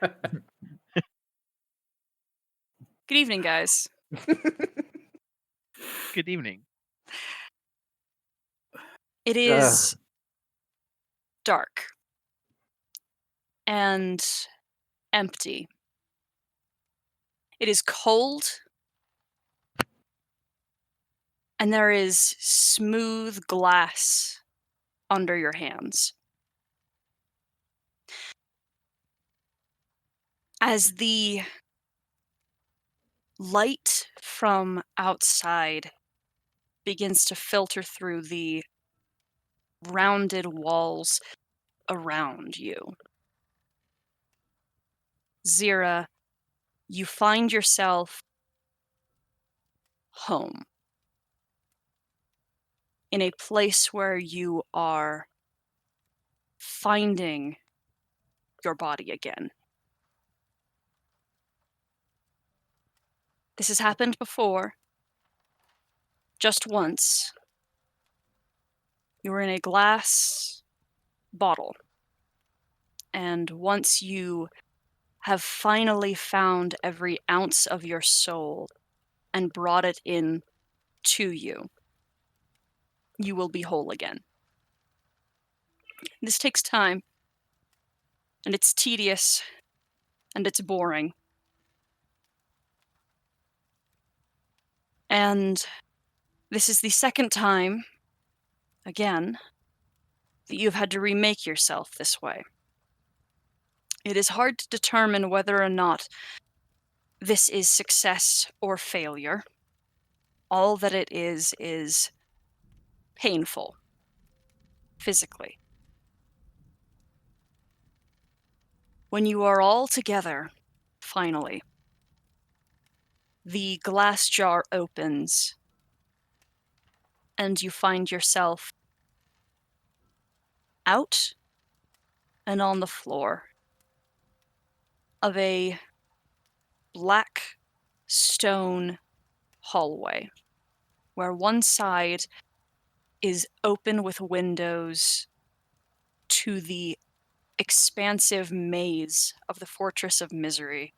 Good evening, guys. Good evening. It Ugh. is dark and empty. It is cold, and there is smooth glass under your hands. As the light from outside begins to filter through the rounded walls around you, Zira, you find yourself home, in a place where you are finding your body again. This has happened before, just once. You were in a glass bottle, and once you have finally found every ounce of your soul and brought it in to you, you will be whole again. This takes time, and it's tedious, and it's boring. And this is the second time, again, that you've had to remake yourself this way. It is hard to determine whether or not this is success or failure. All that it is painful, physically. When you are all together, finally, the glass jar opens, and you find yourself out and on the floor of a black stone hallway, where one side is open with windows to the expansive maze of the Fortress of Misery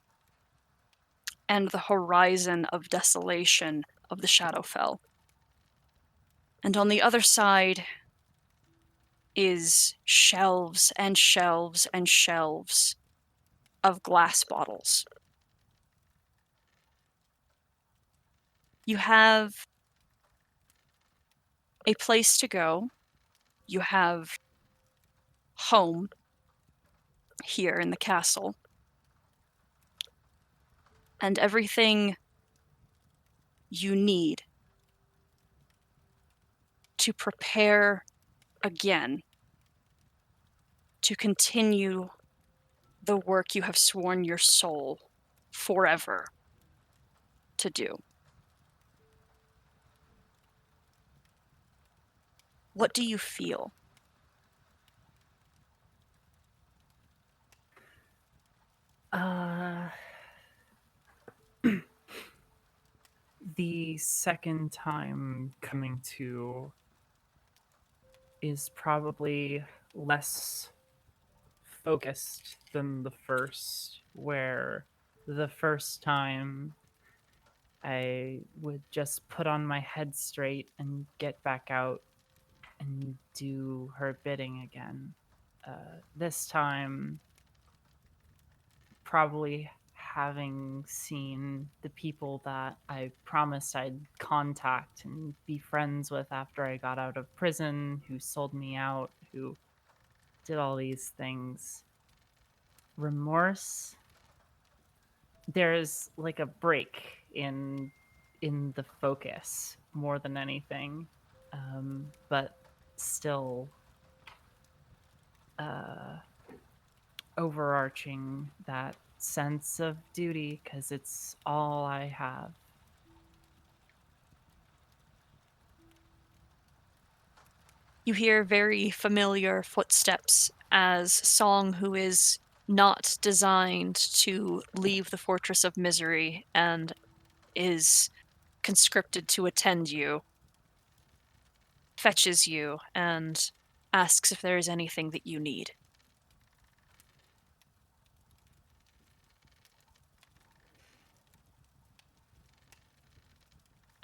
and the horizon of desolation of the Shadowfell. And on the other side is shelves and shelves and shelves of glass bottles. You have a place to go. You have home here in the castle. And everything you need to prepare again to continue the work you have sworn your soul forever to do. What do you feel? Uh, the second time coming to is probably less focused than the first, where the first time I would just put on my head straight and get back out and do her bidding again. This time, probably having seen the people that I promised I'd contact and be friends with after I got out of prison, who sold me out, who did all these things. Remorse. There's like a break in the focus more than anything, but still overarching that sense of duty because it's all I have. You hear very familiar footsteps as Song, who is not designed to leave the Fortress of Misery and is conscripted to attend you, fetches you and asks if there is anything that you need.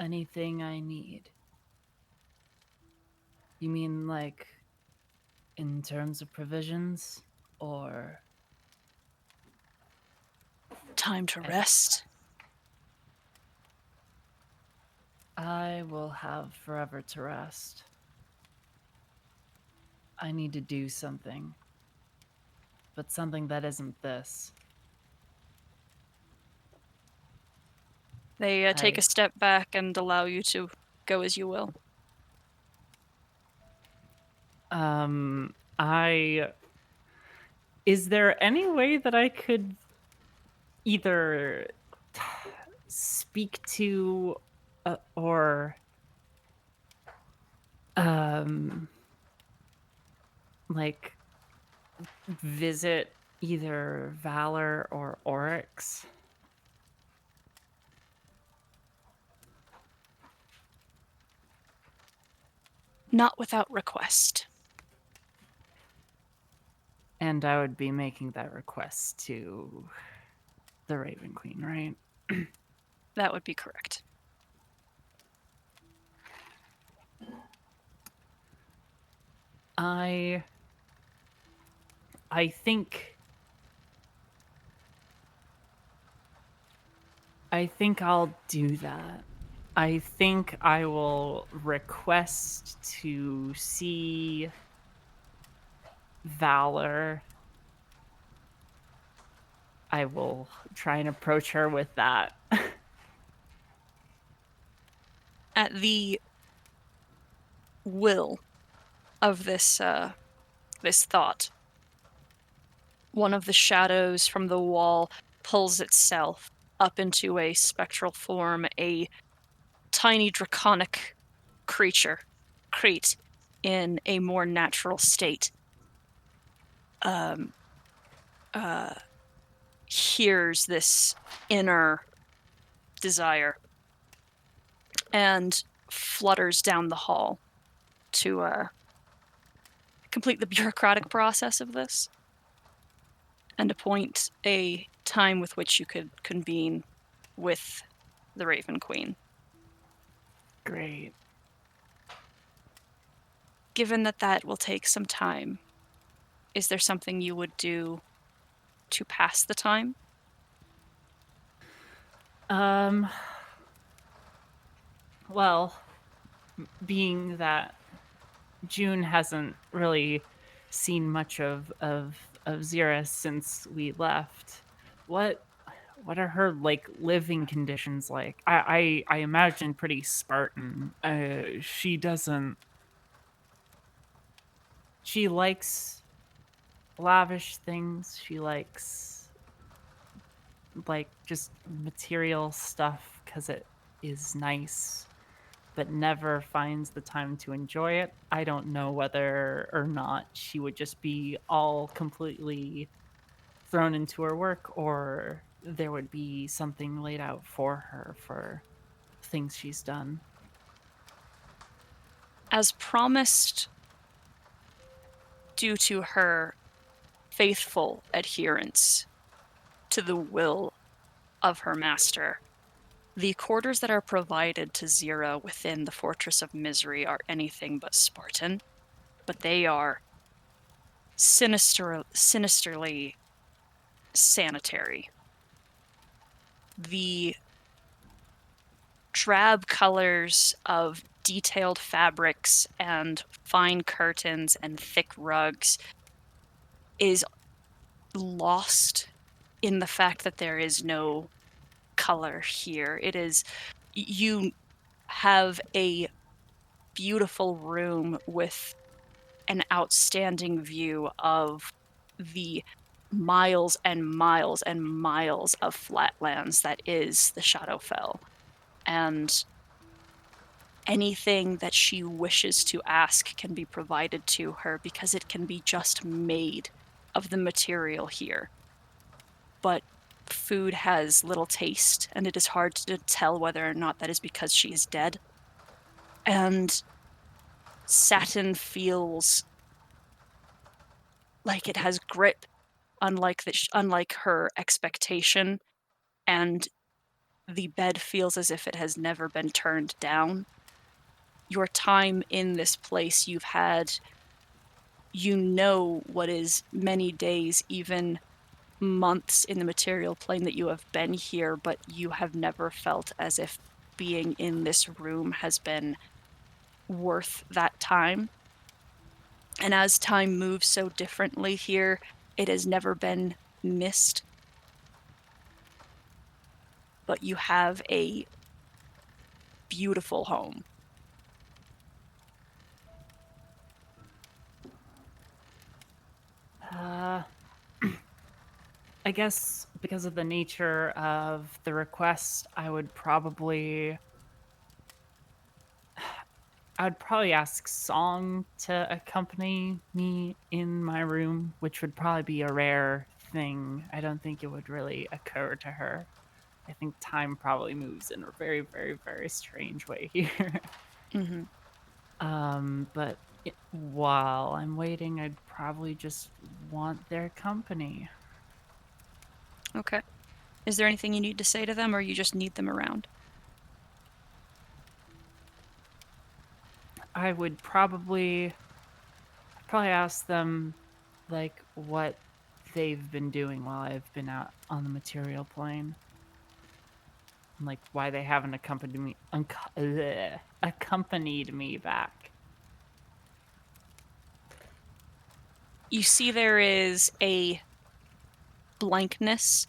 anything I need. You mean like in terms of provisions or Time to eh, rest. I will have forever to rest. I need to do something, but something that isn't this. They take a I step back and allow you to go as you will. I is there any way that I could either speak to or um like visit either Valor or Oryx? Not without request. And I would be making that request to the Raven Queen, right? That would be correct. I I think I think I'll do that. I think I will request to see Valor. I will try and approach her with that. At the will of this thought, one of the shadows from the wall pulls itself up into a spectral form, a tiny draconic creature, crete, in a more natural state. Um, uh, Hears this inner desire and flutters down the hall to complete the bureaucratic process of this and appoint a time with which you could convene with the Raven Queen. Great. Given that that will take some time, is there something you would do to pass the time? Um well, being that June hasn't really seen much of Zira since we left. What what are her like living conditions like? I imagine pretty Spartan. She doesn't. She likes lavish things. She likes like just material stuff because it is nice, but never finds the time to enjoy it. I don't know whether or not she would just be all completely thrown into her work or there would be something laid out for her for things she's done. As promised, due to her faithful adherence to the will of her master, the quarters that are provided to Zira within the Fortress of Misery are anything but Spartan, but they are sinisterly sanitary. The drab colors of detailed fabrics and fine curtains and thick rugs is lost in the fact that there is no color here. It is, you have a beautiful room with an outstanding view of the miles and miles and miles of flatlands that is the Shadowfell. And anything that she wishes to ask can be provided to her because it can be just made of the material here. But food has little taste, and it is hard to tell whether or not that is because she is dead. And satin feels like it has grip, unlike her expectation, and The bed feels as if it has never been turned down. Your time in this place, you've had, what is many days, even months in the material plane that you have been here, but you have never felt as if being in this room has been worth that time. And as time moves so differently here, it has never been missed, but you have a beautiful home. Uh, I guess because of the nature of the request, I'd probably ask Song to accompany me in my room, which would probably be a rare thing. I don't think it would really occur to her. I think time probably moves in a very, very, very strange way here. Mhm. But while I'm waiting, I'd probably just want their company. Okay. Is there anything you need to say to them, or you just need them around? I would probably ask them like what they've been doing while I've been out on the material plane. And, like why they haven't accompanied me back. You see there is a blankness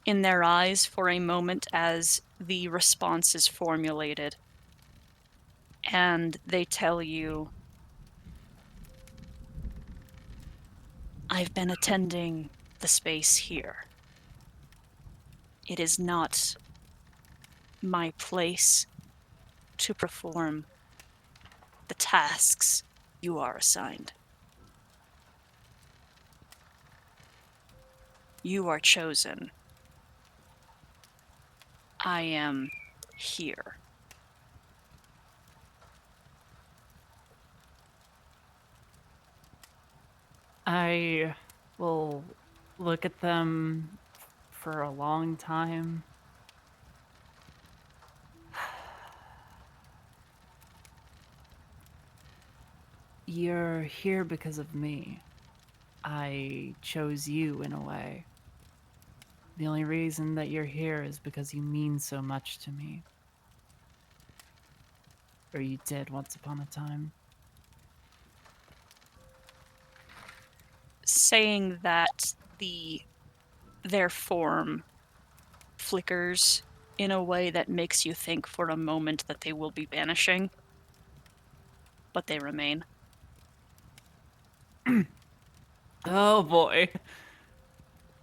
in their eyes for a moment as the response is formulated, and they tell you, "I've been attending the space here. It is not my place to perform the tasks you are assigned. You are chosen. I am here." I will look at them for a long time. You're here because of me. I chose you in a way. The only reason that you're here is because you mean so much to me. Or you did once upon a time. Saying that, their form flickers in a way that makes you think for a moment that they will be vanishing, but they remain. Oh boy.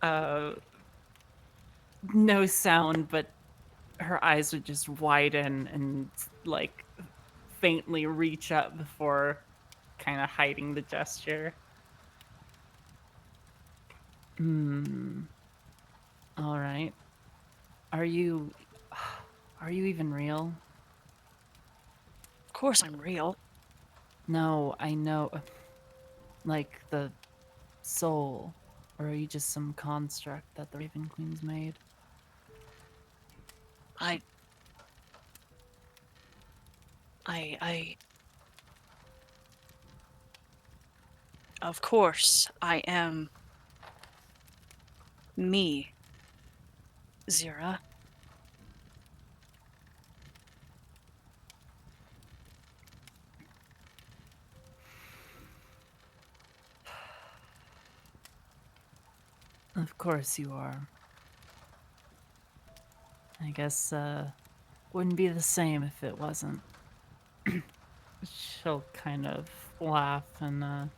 Uh, no sound, but her eyes would just widen and like faintly reach up before kind of hiding the gesture. Hmm. All right. Are you are you even real? Of course I'm real. No, I know like the soul. Or are you just some construct that the Raven Queen's made? I I of course I am me, Zira. Of course you are. I guess wouldn't be the same if it wasn't. She'll kind of laugh and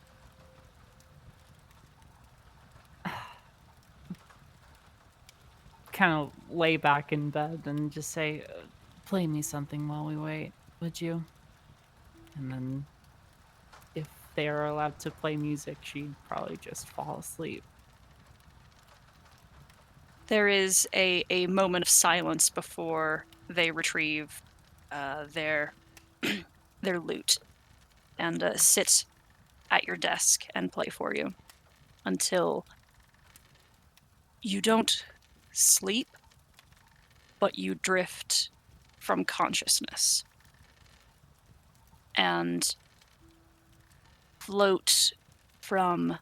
kind of lay back in bed and just say, "Play me something while we wait, would you?" And then, if they are allowed to play music, she'd probably just fall asleep. There is a moment of silence before they retrieve their their loot and sit at your desk and play for you until you don't sleep, but you drift from consciousness and float from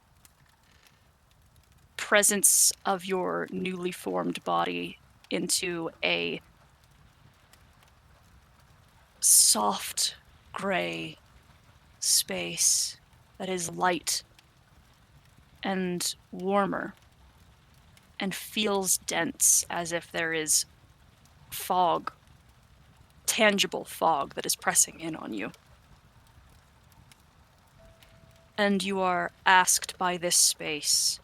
presence of your newly formed body into a soft gray space that is light and warmer and feels dense, as if there is fog, tangible fog that is pressing in on you. And you are asked by this space,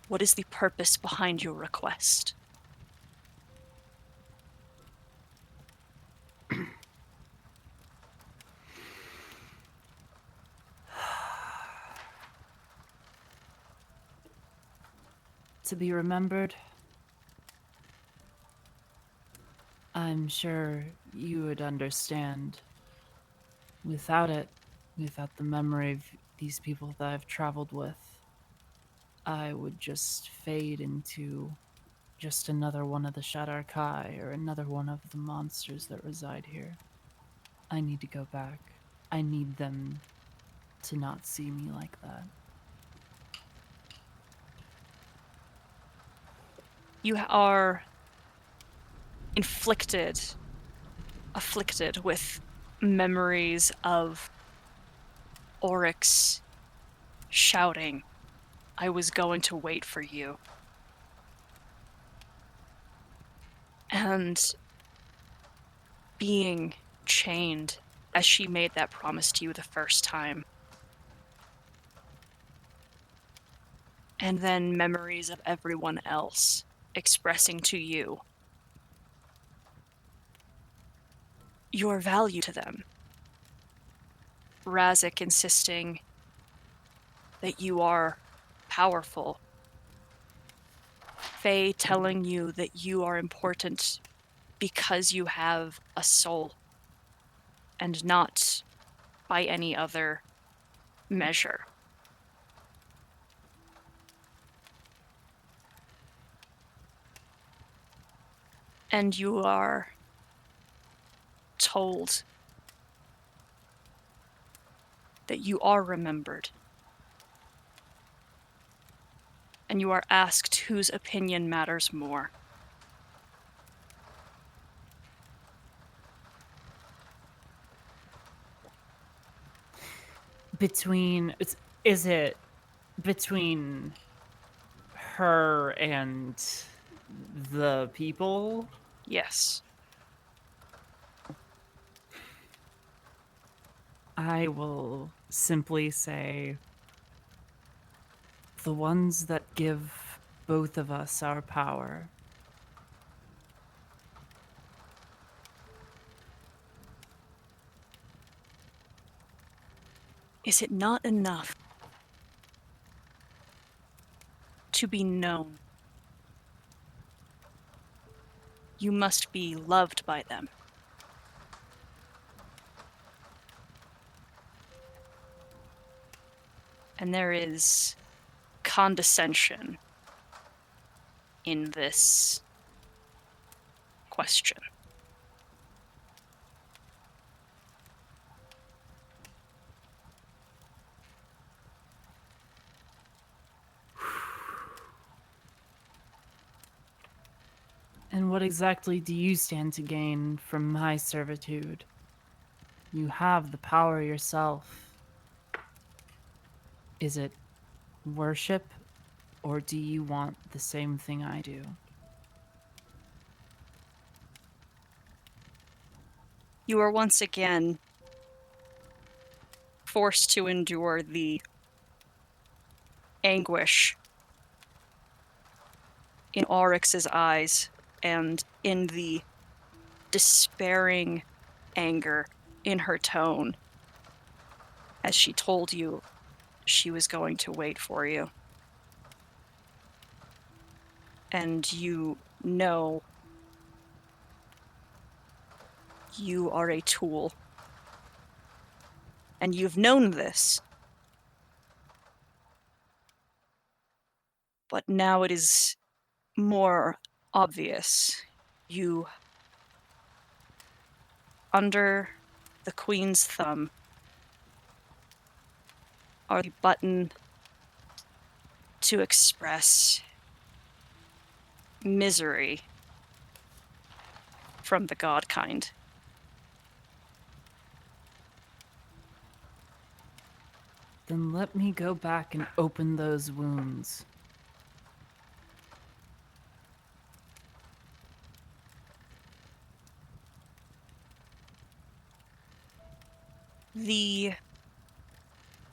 what is the purpose behind your request? To be remembered, I'm sure you would understand. Without it, without the memory of these people that I've traveled with, I would just fade into just another one of the Shadar Kai or another one of the monsters that reside here. I need to go back. I need them to not see me like that. You are afflicted with memories of Oryx shouting, I was going to wait for you. And being chained as she made that promise to you the first time. And then memories of everyone else expressing to you your value to them. Razik insisting that you are powerful. Faye telling you that you are important because you have a soul and not by any other measure. And you are told that you are remembered. And you are asked whose opinion matters more. Is it between her and the people? Yes. I will simply say the ones that give both of us our power. Is it not enough to be known? You must be loved by them. And there is condescension in this question. And what exactly do you stand to gain from my servitude? You have the power yourself. Is it worship, or do you want the same thing I do? You are once again forced to endure the anguish in Oryx's eyes and in the despairing anger in her tone as she told you she was going to wait for you. And you know you are a tool. And you've known this. But now it is more obvious. You, under the queen's thumb, are the button to express misery from the god kind. Then let me go back and open those wounds. The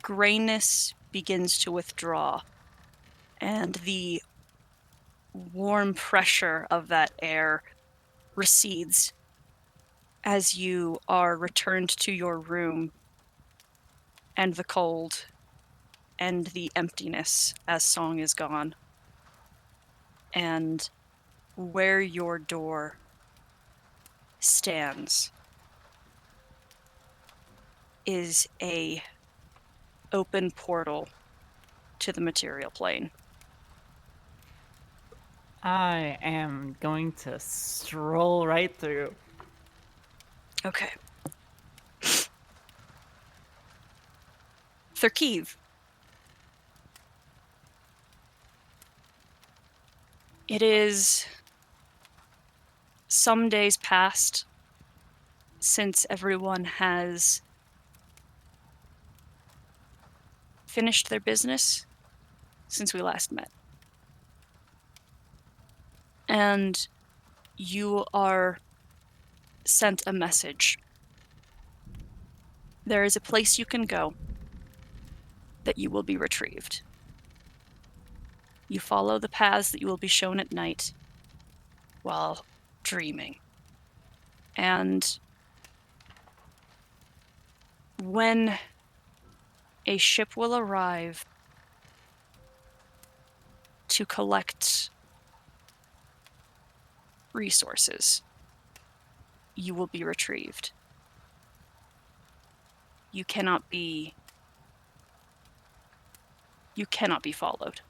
grayness begins to withdraw, and the warm pressure of that air recedes as you are returned to your room, and the cold and the emptiness as Song is gone. And where your door stands is a open portal to the material plane. I am going to stroll right through. Okay. Thurkiv. It is some days past since everyone has finished their business since we last met. And you are sent a message. There is a place you can go that you will be retrieved. You follow the paths that you will be shown at night while dreaming. And when a ship will arrive to collect resources, you will be retrieved. You cannot be followed.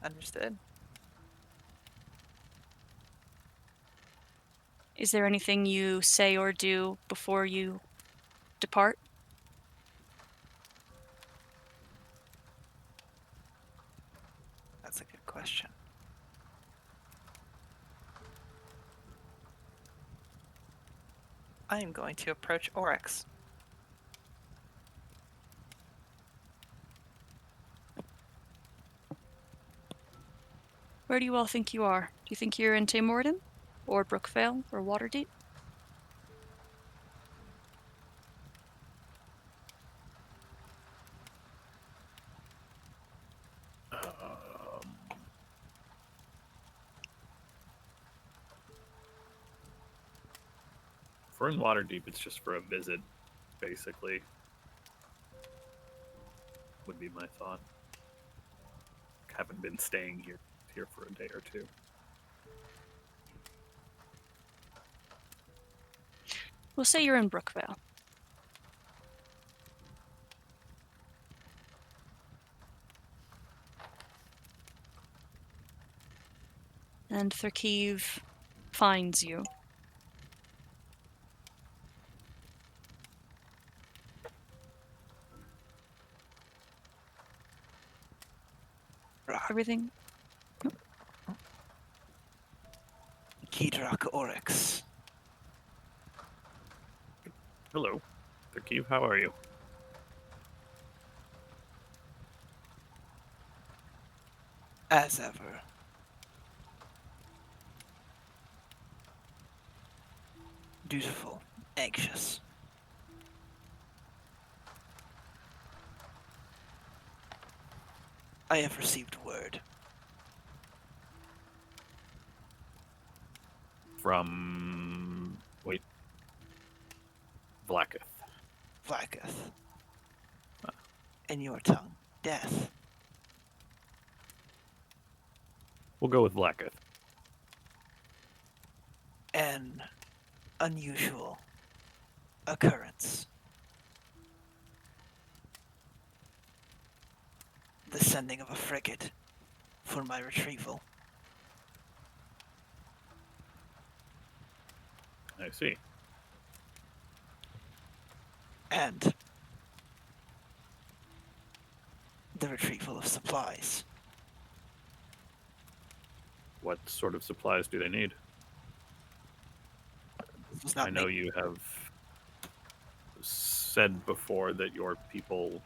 Understood. Is there anything you say or do before you depart? That's a good question. I am going to approach Oryx. Where do you all think you are? Do you think you're in Taymorden? Or Brookvale? Or Waterdeep? If we're in Waterdeep, it's just for a visit, basically. Would be my thought. Haven't been staying here for a day or two. We'll say you're in Brookvale. And Thurkiv finds you. Everything? Kidrak Oryx. Hello, Thurkiv, how are you? As ever. Dutiful. Anxious. I have received word. From... wait. Vlaakith. Vlaakith. In your tongue. Death. We'll go with Vlaakith. an unusual occurrence. The sending of a frigate for my retrieval. I see. And the retrieval of supplies. What sort of supplies do they need? This was not I know made- you have said before that your people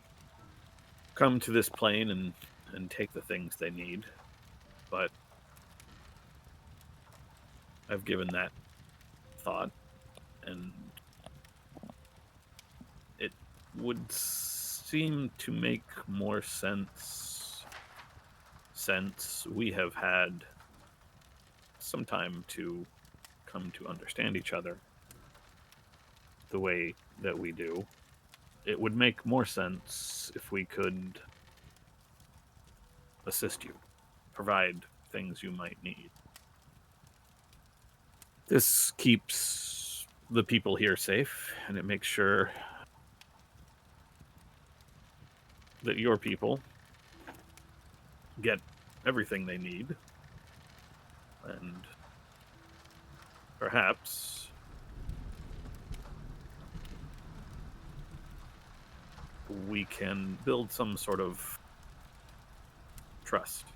come to this plane and take the things they need, but I've given that thought, and it would seem to make more sense since we have had some time to come to understand each other the way that we do. It would make more sense if we could assist you, provide things you might need. This keeps the people here safe, and it makes sure that your people get everything they need, and perhaps we can build some sort of trust.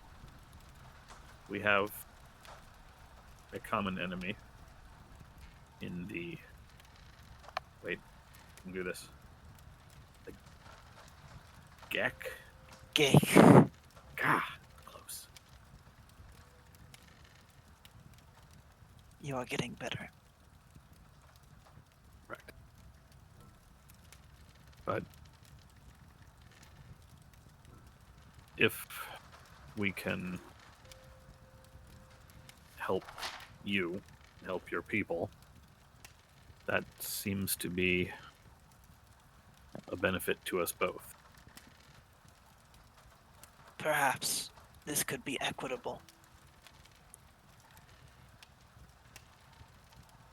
We have a common enemy in the... Wait, I can do this. The Gek? Gek. Gah, close. You are getting better. Right. But if we can help you, help your people, that seems to be a benefit to us both. Perhaps this could be equitable.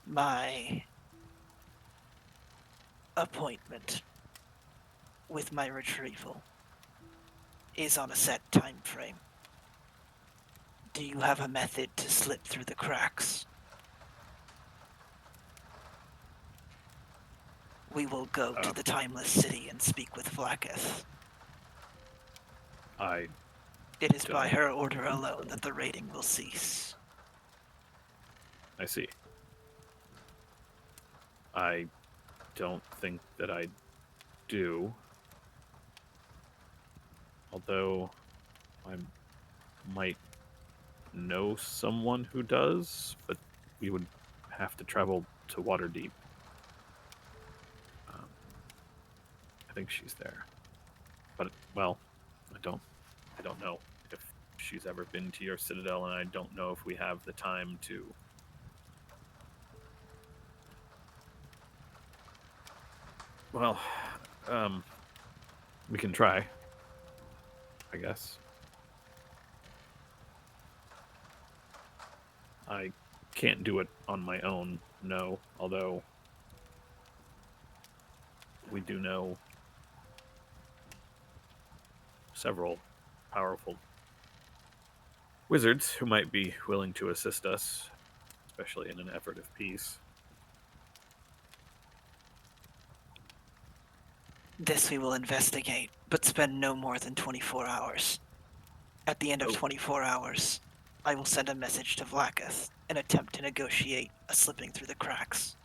My appointment with my retrieval is on a set time frame. Do you have a method to slip through the cracks? We will go to the Timeless City and speak with Vlaakith. I It is by don't- her order alone that the raiding will cease. see. I don't think that I do. Although I might know someone who does, but we would have to travel to Waterdeep. I think she's there. But, well, I don't know if she's ever been to your citadel, and I don't know if we have the time to... Well, we can try, I guess. I can't do it on my own, no, although we do know several powerful wizards who might be willing to assist us, especially in an effort of peace. This we will investigate, but spend no more than 24 hours. At the end of 24 hours, I will send a message to Vlaakith and attempt to negotiate a slipping through the cracks.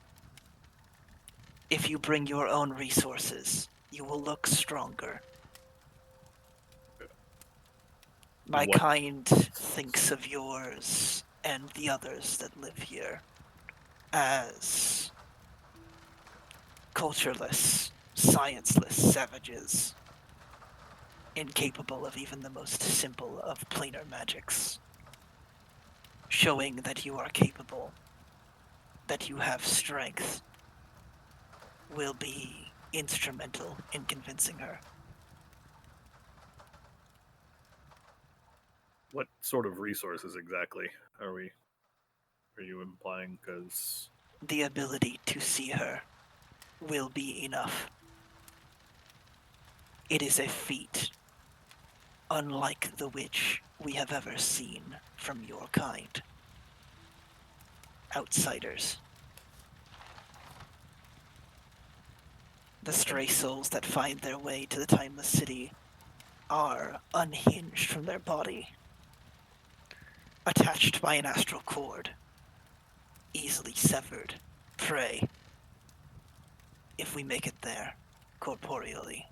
If you bring your own resources, you will look stronger. My What- kind thinks of yours and the others that live here as cultureless, scienceless savages, incapable of even the most simple of planar magics. Showing that you are capable, that you have strength, will be instrumental in convincing her. What sort of resources exactly are are you implying? Because The ability to see her will be enough. It is a feat unlike the which we have ever seen from your kind. Outsiders. The stray souls that find their way to the Timeless City are unhinged from their body, attached by an astral cord, easily severed, prey. If we make it there, corporeally,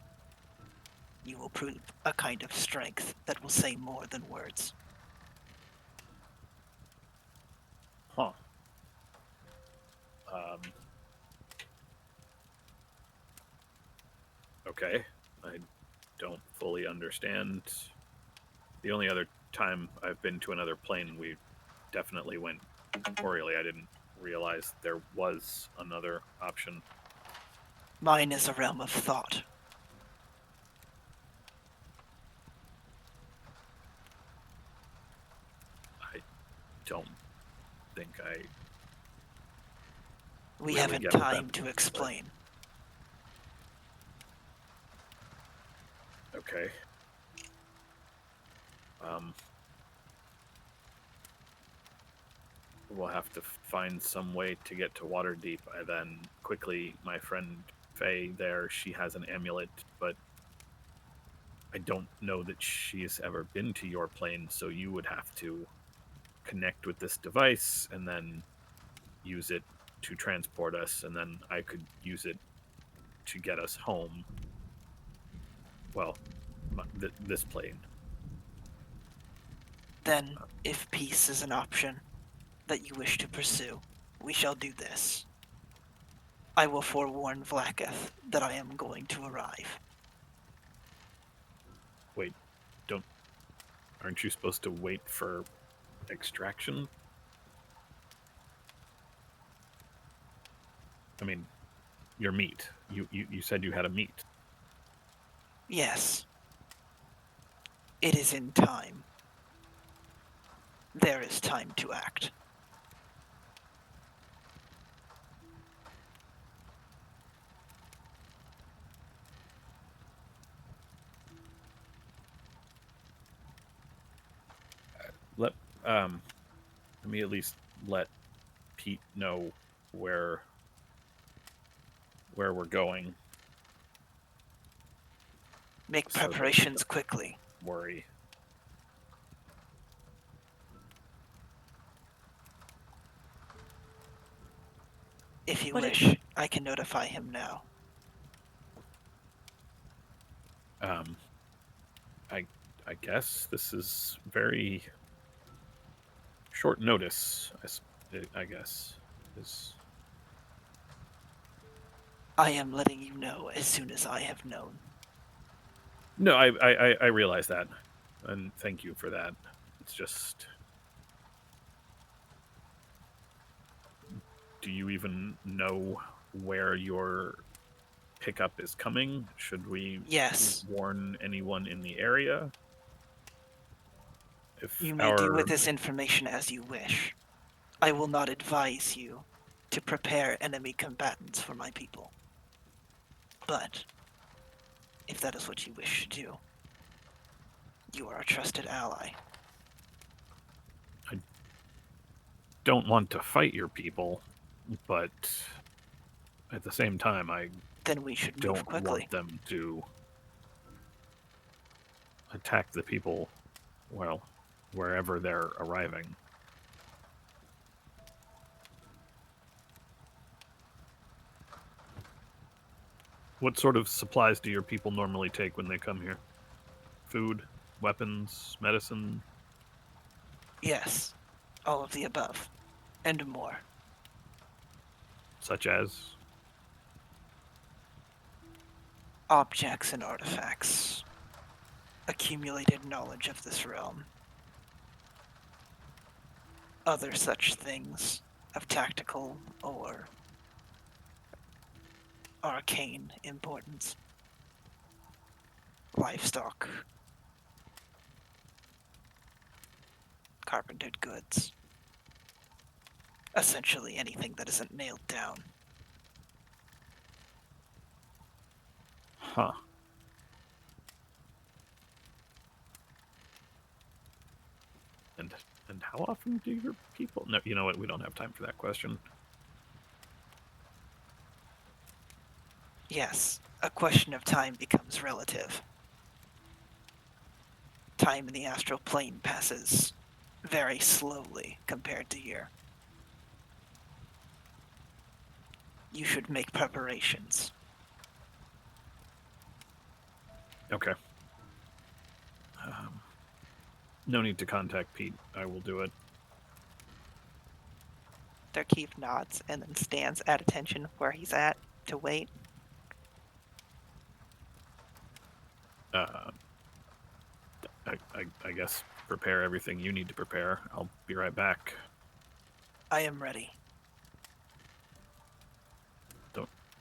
you will prove a kind of strength that will say more than words. Huh. Um, okay. I don't fully understand. The only other time I've been to another plane, we definitely went corporeally. I didn't realize there was another option. Mine is a realm of thought. I don't think I We really haven't get what time that to means, explain. but okay. We'll have to find some way to get to Waterdeep. I then quickly, my friend Faye there, she has an amulet, but I don't know that she's ever been to your plane, so you would have to connect with this device and then use it to transport us, and then I could use it to get us home. Well, this plane. Then, if peace is an option that you wish to pursue, we shall do this. I will forewarn Vlaketh that I am going to arrive. Wait, aren't you supposed to wait for extraction? I mean, your meat. You said you had a meat. Yes. It is in time. There is time to act. Let me at least let Pete know where we're going. Make So that we preparations don't quickly. worry. If you But it- wish, I can notify him now. I guess this is very short notice. I guess is I am letting you know as soon as I have known. no. I realize that, and thank you for that. It's just, do you even know where your pickup is coming? Should we Yes, warn anyone in the area? If you may do our with this information as you wish. I will not advise you to prepare enemy combatants for my people. But, if that is what you wish to do, you are a trusted ally. don't want to fight your people, but at the same time, I Then we should move don't quickly. want them to attack the people, well, wherever they're arriving. What sort of supplies do your people normally take when they come here? Food, weapons, medicine? Yes, all of the above, and more. Such as? Objects and artifacts. Accumulated knowledge of this realm. Other such things of tactical or arcane importance. Livestock. Carpentered goods. Essentially anything that isn't nailed down. Huh. And how often do your people... No, you know what? We don't have time for that question. Yes, a question of time becomes relative. Time in the astral plane passes very slowly compared to here. You should make preparations. Okay. No need to contact Pete. I will do it. Darkeith nods and then stands at attention where he's at to wait. I guess prepare everything you need to prepare. I'll be right back. I am ready.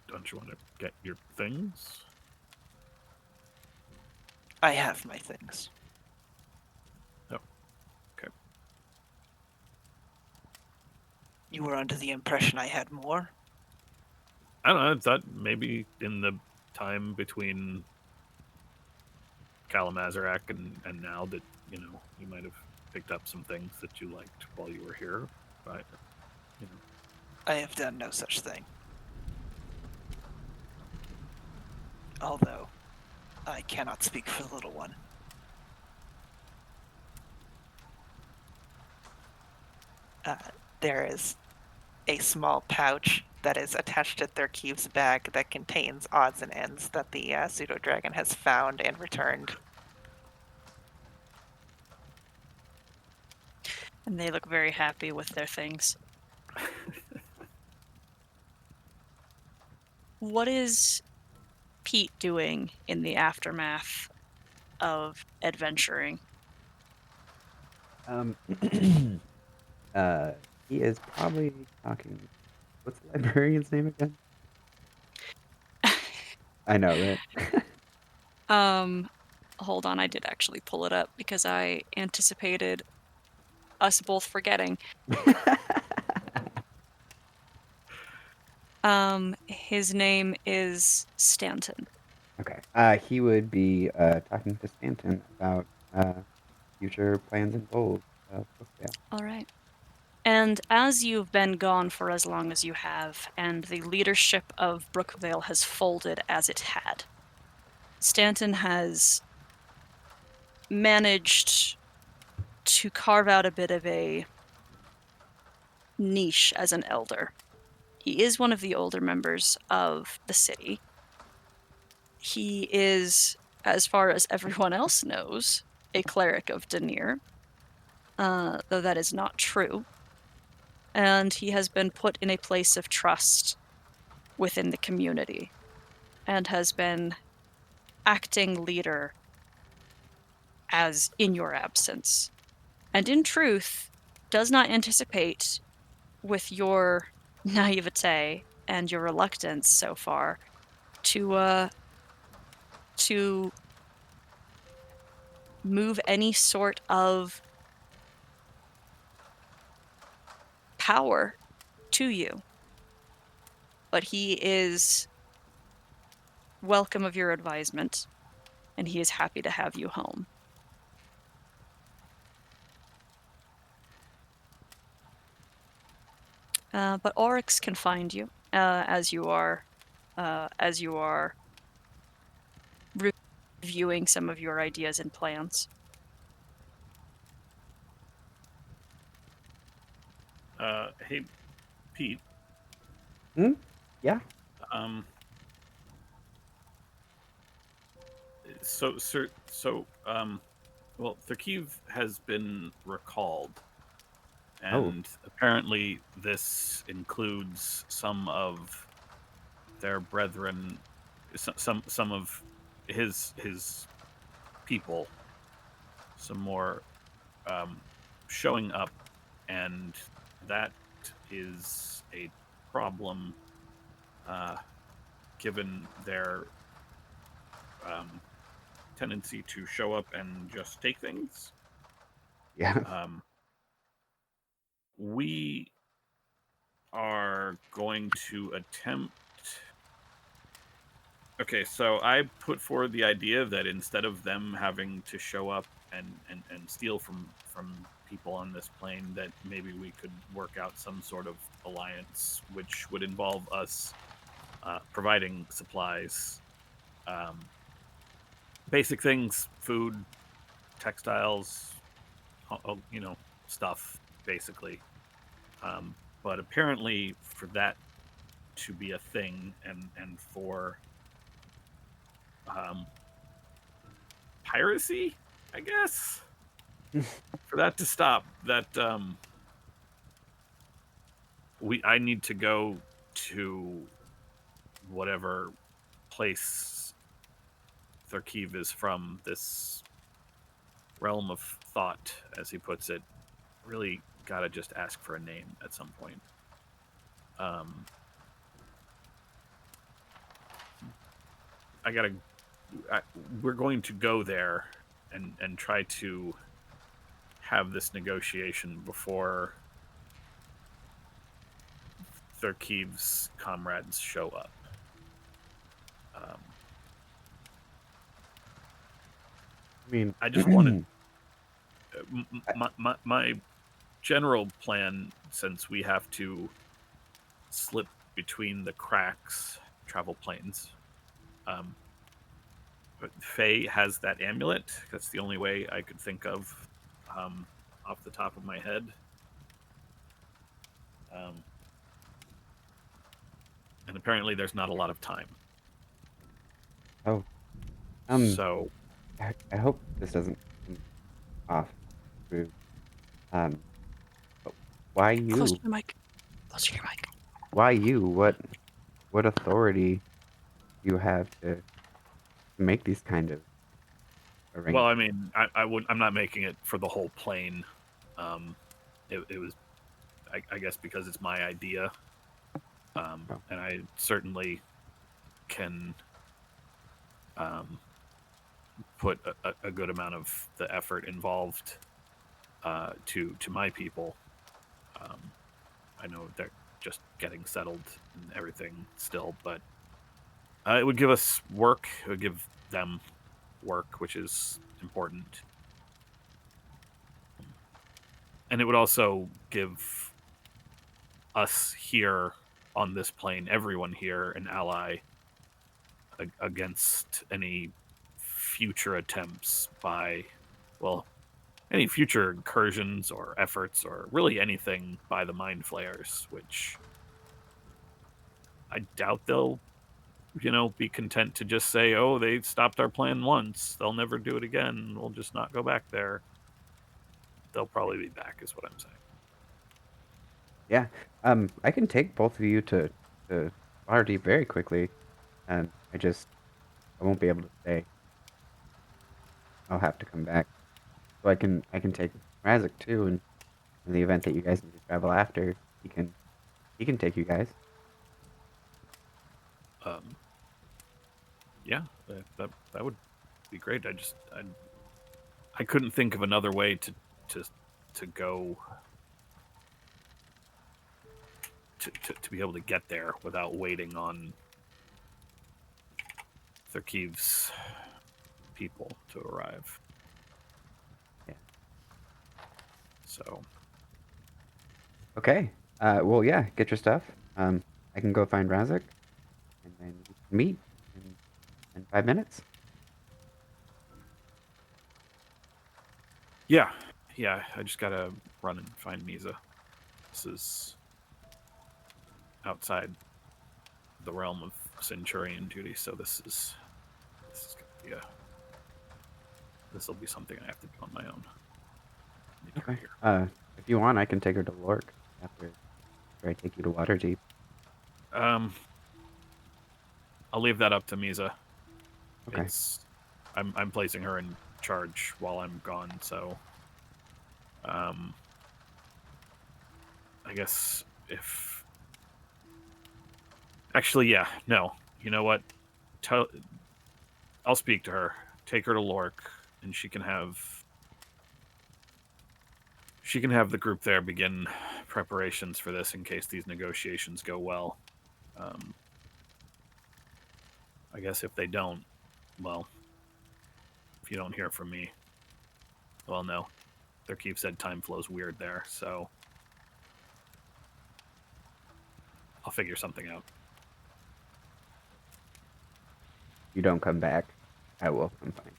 Don't you want to get your things? I have my things. Oh, okay. You were under the impression I had more? I don't know. I thought maybe in the time between Kalamazrak and now that, you might have picked up some things that you liked while you were here. But, I have done no such thing. Although, I cannot speak for the little one. There is a small pouch that is attached to Thurkeev's bag that contains odds and ends that the pseudo-dragon has found and returned. And they look very happy with their things. What is Pete doing in the aftermath of adventuring? He is probably talking. What's the librarian's name again? I know, right? Hold on, I did actually pull it up because I anticipated us both forgetting. His name is Stanton. Okay. He would be talking to Stanton about future plans and goals of Brookdale. All right. And as you've been gone for as long as you have, and the leadership of Brookvale has folded as it had, Stanton has managed to carve out a bit of a niche as an elder. He is one of the older members of the city. He is, as far as everyone else knows, a cleric of Denier, though that is not true. And he has been put in a place of trust within the community and has been acting leader as in your absence. And in truth, does not anticipate, with your naivete and your reluctance so far, to move any sort of power to you. But he is welcome of your advisement, and he is happy to have you home. But Oryx can find you as you are reviewing some of your ideas and plans. Hey, Pete. Yeah. Well, Thurkeev has been recalled, and apparently this includes some of their brethren, some of his people, some more showing up, and that is a problem, given their tendency to show up and just take things. Yeah. We are going to attempt. Okay, so I put forward the idea that instead of them having to show up and steal from people on this plane, that maybe we could work out some sort of alliance, which would involve us providing supplies, um, basic things, food, textiles, stuff, basically. But apparently, for that to be a thing, and for piracy, I guess, for that to stop, that I need to go to whatever place Tharkiv is from, this realm of thought, as he puts it. Really gotta just ask for a name at some point. We're going to go there and try to have this negotiation before Tharkiv's comrades show up. I mean, I just wanted my general plan, since we have to slip between the cracks, travel planes. But Faye has that amulet. That's the only way I could think of off the top of my head. And apparently there's not a lot of time. oh, So I hope this doesn't come off rude. But why Close you? to your mic. Close to your mic. Why you? What authority do you have to make these kind of arrangements? well, I mean, I'm not making it for the whole plane. It was, I guess, because it's my idea. And I certainly can put a good amount of the effort involved to my people. I know they're just getting settled and everything still, but it would give us work. It would give them work, which is important. And it would also give us here on this plane, everyone here, an ally against any future attempts by, well, any future incursions or efforts or really anything by the Mind Flayers, which I doubt they'll, be content to just say, oh, they stopped our plan once. They'll never do it again. We'll just not go back there. They'll probably be back, is what I'm saying. Yeah. I can take both of you to Waterdeep very quickly, and I won't be able to stay. I'll have to come back. So I can take Razik too, and in the event that you guys need to travel after, he can take you guys. Yeah, that would be great. I couldn't think of another way to go to be able to get there without waiting on Tharkiv's people to arrive. Yeah. So Okay. Well, yeah. Get your stuff. I can go find Razik, and then we can meet in 5 minutes. yeah, I just gotta run and find Misa. This is outside the realm of Centurion duty, so this is gonna be this will be something I have to do on my own. Okay. If you want, I can take her to Lork after I take you to Waterdeep. I'll leave that up to Misa. Okay. I'm placing her in charge while I'm gone, so I guess if actually, yeah, no, you know what? I'll speak to her. Take her to Lork, and she can have the group there begin preparations for this in case these negotiations go well. I guess if they don't, well, if you don't hear from me, well, no. Their keep said time flows weird there, so I'll figure something out. You don't come back, I will come find you.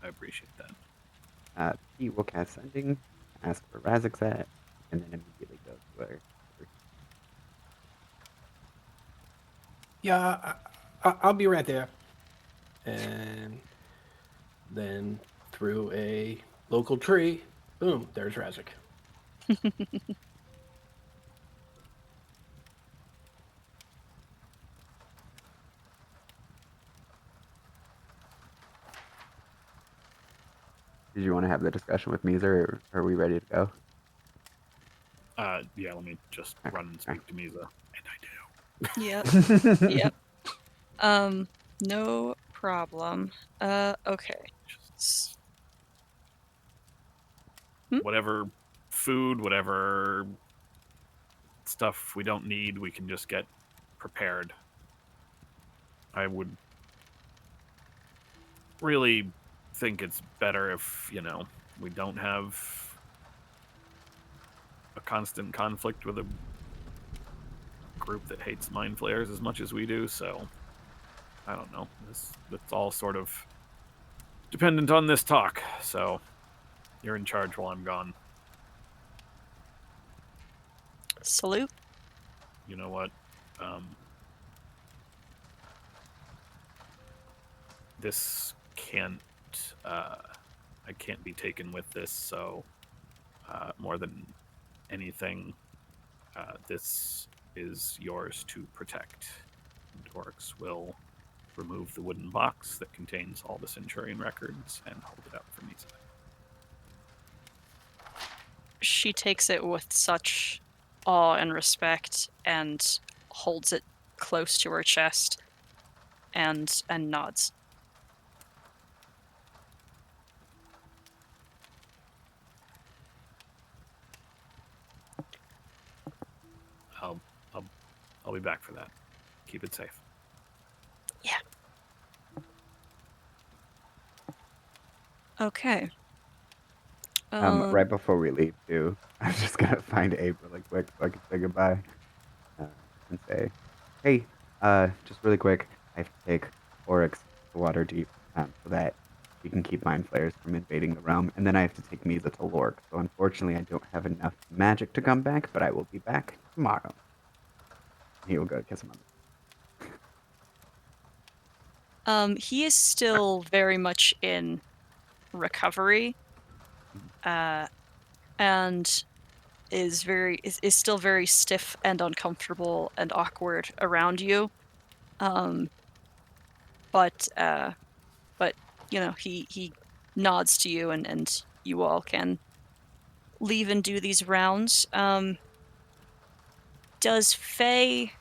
I appreciate that. Pete will cast Sending, ask for Razakzat, and then immediately go to her. Yeah, I'll be right there. And then through a local tree, boom, there's Razik. Did you want to have the discussion with Misa, or are we ready to go? Yeah, let me just Okay, run and speak to Misa. And I do. Yep. Yep. No problem. Okay. S- Whatever food, whatever stuff we don't need, we can just get prepared. I would really think it's better if, we don't have a constant conflict with a group that hates mind flayers as much as we do, so I don't know. It's all sort of dependent on this talk, so you're in charge while I'm gone. Salute. You know what? This can't. I can't be taken with this. So, more than anything, this is yours to protect. And Oryx will remove the wooden box that contains all the Centurion records and hold it up for Misa. She takes it with such awe and respect and holds it close to her chest and nods. I'll be back for that. Keep it safe. Yeah. Okay. Right before we leave, too, I'm just gonna find Abe really quick so I can say goodbye and say, "Hey, just really quick, I have to take Oryx to Waterdeep so that we can keep mind flayers from invading the realm, and then I have to take Misa to Lork. So unfortunately, I don't have enough magic to come back, but I will be back tomorrow." He will go kiss him on the He is still very much in recovery, and is still very stiff and uncomfortable and awkward around you. But he nods to you, and you all can leave and do these rounds. Does Faye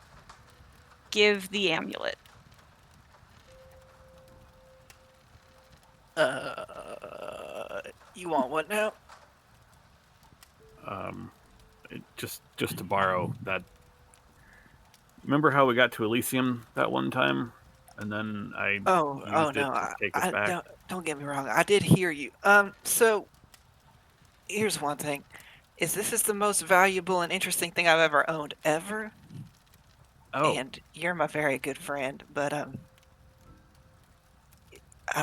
give the amulet? You want what now? Just to borrow that. Remember how we got to Elysium that one time, and then I used it no, to take us back. don't get me wrong. I did hear you. So here's one thing: this is the most valuable and interesting thing I've ever owned ever. Oh, And you're my very good friend, but I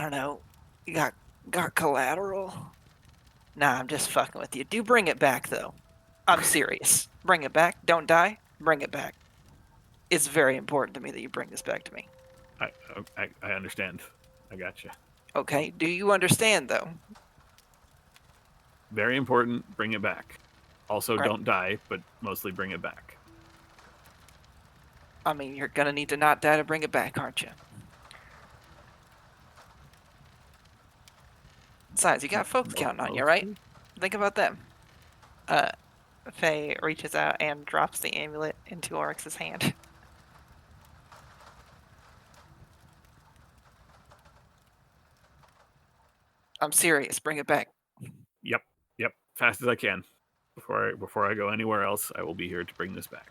don't know. You got collateral? Nah, I'm just fucking with you. Do bring it back though. I'm serious. Bring it back. Don't die. Bring it back. It's very important to me that you bring this back to me. I understand. I got you. Okay. Do you understand though? Very important. Bring it back. Also, Right. don't die, but mostly bring it back. I mean, you're gonna need to not die to bring it back, aren't you? Besides, you got folks counting on you, right? Think about them. Faye reaches out and drops the amulet into Oryx's hand. I'm serious. Bring it back. Yep. Fast as I can. Before I go anywhere else, I will be here to bring this back.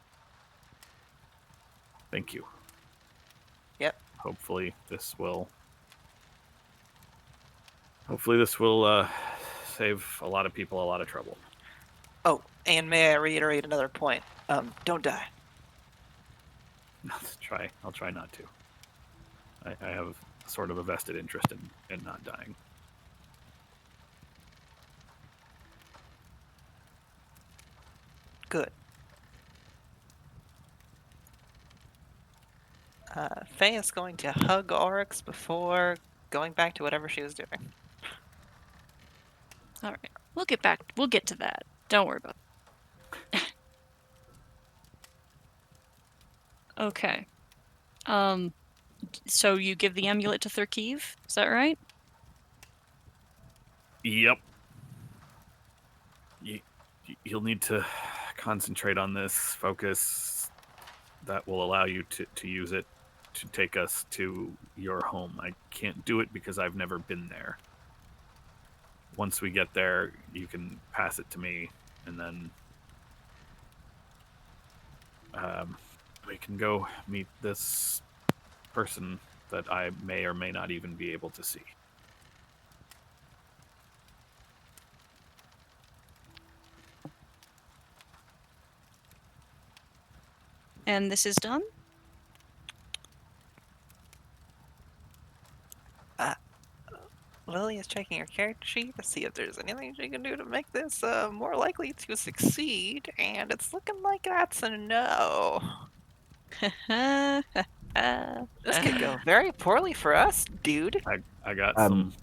Thank you. Yep. Hopefully this will save a lot of people a lot of trouble. Oh, and may I reiterate another point? Don't die. I'll try not to. I have sort of a vested interest in not dying. Good. Faye is going to hug Oryx before going back to whatever she was doing. All right. We'll get to that. Don't worry about it. Okay. So you give the amulet to Thurkiv, is that right? Yep. You'll need to concentrate on this, focus. That will allow you to use it to take us to your home. I can't do it because I've never been there. Once we get there, you can pass it to me, and then we can go meet this person that I may or may not even be able to see. And this is done? Lily is checking her character sheet to see if there's anything she can do to make this more likely to succeed, and it's looking like that's a no. This could go very poorly for us, dude. I got some.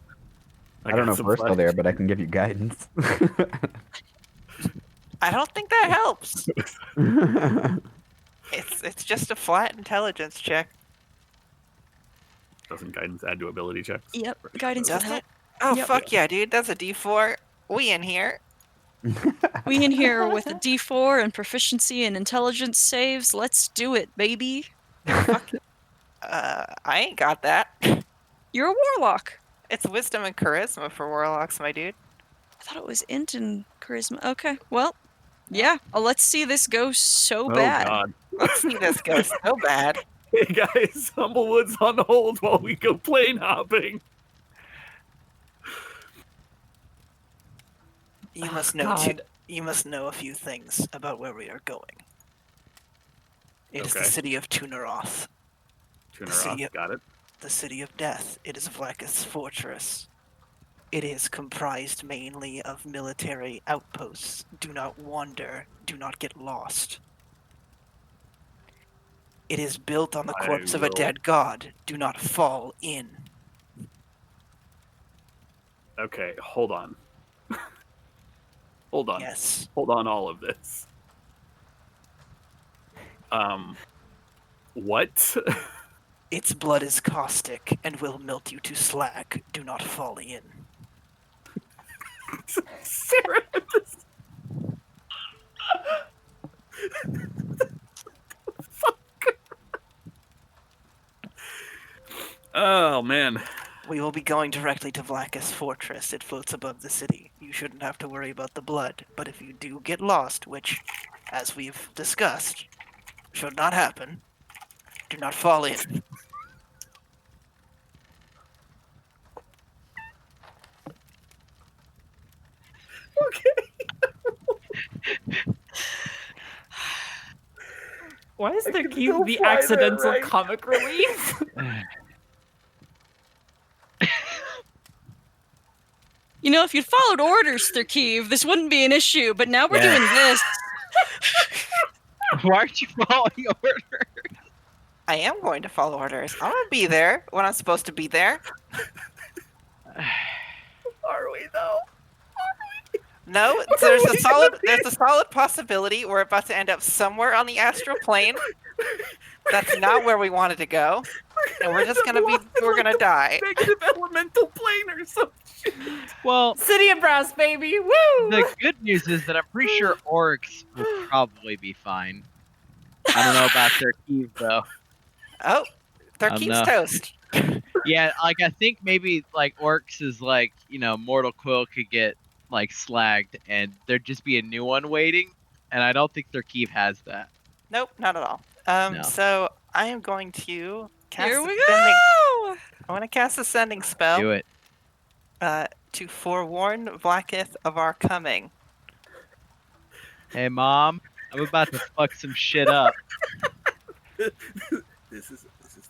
I don't know if we're still there, but I can give you guidance. I don't think that helps. It's just a flat intelligence check. Doesn't guidance add to ability checks? Yep, guidance would Doesn't help. it? Oh, Yep. fuck yeah, dude. That's a D4. We in here. We in here with a D4 and proficiency and intelligence saves. Let's do it, baby. I ain't got that. You're a warlock. It's wisdom and charisma for warlocks, my dude. I thought it was int and charisma. Okay, well, yeah. Let's see this go so bad. Oh god. Let's see this go so bad. Hey guys, Humblewood's on hold while we go plane hopping. You must know you must know a few things about where we are going. It is the Okay. city of Tunaroth, Tunaroth, got it. the city of death. It is Vlakith's fortress. It is comprised mainly of military outposts. Do not wander. Do not get lost. It is built on the corpse of a dead god. Do not fall in. Okay, hold on. Hold on. Yes. Hold on all of this. What? Its blood is caustic and will melt you to slag. Do not fall in. Sarah, fuck. Oh man. We will be going directly to Vlakith's fortress. It floats above the city. You shouldn't have to worry about the blood, but if you do get lost, which, as we've discussed, should not happen, do not fall in. Why is there still the fly there, accidental right? comic relief? You know, if you'd followed orders, Thurkiv, this wouldn't be an issue, but now we're doing this. Why aren't you following orders? I am going to follow orders. I'm going to be there when I'm supposed to be there. Are we though? No, there's a solid possibility we're about to end up somewhere on the astral plane. That's not where we wanted to go, and we're gonna die. Negative elemental plane or some shit. Well, City of Brass, baby! Woo! the good news is that I'm pretty sure orcs will probably be fine. I don't know about Thurkiv though. Oh, Thurkiv's no. toast. Yeah, like I think maybe like orcs is like, you know, Mortal Quill could get like slagged, and there'd just be a new one waiting. And I don't think Thurkeev has that. Nope, not at all. No. So I am going to cast Here we ascending. go. I want to cast ascending spell. Do it. To forewarn Blacketh of our coming. Hey, Mom, I'm about to fuck some shit up. This is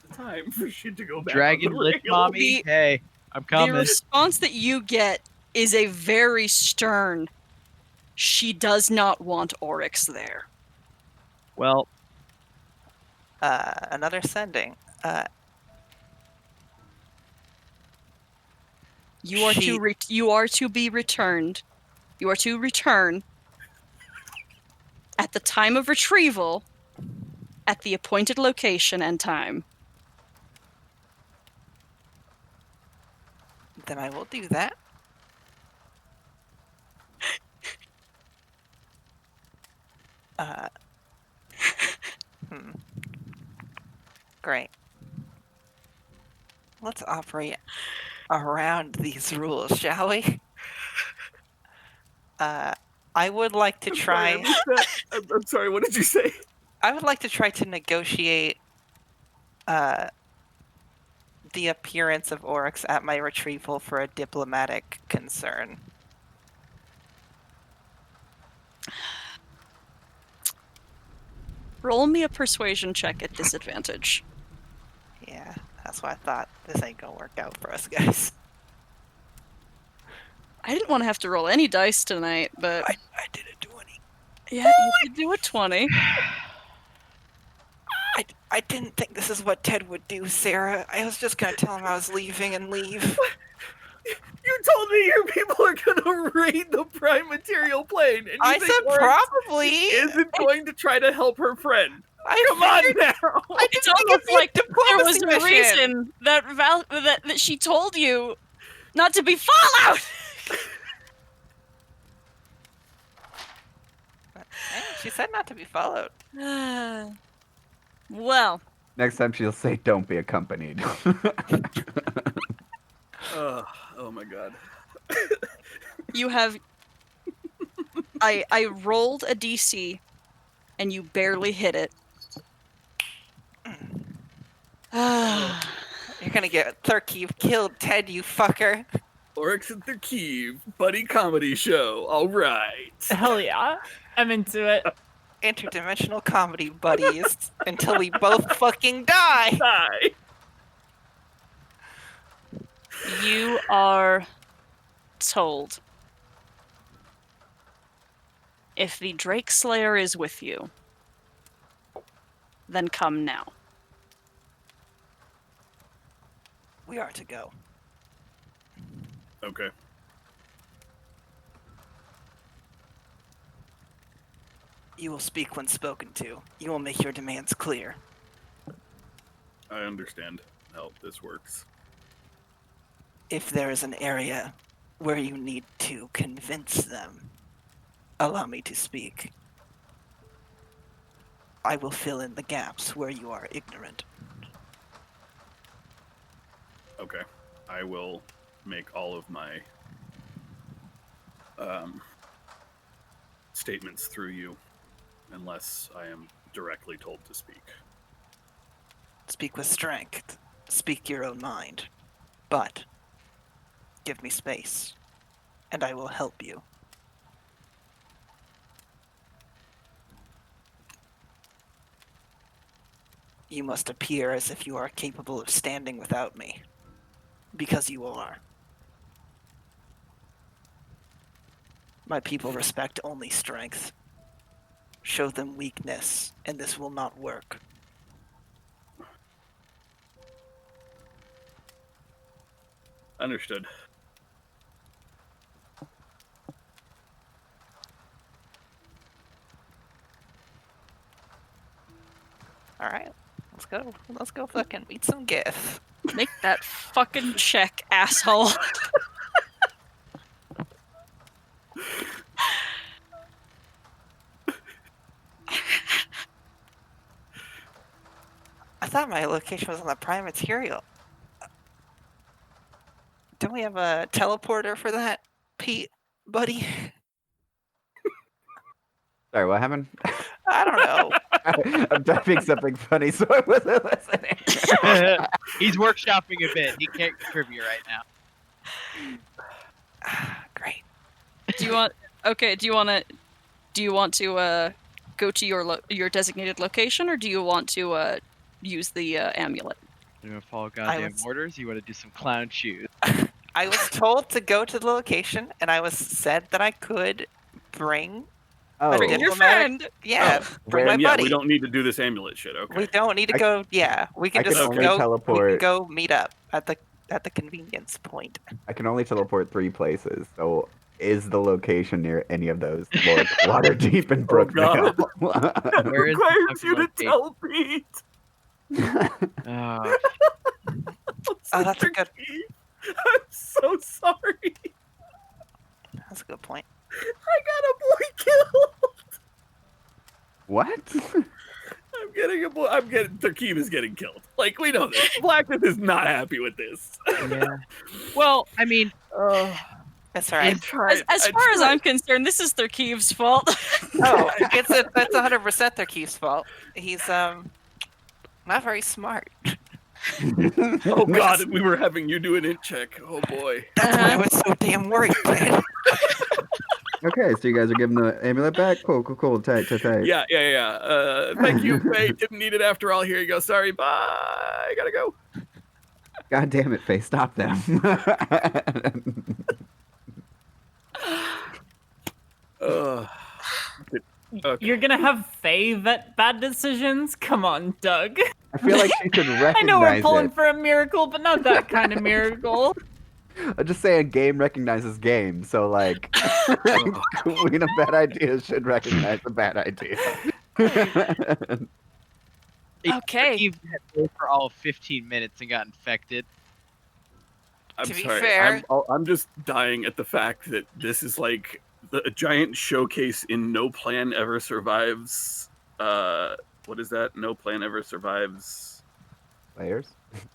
the time for shit to go back Dragon on the lift, rails. Mommy. Hey, I'm The coming. response that you get is a very stern. She does not want Oryx there. Well, Another sending. You are She- you are to be returned. You are to return at the time of retrieval at the appointed location and time. Then I will do that. Great. Let's operate around these rules, shall we? I would like to try. I missed that. I'm sorry. What did you say? I would like to try to negotiate the appearance of Oryx at my retrieval for a diplomatic concern. Roll me a persuasion check at disadvantage. Yeah, that's why I thought this ain't gonna work out for us guys. I didn't want to have to roll any dice tonight, but I did a 20. yeah, you could do a 20. I didn't think this is what Ted would do, Sarah. I was just gonna tell him I was leaving and leave. You told me your people are gonna raid the prime material plane, and you I think said Oryx probably. isn't going to try to help her friend. I Come on figured- now. I It's didn't think almost it'd be a like there was diplomacy a mission. reason that that she told you not to be Fallout. Hey, she said not to be followed. Well, Next time she'll say, "Don't be accompanied." Oh my god. you have. I rolled a DC, and you barely hit it. You're gonna get Thurkeev killed, Ted, you fucker. Oryx and Thurkeev, buddy comedy show. All right. Hell yeah. I'm into it. Interdimensional comedy buddies until we both fucking die. Die. You are told if the Drake Slayer is with you, then come now. We are to go. Okay. You will speak when spoken to. You will make your demands clear. I understand how this works. If there is an area where you need to convince them, allow me to speak. I will fill in the gaps where you are ignorant. Okay. I will make all of my statements through you, unless I am directly told to speak. Speak with strength. Speak your own mind. But give me space, and I will help you. You must appear as if you are capable of standing without me, because you are. My people respect only strength. Show them weakness, and this will not work. Understood. Alright, let's go. Let's go fucking meet some Gith. Make that fucking check, asshole. I thought my location was on the prime material. Don't we have a teleporter for that, Pete? Buddy, Sorry, what happened? I don't know. I'm typing something funny, so I wasn't listening. He's workshopping a bit. He can't trivia right now. Great. Do you want? Okay. Do you want to go to your designated location, or do you want to use the amulet? You want to follow goddamn was- orders? You want to do some clown shoes? I was told to go to the location, and I was said that I could bring Oh, But Bring your diplomatic- friend. yeah, bring Where- my And yeah, buddy. we don't need to do this amulet shit. Okay. We don't need to I- go. Yeah, we can I can just only go. We teleport- can go meet up at the convenience point. I can only teleport 3 places, so is the location near any of those? Lord, Waterdeep and Brookvale. Where is the requires fucking you to location? tell Pete. Oh, Oh, that's a good. I'm so sorry. That's a good point. I got a boy killed. What? I'm getting a boy. Thakeem is getting killed. Like, we know this. Blackness is not happy with this. yeah. Well, I mean, That's all right. as far as I'm concerned, this is Thakeev's fault. Oh, that's 100% Thakeef's fault. He's not very smart. Oh god, if we were having you do an int check. Oh boy. That's why I was so damn worried. Man. Okay, so you guys are giving the amulet back? Cool. Tight. Yeah. Thank you, Faye. Didn't need it after all. Here you go. Sorry. Bye. I gotta go. God damn it, Faye, stop them. Okay. You're gonna have Faye vet bad decisions? Come on, Doug. I feel like she should recognize I know we're pulling it. for a miracle, but not that kind of miracle. I'm just saying game recognizes game, so like Queen of Bad Ideas should recognize a bad idea. Okay. Steve had played for all of 15 minutes and got infected. I'm To be sorry. fair- I'm just dying at the fact that this is like a giant showcase in No Plan Ever Survives. What is that? No Plan Ever Survives Players?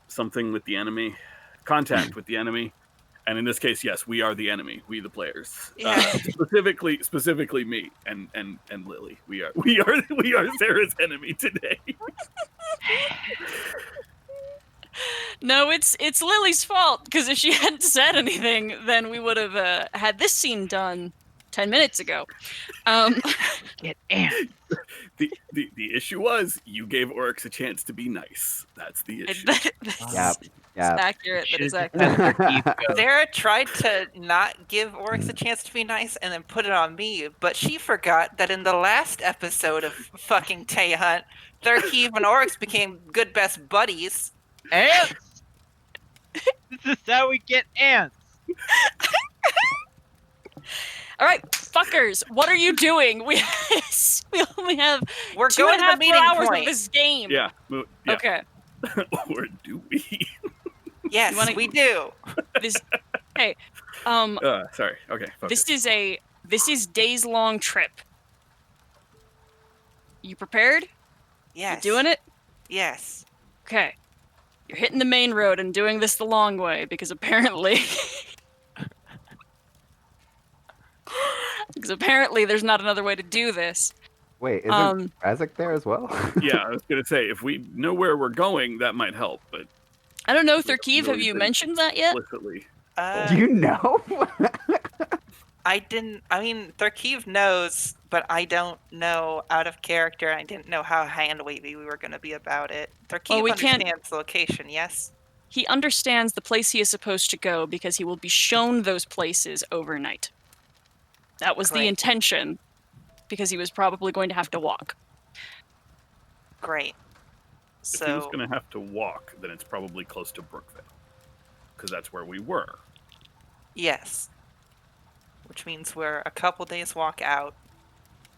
something with the enemy. Contact with the enemy. And in this case, yes, we are the enemy. We the players. Yeah. Specifically me and Lily. We are Sarah's enemy today. No, it's Lily's fault, because if she hadn't said anything, then we would have had this scene done 10 minutes ago. Get amped. The issue was you gave Oryx a chance to be nice. That's the issue. Yep. Yeah. Accurate. That is Should've accurate. just let Steve go. Sarah tried to not give Oryx a chance to be nice and then put it on me, but she forgot that in the last episode of fucking Tay Hunt, Thakeev and Oryx became good best buddies. Ants! This is how we get ants. All right, fuckers, what are you doing? We only have We're two going and a to half the more meeting hours point. of this game. Yeah. Yeah. Okay. Or do we? Yes, You wanna- we do. This. Hey. Sorry. Okay. Focus. This is days long trip. You prepared? Yes. You doing it? Yes. Okay. You're hitting the main road and doing this the long way because apparently there's not another way to do this. Wait, isn't Razak there as well? Yeah, I was gonna say if we know where we're going, that might help. But I don't know, Yeah, Thakeev, no, have you you didn't. mentioned that yet? explicitly, Do you know? I didn't. I mean, Thakeev knows, but I don't know out of character. I didn't know how hand-wavy we were going to be about it. Thakeev we can't- understands the location, yes? He understands the place he is supposed to go because he will be shown those places overnight. That was the Great. intention, because he was probably going to have to walk. Great. if he was So, gonna have to walk, then it's probably close to Brookvale, because that's where we were. yes. Which means we're a couple days walk out.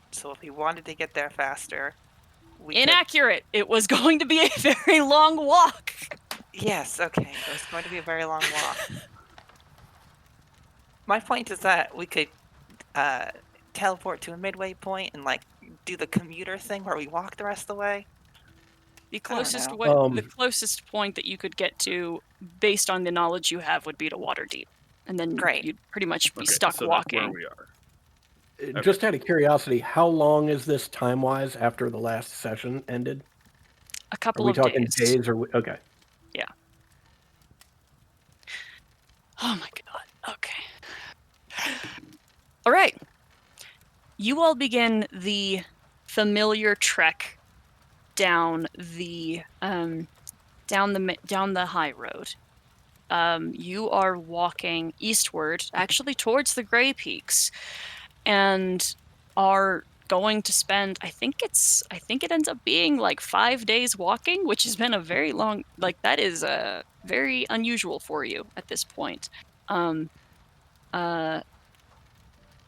So if we wanted to get there faster, we could- Inaccurate! It was going to be a very long walk! Yes, okay. It was going to be a very long walk. My point is that we could teleport to a midway point and like do the commuter thing where we walk the rest of the way. The don't closest know. the closest point that you could get to, based on the knowledge you have, would be to Waterdeep. and then Great. you'd pretty much be Okay, stuck so walking. that's where we are. Just out of curiosity, how long is this time-wise after the last session ended? A Are couple we of talking days. days or okay? Oh my god. Okay. All right. You all begin the familiar trek down the down the high road. You are walking eastward, actually towards the Gray Peaks, and are going to spend. I think it ends up being like 5 days walking, which has been a very long. Like that is very unusual for you at this point. Um, let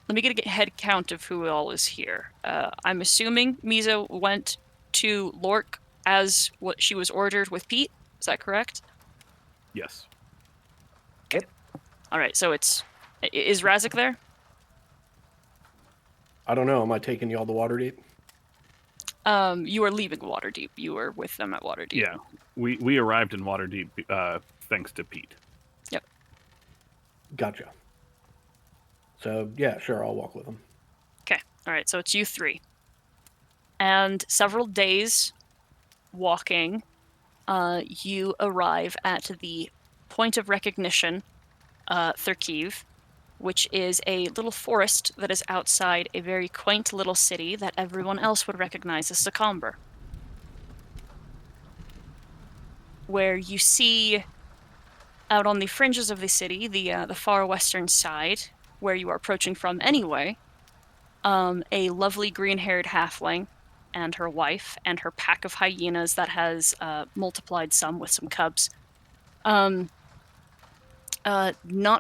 me get a head count of who all is here. I'm assuming Mizo went to Lork as what she was ordered with Pete. Is that correct? Yes. All right. So is Razik there? I don't know. Am I taking y'all to Waterdeep? You are leaving Waterdeep. You were with them at Waterdeep. Yeah. We arrived in Waterdeep thanks to Pete. Yep. Gotcha. So yeah, sure, I'll walk with them. Okay. All right. So it's you three. And several days walking, you arrive at the point of recognition, Thurkiv, which is a little forest that is outside a very quaint little city that everyone else would recognize as Secomber. Where you see, out on the fringes of the city, the far western side, where you are approaching from anyway, a lovely green-haired halfling and her wife and her pack of hyenas that has multiplied some with some cubs. Not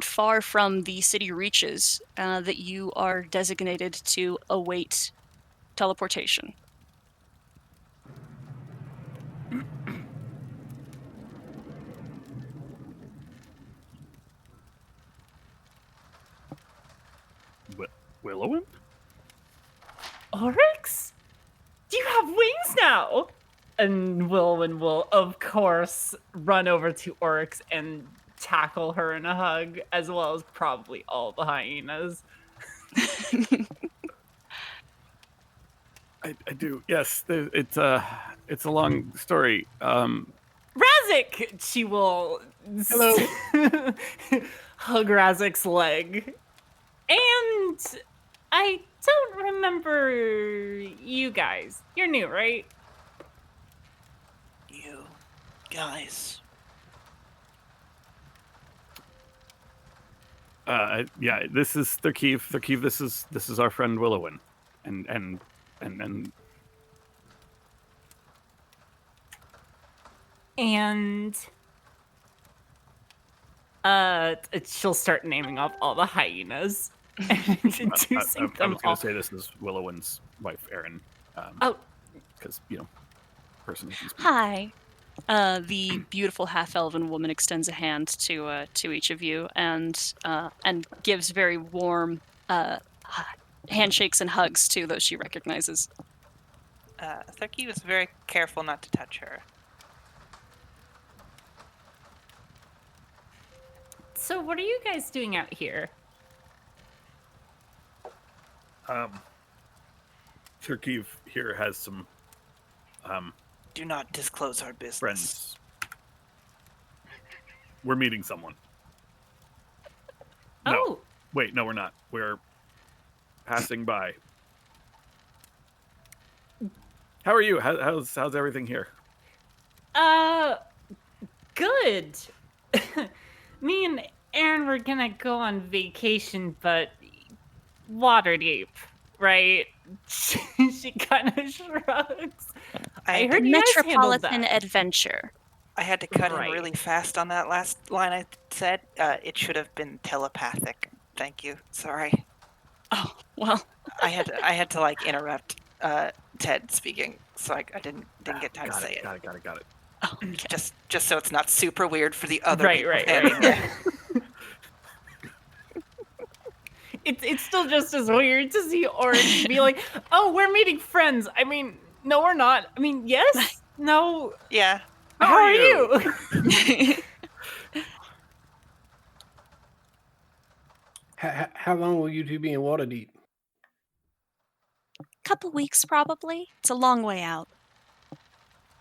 far from the city reaches that you are designated to await teleportation. Willowin? Oryx? Do you have wings now? And Wilwyn will, of course, run over to Oryx and tackle her in a hug, as well as probably all the hyenas. I do. Yes. It's a long story. Razik! She will Hello. hug Razik's leg. And I don't remember you guys. You're new, right? You guys. Yeah. This is Thurkiv. Thurkiv. This is our friend Willowin, and And she'll start naming off all the hyenas and introducing I them was all. going to say this is Willowin's wife, Erin. Oh, because person who can speak. Hi. The beautiful half-elven woman extends a hand to each of you and gives very warm handshakes and hugs to those she recognizes. Thursky was very careful not to touch her. so what are you guys doing out here? Thurkiv here has some Do not disclose our business. friends. We're meeting someone. No. Oh, Wait, no, we're not. We're passing by. How are you? How's everything here? good. Me and Aaron were gonna go on vacation, but Waterdeep, right? She kind of shrugs. I heard you guys handled Metropolitan that. Adventure. I had to cut Right. in really fast on that last line I said. It should have been telepathic. Thank you. Sorry. Oh, well. I had to like interrupt Ted speaking, so I didn't get time to say it. Got it. Oh, okay. Just so it's not super weird for the other people Right. standing there. It's still just as weird to see Orange be like, "Oh, we're meeting friends." I mean, no, we're not. I mean, yes, no. Yeah. How are you? How long will you two be in Waterdeep? Couple weeks, probably. It's a long way out.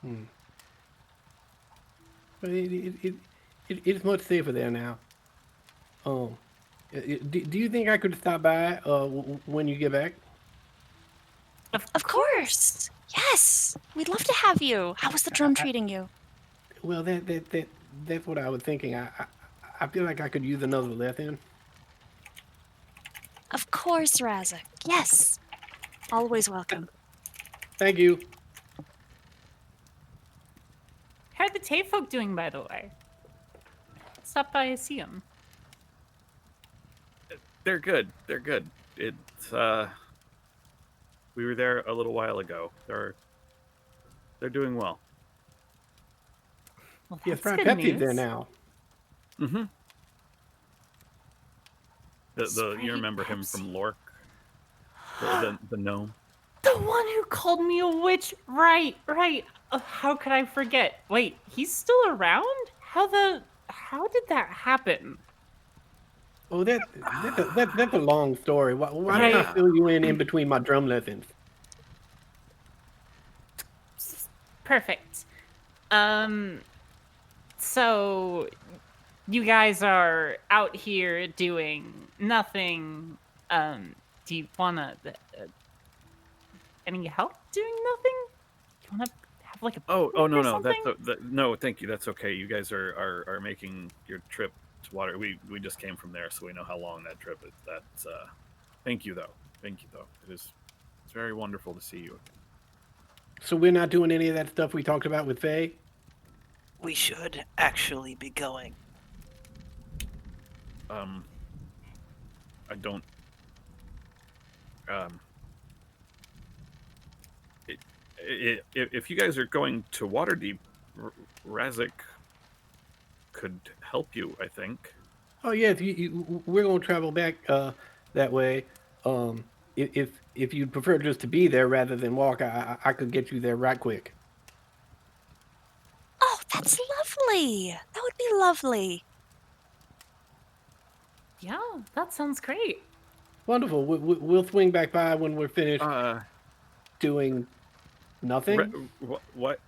Hmm. But it's much safer there now. Do you think I could stop by when you get back? Of course. Yes. We'd love to have you. How was the drum treating you? Well, that's what I was thinking. I feel like I could use another lesson. Of course, Razak. Yes. Always welcome. Thank you. How are the Tay folk doing, by the way? Stop by and see them. They're good. They're good. It's we were there a little while ago. They're doing well. Well, Yes, that's Fried good Pepsi's news. there now. Mm-hmm. You Sprite remember him Pepsi. from Lork? The gnome? The one who called me a witch. Right. How could I forget? Wait, he's still around? How did that happen? Oh, that's a long story. Why don't I Yeah. fill you in between my drum lessons? Perfect. So you guys are out here doing nothing. Do you wanna any help doing nothing? Do you wanna have like a Oh picnic no or no that's something? no, thank you, that's okay. You guys are making your trip to water. We just came from there, so we know how long that trip is. That's thank you though. It's very wonderful to see you. So we're not doing any of that stuff we talked about with Faye? We should actually be going. I don't if you guys are going to Waterdeep, Razik could help you, I think. Oh yes, we're gonna travel back that way. If you'd prefer just to be there rather than walk, I could get you there right quick. Oh, that's lovely. That would be lovely. Yeah, that sounds great. Wonderful. We'll swing back by when we're finished doing nothing. What?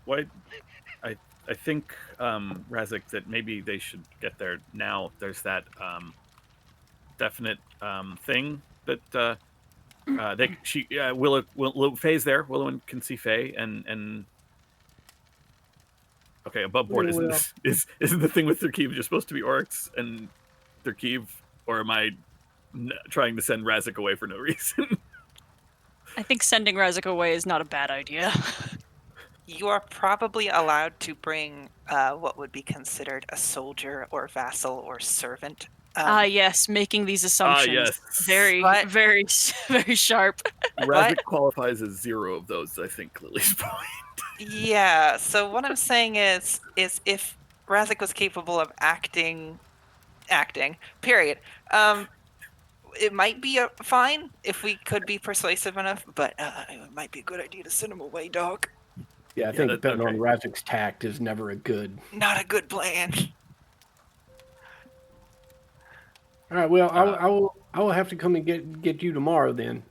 I think Razik that maybe they should get there now. There's that definite thing that Willow Faye's there. Willow can see Faye and okay, above board isn't the thing with Thurkeev just supposed to be Oryx and Thurkeev, or am I trying to send Razik away for no reason? I think sending Razak away is not a bad idea. You are probably allowed to bring what would be considered a soldier or vassal or servant. Yes, making these assumptions. Yes. Very, But- very, very sharp. Razik qualifies as 0 of those, I think, Lily's point. Yeah, so what I'm saying is if Razik was capable of acting, period. It might be fine if we could be persuasive enough, but it might be a good idea to send him away, dog. Yeah, I think depending on Razik's tact is never a good. Not a good plan. All right. Well, I will have to come and get you tomorrow then.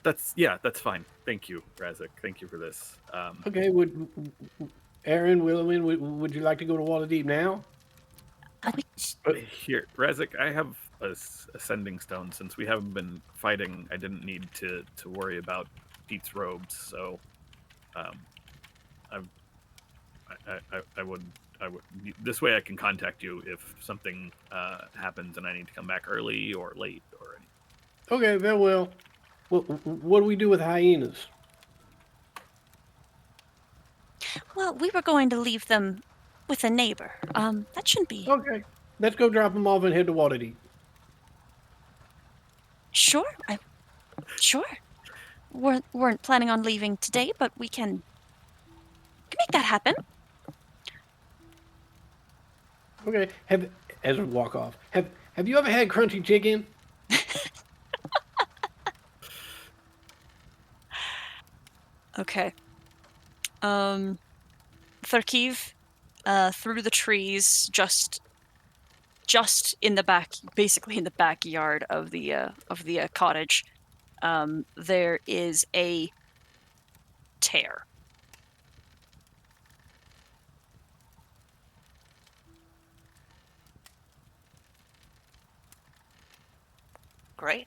That's fine. Thank you, Razik. Thank you for this. Okay. Would Aaron, Willowin, would you like to go to Waterdeep now? Here, Razik, I have a sending stone. Since we haven't been fighting, I didn't need to worry about Pete's robes. So, I would. This way, I can contact you if something happens and I need to come back early or late or anything. Okay. Very well. What do we do with hyenas? Well, we were going to leave them with a neighbor. That shouldn't be. Okay. Let's go drop them off and head to Waterdeep. Sure. Sure. Weren't planning on leaving today, but we can make that happen. Okay. As we walk off, have you ever had crunchy chicken? Okay. Tharkiv, through the trees, just just in the back, basically in the backyard of the cottage, there is a tear. Great.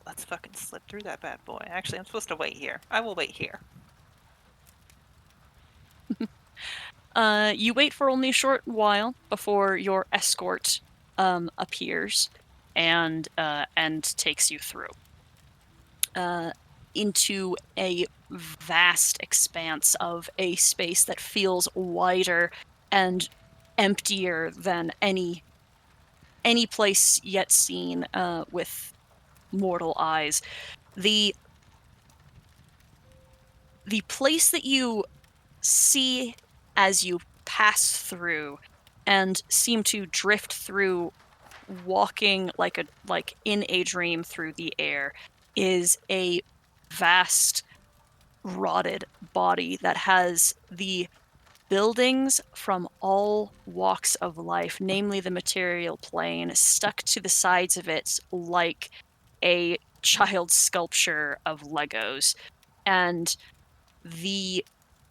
Let's fucking slip through that bad boy. Actually, I'm supposed to wait here. I will wait here. You wait for only a short while before your escort appears and takes you through into a vast expanse of a space that feels wider and emptier than any place yet seen with mortal eyes. The place that you see as you pass through and seem to drift through, walking like in a dream through the air, is a vast rotted body that has the buildings from all walks of life, namely the material plane, stuck to the sides of it like a child sculpture of Legos. And the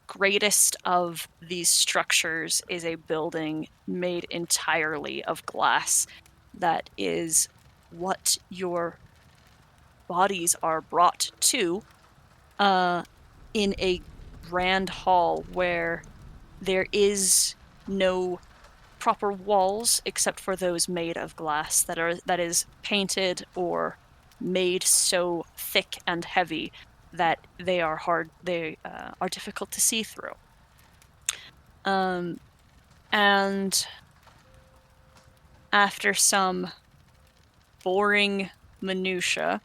greatest of these structures is a building made entirely of glass that is what your bodies are brought to in a grand hall where there is no proper walls except for those made of glass that is painted or made so thick and heavy that they are difficult to see through. And after some boring minutia,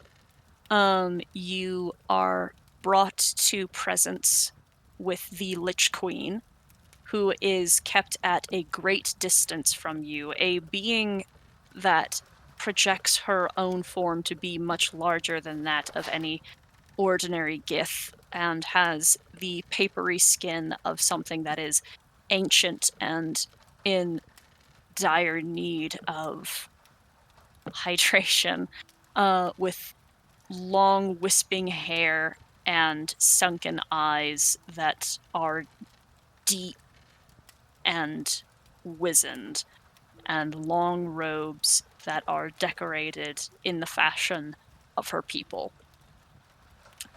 you are brought to presence with the Lich Queen, who is kept at a great distance from you, a being that projects her own form to be much larger than that of any ordinary Gith, and has the papery skin of something that is ancient and in dire need of hydration, with long wisping hair and sunken eyes that are deep and wizened, and long robes that are decorated in the fashion of her people.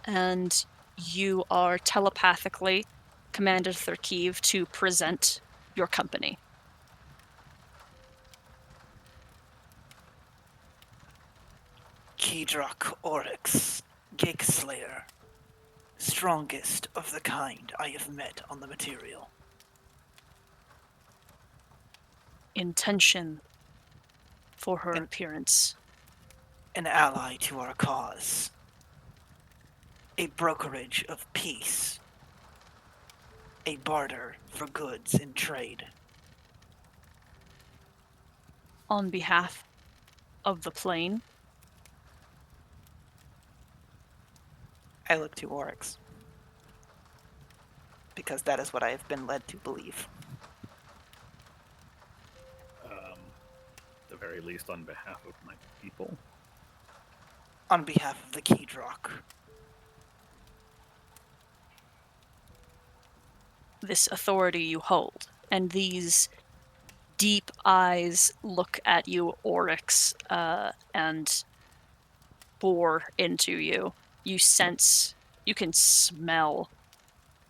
And you are telepathically commanded Thurkiv to present your company. Keydrock Oryx, Gig Slayer, strongest of the kind I have met on the material. Intention for her appearance. An ally to our cause. A brokerage of peace. A barter for goods in trade. On behalf of the plane, I look to Oryx, because that is what I have been led to believe. At the very least, on behalf of my people. On behalf of the Keydrock. this authority you hold, and these deep eyes look at you, Oryx, and bore into you. You sense, you can smell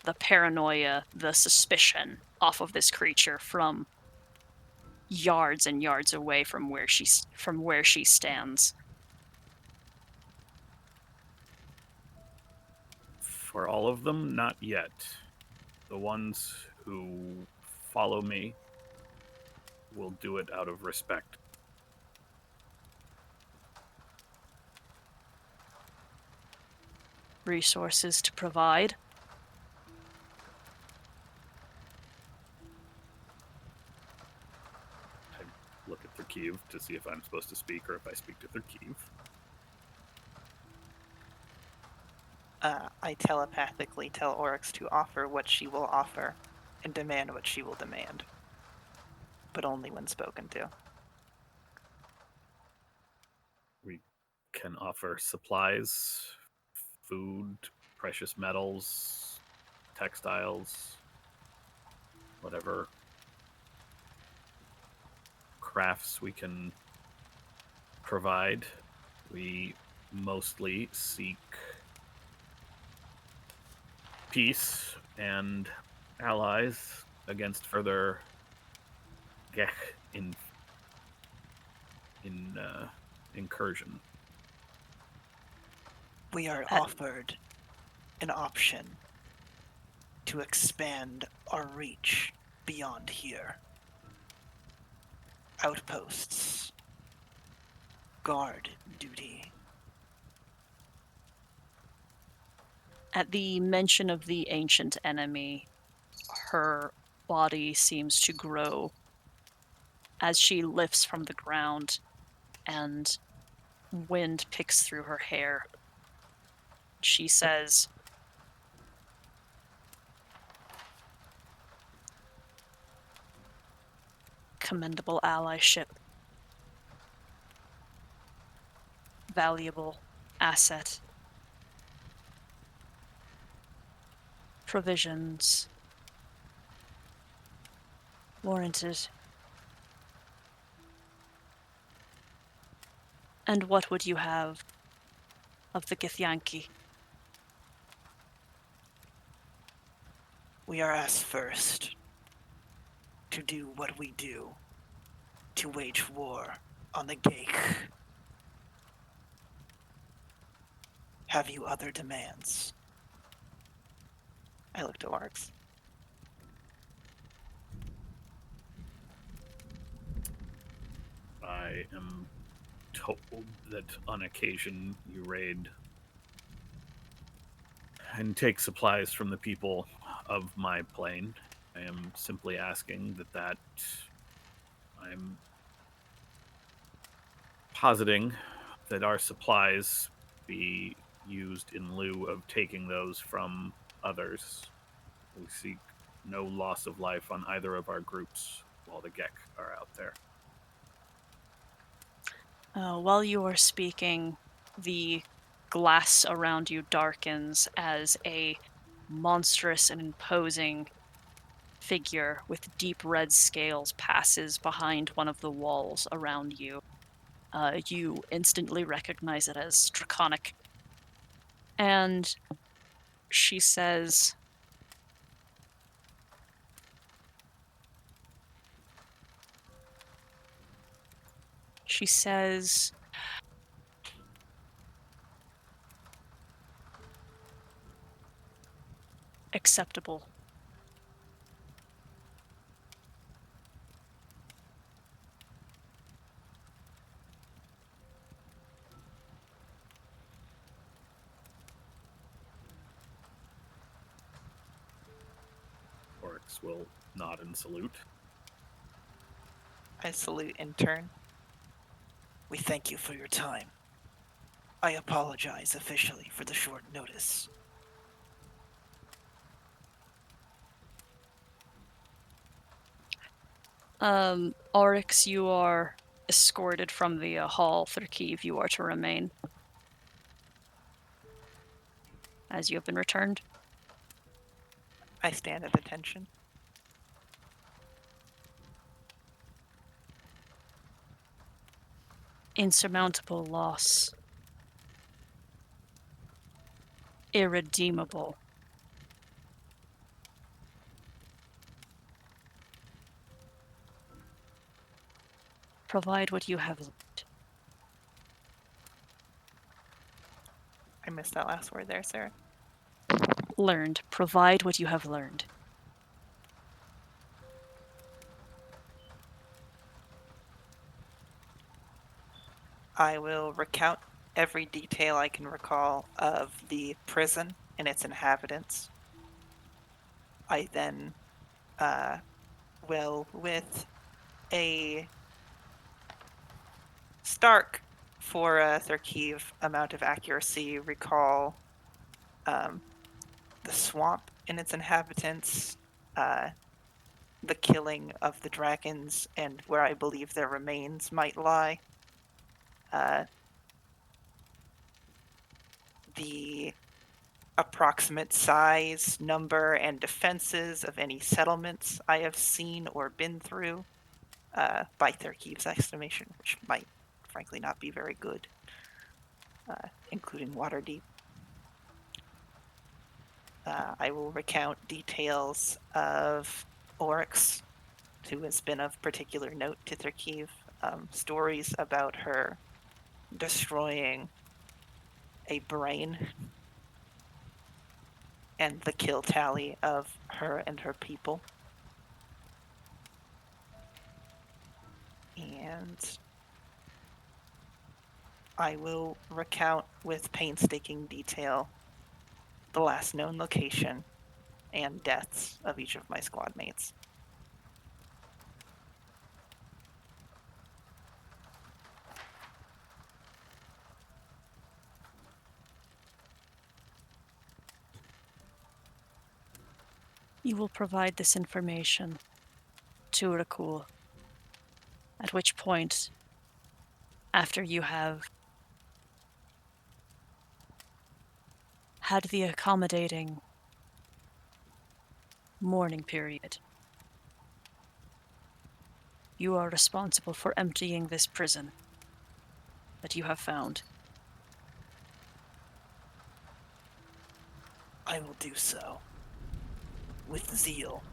the paranoia, the suspicion off of this creature from yards and yards away from where she stands. For all of them, not yet. The ones who follow me will do it out of respect. Resources to provide. I look at Thurkiv to see if I'm supposed to speak or if I speak to Thurkiv. I telepathically tell Oryx to offer what she will offer and demand what she will demand. but only when spoken to. We can offer supplies, food, precious metals, textiles, whatever crafts we can provide. We mostly seek peace and allies against further Gech incursion. We are offered an option to expand our reach beyond here. Outposts, guard duty. At the mention of the ancient enemy, her body seems to grow as she lifts from the ground and wind picks through her hair. She says, "Commendable allyship. Valuable asset. Provisions. Warranted. And what would you have of the Githyanki?" We are asked first to do what we do, to wage war on the Gake. Have you other demands? I look to Arx. I am told that on occasion you raid and take supplies from the people of my plane. I am simply asking that I'm positing that our supplies be used in lieu of taking those from others. We seek no loss of life on either of our groups while the Gek are out there. While you are speaking, the glass around you darkens as a monstrous and imposing figure with deep red scales passes behind one of the walls around you. You instantly recognize it as Draconic. And she says, "Acceptable." Oryx will nod and salute. I salute in turn. We thank you for your time. I apologize officially for the short notice. Oryx, you are escorted from the hall. Thurkiv, you are to remain, as you have been returned. I stand at attention. Insurmountable loss. Irredeemable. Provide what you have learned. I missed that last word there, Sarah. Learned. Provide what you have learned. I will recount every detail I can recall of the prison and its inhabitants. I then will, with a stark for Thurkiv amount of accuracy, recall the swamp and its inhabitants, the killing of the dragons and where I believe their remains might lie. The approximate size, number, and defenses of any settlements I have seen or been through, by Therkiv's estimation, which might frankly not be very good, including Waterdeep. I will recount details of Oryx, who has been of particular note to Therkiv, stories about her destroying a brain and the kill tally of her and her people. And I will recount with painstaking detail the last known location and deaths of each of my squad mates. You will provide this information to Rakul, at which point, after you have had the accommodating mourning period, you are responsible for emptying this prison that you have found. I will do so with zeal,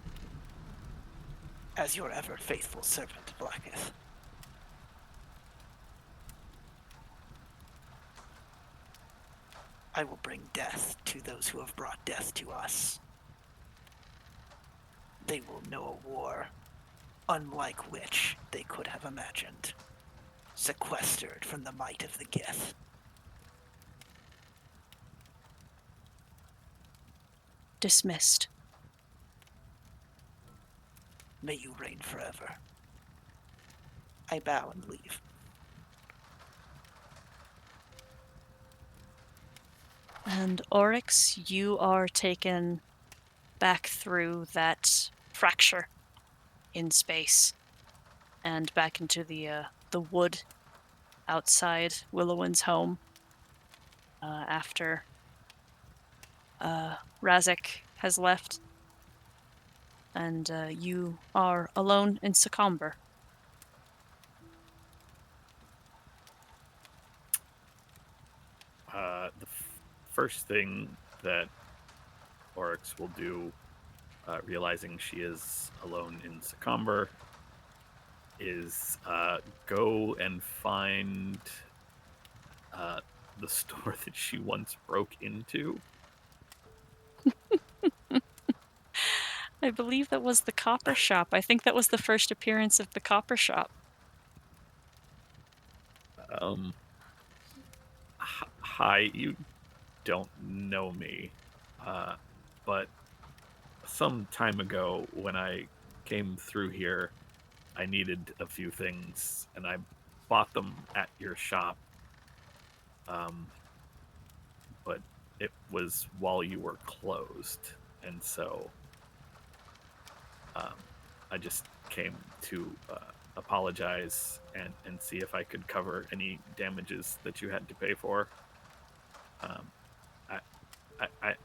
as your ever faithful servant, Blacketh. I will bring death to those who have brought death to us. They will know a war unlike which they could have imagined, sequestered from the might of the Gith. Dismissed. May you reign forever. I bow and leave. And Oryx, you are taken back through that fracture in space and back into the wood outside Willowwind's home after Razek has left, and you are alone in Succumber. The first thing that Oryx will do, realizing she is alone in Succumber, is go and find the store that she once broke into. I believe that was the Copper Shop. I think that was the first appearance of the Copper Shop. Hi, you don't know me, but some time ago when I came through here, I needed a few things, and I bought them at your shop. But it was while you were closed, and so I just came to apologize and see if I could cover any damages that you had to pay for.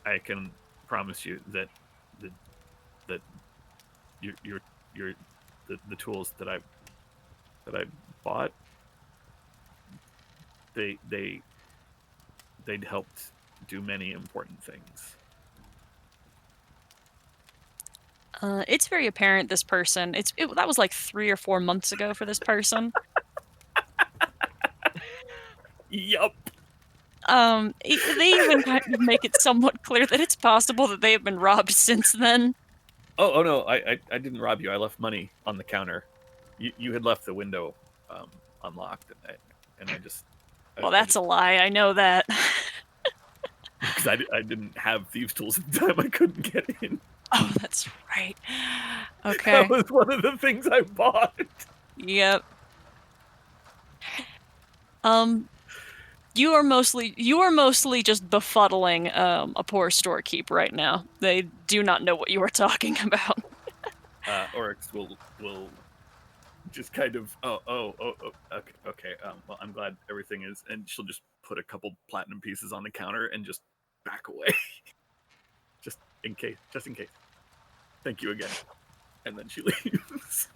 I can promise you that the tools that I bought, they'd helped do many important things. It's very apparent this person. That was like 3 or 4 months ago for this person. Yup. They even kind of make it somewhat clear that it's possible that they have been robbed since then. Oh no! I didn't rob you. I left money on the counter. You had left the window unlocked, and I just. Well, that's a lie. I know that. Because I didn't have thieves' tools at the time. I couldn't get in. Oh, that's right. Okay. That was one of the things I bought. Yep. You are mostly just befuddling a poor storekeep right now. They do not know what you are talking about. Oryx will just kind of okay. Well, I'm glad everything is, and she'll just put a couple platinum pieces on the counter and just back away, just in case. Thank you again, and then she leaves.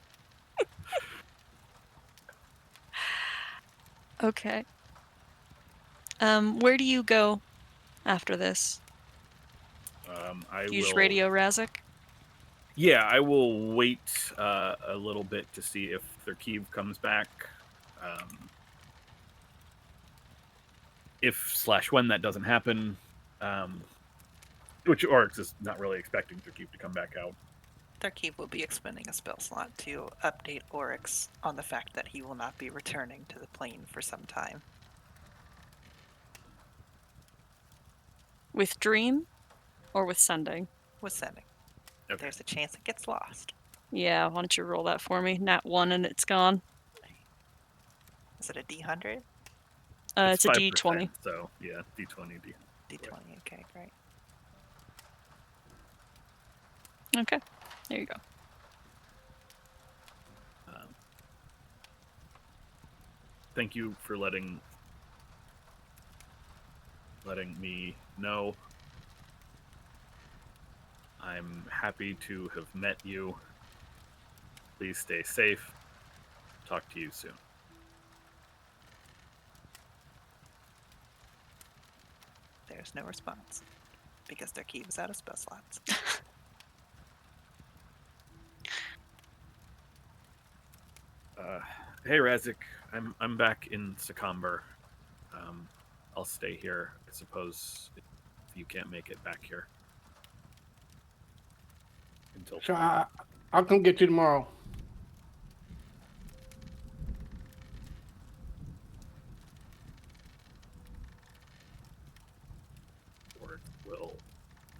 Okay. Where do you go after this? I Do you just will. radio Razik? Yeah, I will wait a little bit to see if Therkeev comes back. If/when that doesn't happen, which Oryx is not really expecting Therkeev to come back out. Tharkeev will be expending a spell slot to update Oryx on the fact that he will not be returning to the plane for some time. With Dream or with Sending? With sending. Okay. There's a chance it gets lost. Yeah, why don't you roll that for me? Nat 1 and it's gone. Is it a D100? It's a 5%, D20. so yeah, D20. D20, okay, great. Okay, there you go. Thank you for letting me know. I'm happy to have met you. Please stay safe. Talk to you soon. There's no response because Tharkeev is out of spell slots. Hey Razik, I'm back in Secomber. I'll stay here, I suppose, if you can't make it back here. Until So I'll come get you tomorrow. Or will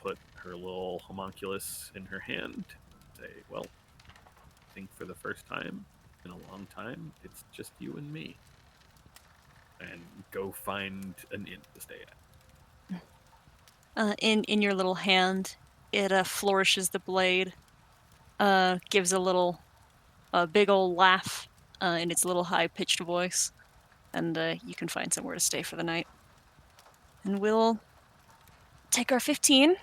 put her little homunculus in her hand, say, well, I think for the first time in a long time, it's just you and me. And go find an inn to stay at. In your little hand, it flourishes the blade, gives a big old laugh in its little high-pitched voice, and you can find somewhere to stay for the night. And we'll take our 15,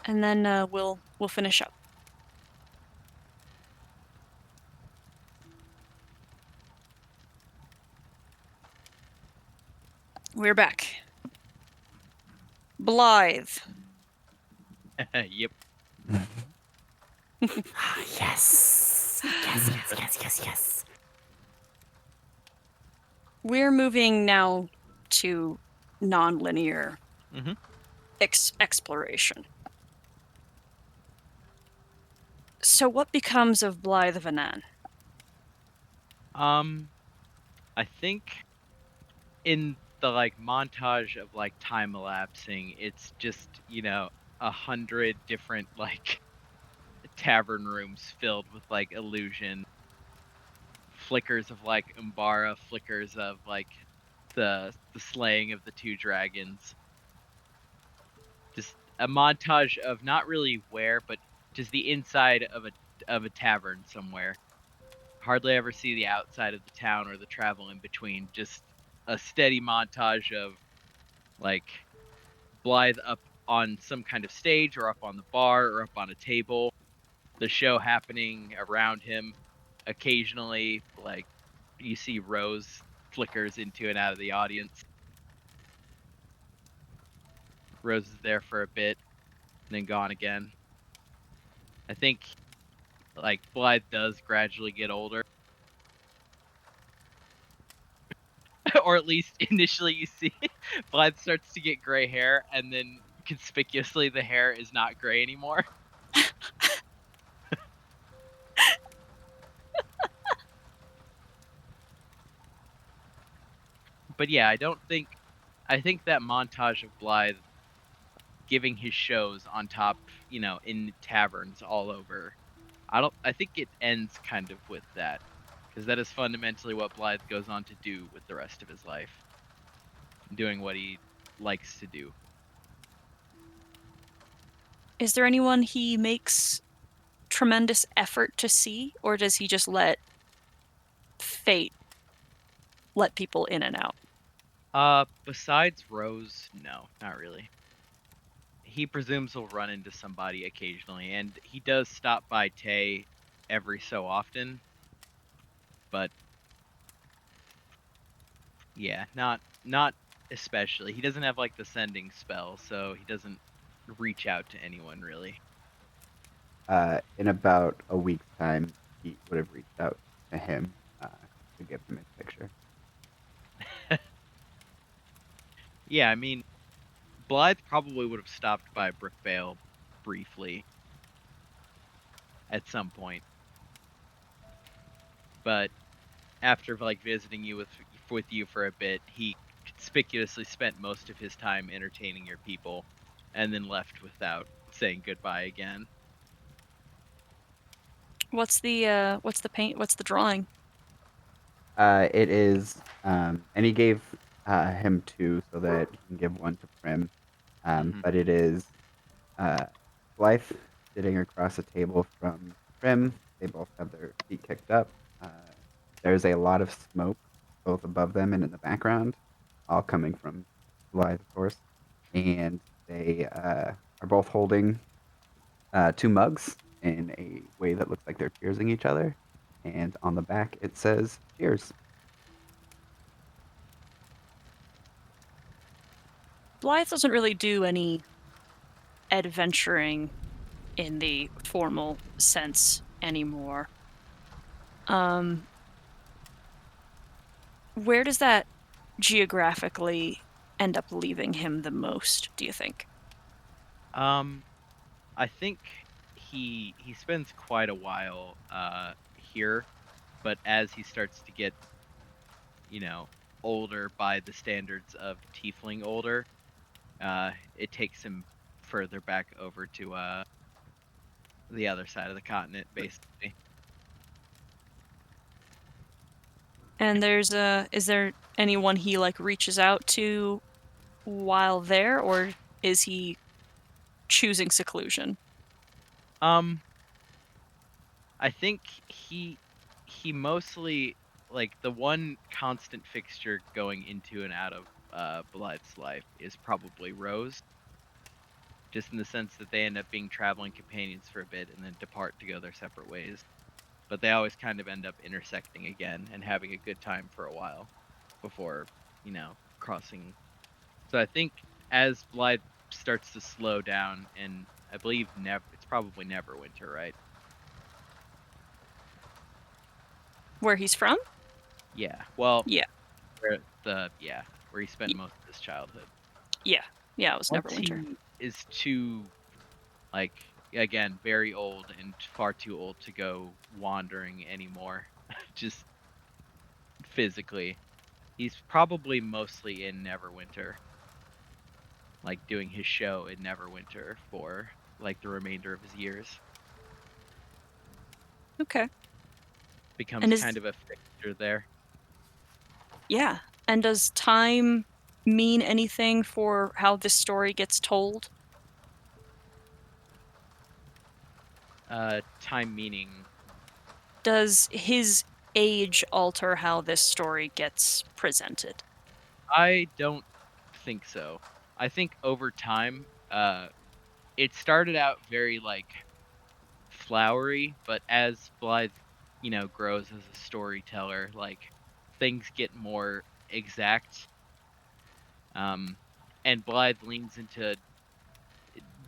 and then we'll finish up. We're back. Blythe. Yep. Yes. Yes. We're moving now to non-linear Mm-hmm. exploration. So what becomes of Blythe Vanan? I think in the montage of time elapsing, it's just 100 different tavern rooms filled with illusion, flickers of Umbara, flickers of the slaying of the two dragons. Just a montage of not really where, but just the inside of a tavern somewhere. Hardly ever see the outside of the town or the travel in between. Just a steady montage of Blythe up on some kind of stage or up on the bar or up on a table. The show happening around him. Occasionally, you see Rose flickers into and out of the audience. Rose is there for a bit and then gone again. I think Blythe does gradually get older. Or at least initially you see Blythe starts to get gray hair, and then conspicuously the hair is not gray anymore. But yeah, I think that montage of Blythe giving his shows on top, in taverns all over. I think it ends kind of with that, because that is fundamentally what Blythe goes on to do with the rest of his life, doing what he likes to do. Is there anyone he makes tremendous effort to see, or does he just let fate let people in and out? Besides Rose, no, not really. He presumes he'll run into somebody occasionally, and he does stop by Tay every so often. But yeah, not especially. He doesn't have like the sending spell, so he doesn't reach out to anyone really. In about a week's time, he would have reached out to him to give him his picture. Yeah, I mean, Blythe probably would have stopped by Brookvale briefly at some point, but after like visiting you with you for a bit, he conspicuously spent most of his time entertaining your people, and then left without saying goodbye again. What's the paint? What's the drawing? It is, and he gave him two so that he can give one to Prim. Mhm. But it is Blythe sitting across a table from Prim. They both have their feet kicked up. Uh, there's a lot of smoke both above them and in the background, all coming from Blythe, of course. And they are both holding two mugs in a way that looks like they're cheersing each other. And on the back, it says, "Cheers." Blythe doesn't really do any adventuring in the formal sense anymore. Where does that geographically end up leaving him the most, do you think? I think he spends quite a while here, but as he starts to get, you know, older by the standards of tiefling older, it takes him further back over to the other side of the continent, basically. And is there anyone he, like, reaches out to while there, or is he choosing seclusion? Um, I think he mostly like the one constant fixture going into and out of Blythe's life is probably Rose, just in the sense that they end up being traveling companions for a bit and then depart to go their separate ways. But they always kind of end up intersecting again and having a good time for a while before, crossing. So I think as Blythe starts to slow down, and I believe it's probably Neverwinter, right? Where he's from? Yeah. Well, Yeah. where he spent Y most of his childhood. yeah. Yeah, it was Once Neverwinter. he is too, like, again, very old and far too old to go wandering anymore, just physically. He's probably mostly in Neverwinter, like doing his show in Neverwinter for like the remainder of his years. Okay. Becomes And kind of a fixture there. yeah. And does time mean anything for how this story gets told? Time meaning, Does his age alter how this story gets presented? I don't think so. I think over time, it started out very like flowery, but as Blythe, grows as a storyteller, like things get more exact. And Blythe leans into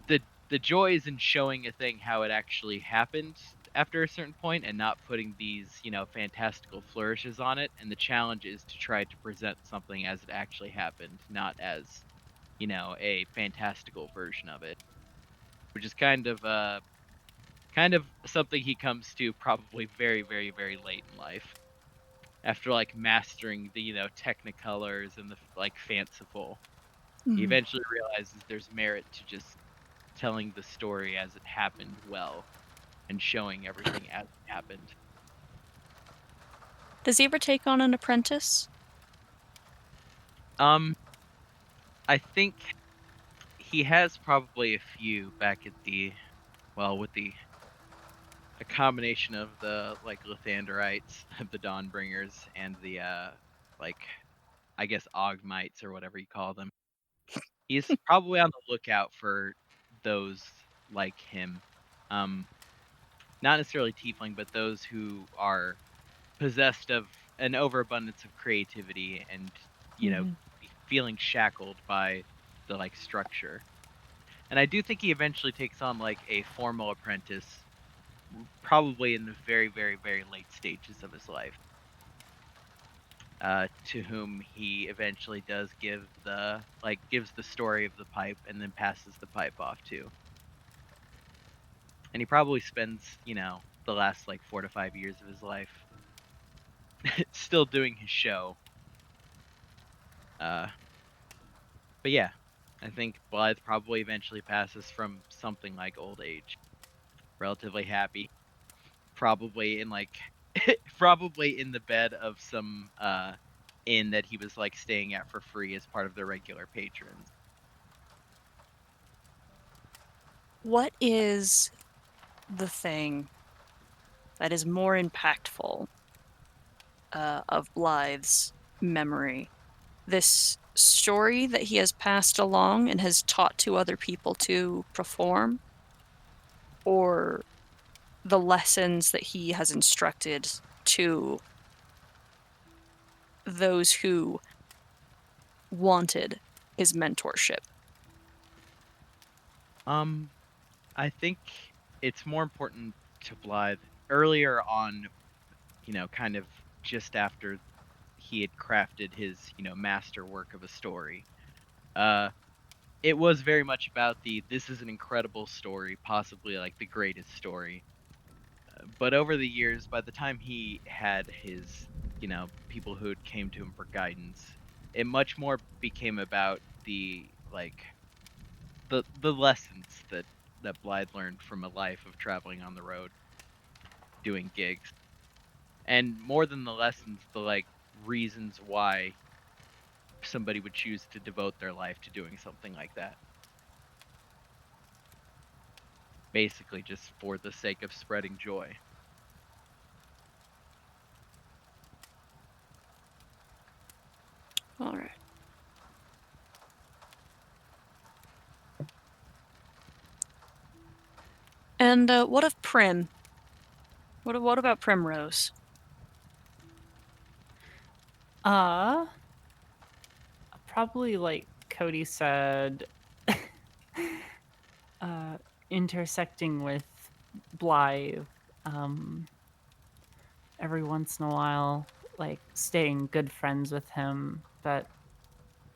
the the joy is in showing a thing how it actually happened after a certain point and not putting these, fantastical flourishes on it. And the challenge is to try to present something as it actually happened, not as, a fantastical version of it. Which is kind of something he comes to probably very, very, very late in life. After like mastering the, technicolors and the like fanciful. He Mhm. eventually realizes there's merit to just telling the story as it happened well and showing everything as it happened. Does he ever take on an apprentice? Um, I think he has probably a few back at with the a combination of the like Lathanderites, the Dawnbringers, and the like I guess Augmites or whatever you call them. He's probably on the lookout for those like him. Not necessarily tiefling, but those who are possessed of an overabundance of creativity and, Mhm. feeling shackled by the like structure. And I do think he eventually takes on like a formal apprentice, probably in the very, very, very late stages of his life. To whom he eventually does gives the story of the pipe and then passes the pipe off to. And he probably spends, the last like 4 to 5 years of his life still doing his show. But yeah, I think Blythe probably eventually passes from something like old age, relatively happy, probably in like probably in the bed of some inn that he was like staying at for free as part of their regular patrons. What is the thing that is more impactful of Blythe's memory? This story that he has passed along and has taught to other people to perform, or the lessons that he has instructed to those who wanted his mentorship? I think it's more important to Blythe earlier on, kind of just after he had crafted his, masterwork of a story. It was very much about this is an incredible story, possibly like the greatest story. But over the years, by the time he had his, people who came to him for guidance, it much more became about the like the lessons that Blythe learned from a life of traveling on the road, doing gigs, and more than the lessons, the like reasons why somebody would choose to devote their life to doing something like that. Basically, just for the sake of spreading joy. All right. And what of Prim? What about Primrose? Probably like Cody said, intersecting with Blythe, every once in a while, like staying good friends with him, but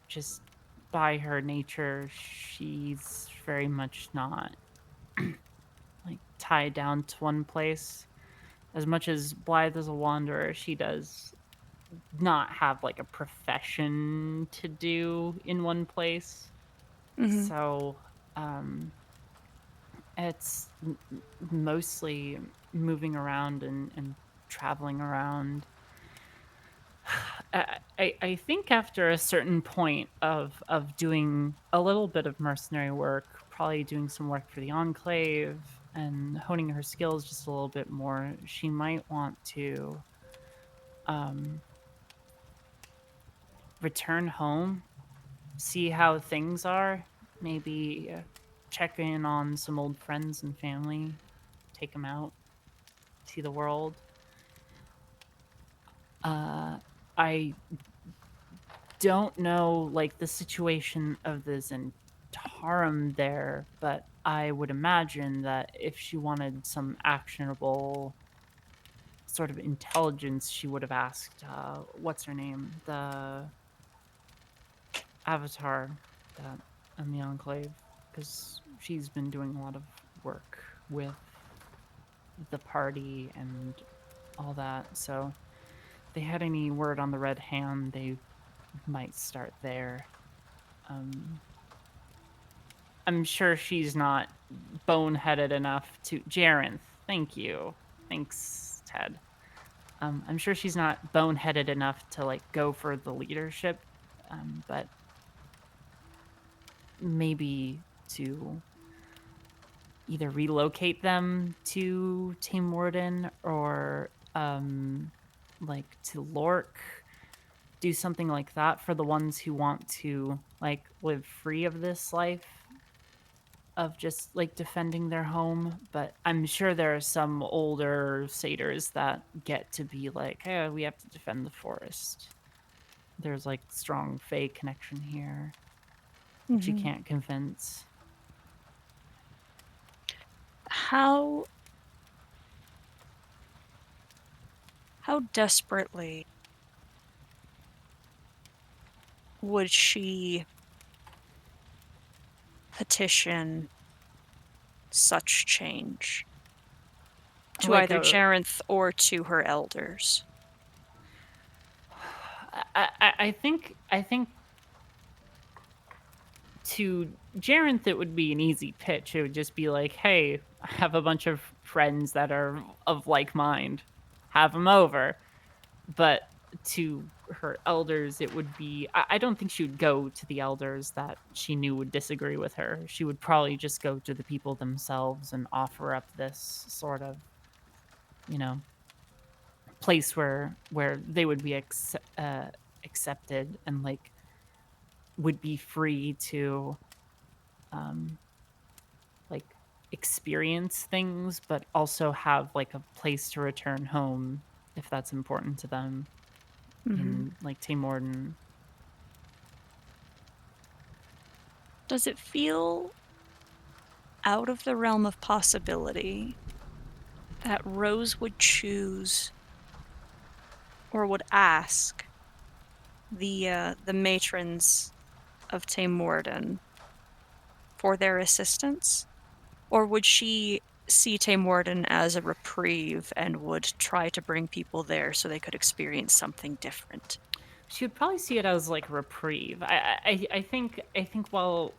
just by her nature, she's very much not like tied down to one place. As much as Blythe is a wanderer, she does not have like a profession to do in one place. Mm-hmm. So it's mostly moving around and traveling around. I think after a certain point of doing a little bit of mercenary work, probably doing some work for the Enclave and honing her skills just a little bit more, she might want to return home, see how things are, maybe check in on some old friends and family, take them out, see the world. I don't know like the situation of the Zentarum there, but I would imagine that if she wanted some actionable sort of intelligence, she would have asked what's her name, the Avatar that in the Enclave, because she's been doing a lot of work with the party and all that. So if they had any word on the Red Hand, they might start there. I'm sure she's not boneheaded enough to. Jarenth, thank you. Thanks, Ted. I'm sure she's not boneheaded enough to like go for the leadership, but maybe to either relocate them to Tame Warden or like to Lork, do something like that for the ones who want to like live free of this life of just like defending their home. But I'm sure there are some older satyrs that get to be like, hey, we have to defend the forest. There's like strong Fae connection here that you Mhm. can't convince. How desperately would she petition such change to Like either a, Jarenth or to her elders? I think to Jarenth it would be an easy pitch. It would just be like, hey, I have a bunch of friends that are of like mind. Have them over. But to her elders, it would be I don't think she would go to the elders that she knew would disagree with her. She would probably just go to the people themselves and offer up this sort of, you know, place where they would be accepted and like would be free to um like experience things, but also have like a place to return home if that's important to them Mhm. in like Tame Warden. Does it feel out of the realm of possibility that Rose would choose or would ask the matrons of Tame Warden for their assistance? Or would she see Tame Warden as a reprieve and would try to bring people there so they could experience something different? She would probably see it as like a reprieve. I think while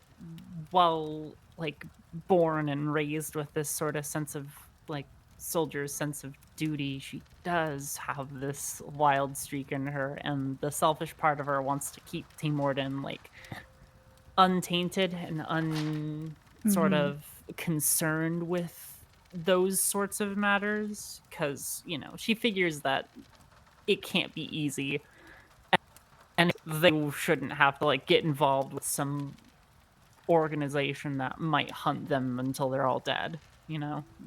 like born and raised with this sort of sense of like soldier's sense of duty, she does have this wild streak in her, and the selfish part of her wants to keep Team Morden like untainted and sort Mhm. of concerned with those sorts of matters because she figures that it can't be easy and they shouldn't have to like get involved with some organization that might hunt them until they're all dead.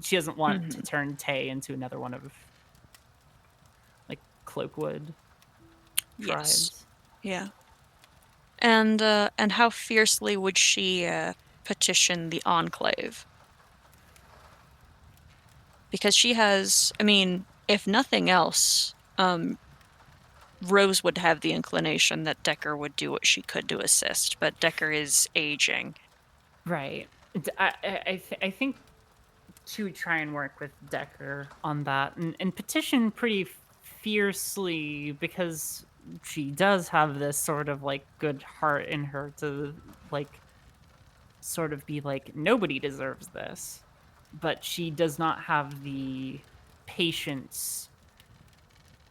She doesn't want to Mhm. turn Tay into another one of like Cloakwood Yes. tribes. Yeah. And how fiercely would she petition the Enclave? Because she has, I mean, if nothing else, Rose would have the inclination that Decker would do what she could to assist, but Decker is aging. Right. I think she would try and work with Decker on that and petition pretty fiercely because she does have this sort of like good heart in her to like sort of be like nobody deserves this, but she does not have the patience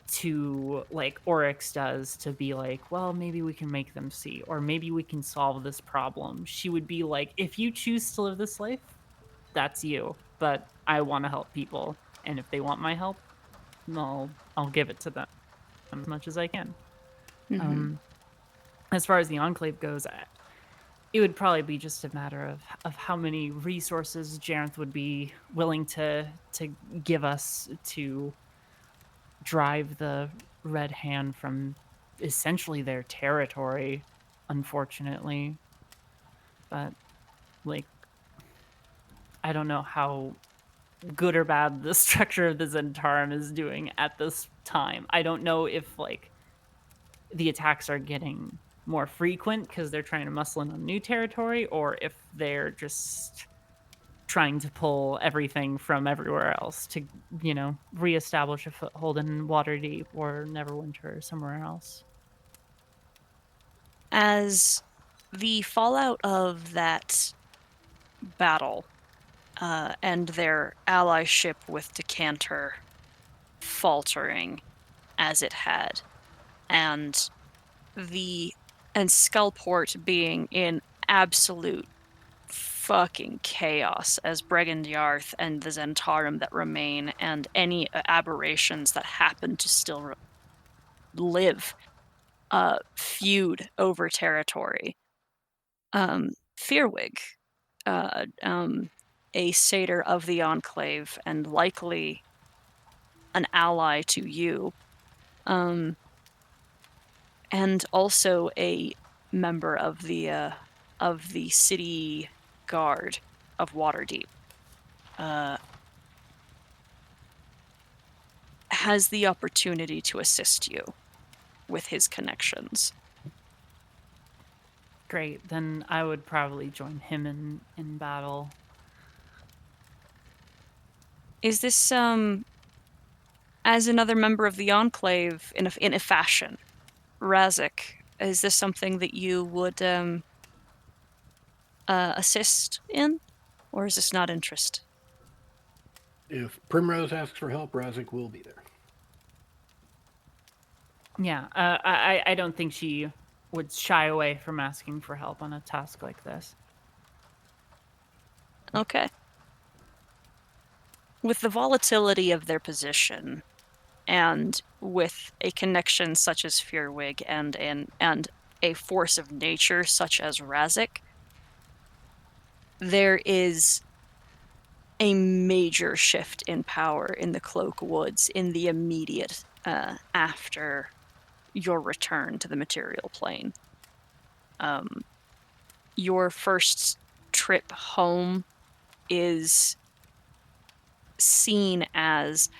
to like Oryx does to be like, well, maybe we can make them see, or maybe we can solve this problem. She would be like, if you choose to live this life, that's you. But I want to help people, and if they want my help, I'll give it to them as much as I can. Mhm. Um, as far as the Enclave goes, it would probably be just a matter of how many resources Jarenth would be willing to give us to drive the Red Hand from essentially their territory, unfortunately. But like I don't know how good or bad the structure of the Zentarum is doing at this time. I don't know if like the attacks are getting more frequent because they're trying to muscle in on new territory, or if they're just trying to pull everything from everywhere else to, reestablish a foothold in Waterdeep or Neverwinter or somewhere else. As the fallout of that battle and their allyship with Decanter faltering as it had, and the and Skullport being in absolute fucking chaos as Bregandjarth and the Zentarum that remain and any aberrations that happen to still live feud over territory. Fearwig, a satyr of the Enclave and likely an ally to you, and also a member of the city guard of Waterdeep, has the opportunity to assist you with his connections. Great, then I would probably join him in battle. Is this as another member of the Enclave in a fashion, Razik? Is this something that you would assist in, or is this not interest? If Primrose asks for help, Razik will be there. Yeah, I don't think she would shy away from asking for help on a task like this. Okay. With the volatility of their position, and with a connection such as Fearwig and a force of nature such as Razik, there is a major shift in power in the Cloak Woods in the immediate after your return to the material plane. Your first trip home is seen as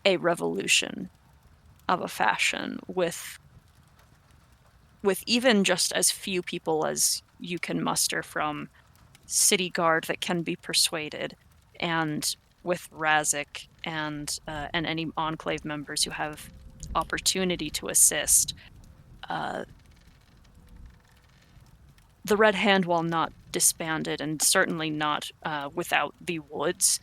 a revolution of a fashion with even just as few people as you can muster from city guard that can be persuaded, and with Razik and any Enclave members who have opportunity to assist. The Red Hand, while not disbanded, and certainly not without the Woods,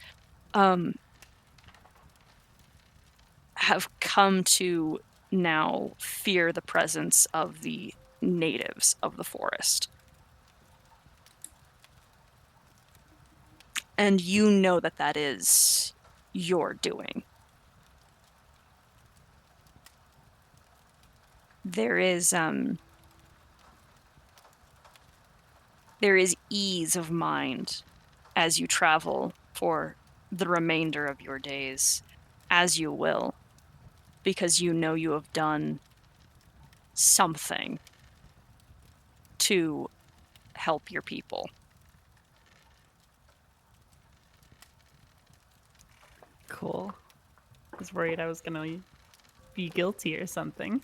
have come to now fear the presence of the natives of the forest. And you know that that is your doing. There is ease of mind as you travel for the remainder of your days, as you will, because you know you have done something to help your people. Cool. I was worried I was gonna be guilty or something.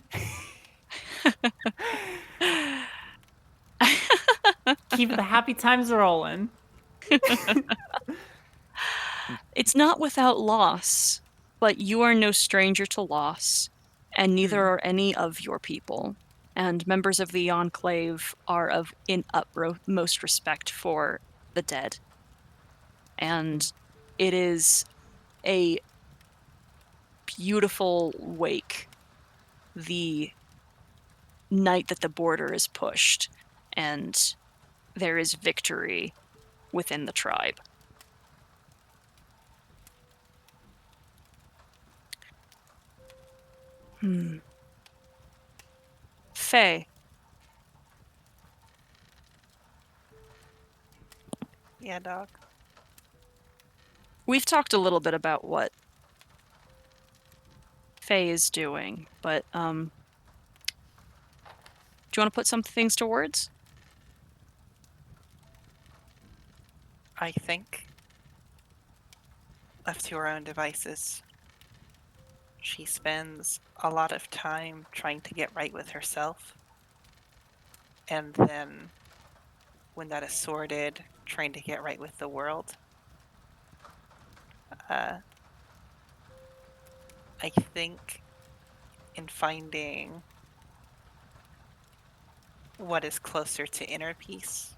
Keep the happy times rolling. It's not without loss, but you are no stranger to loss, and neither are any of your people. And members of the Enclave are of in utmost respect for the dead. And it is a beautiful wake the night that the border is pushed, and there is victory within the tribe. Faye, Yeah, dog. we've talked a little bit about what Faye is doing, but do you want to put some things to words? I think, left to her own devices, she spends a lot of time trying to get right with herself. And then, when that is sorted, trying to get right with the world. I think in finding what is closer to inner peace,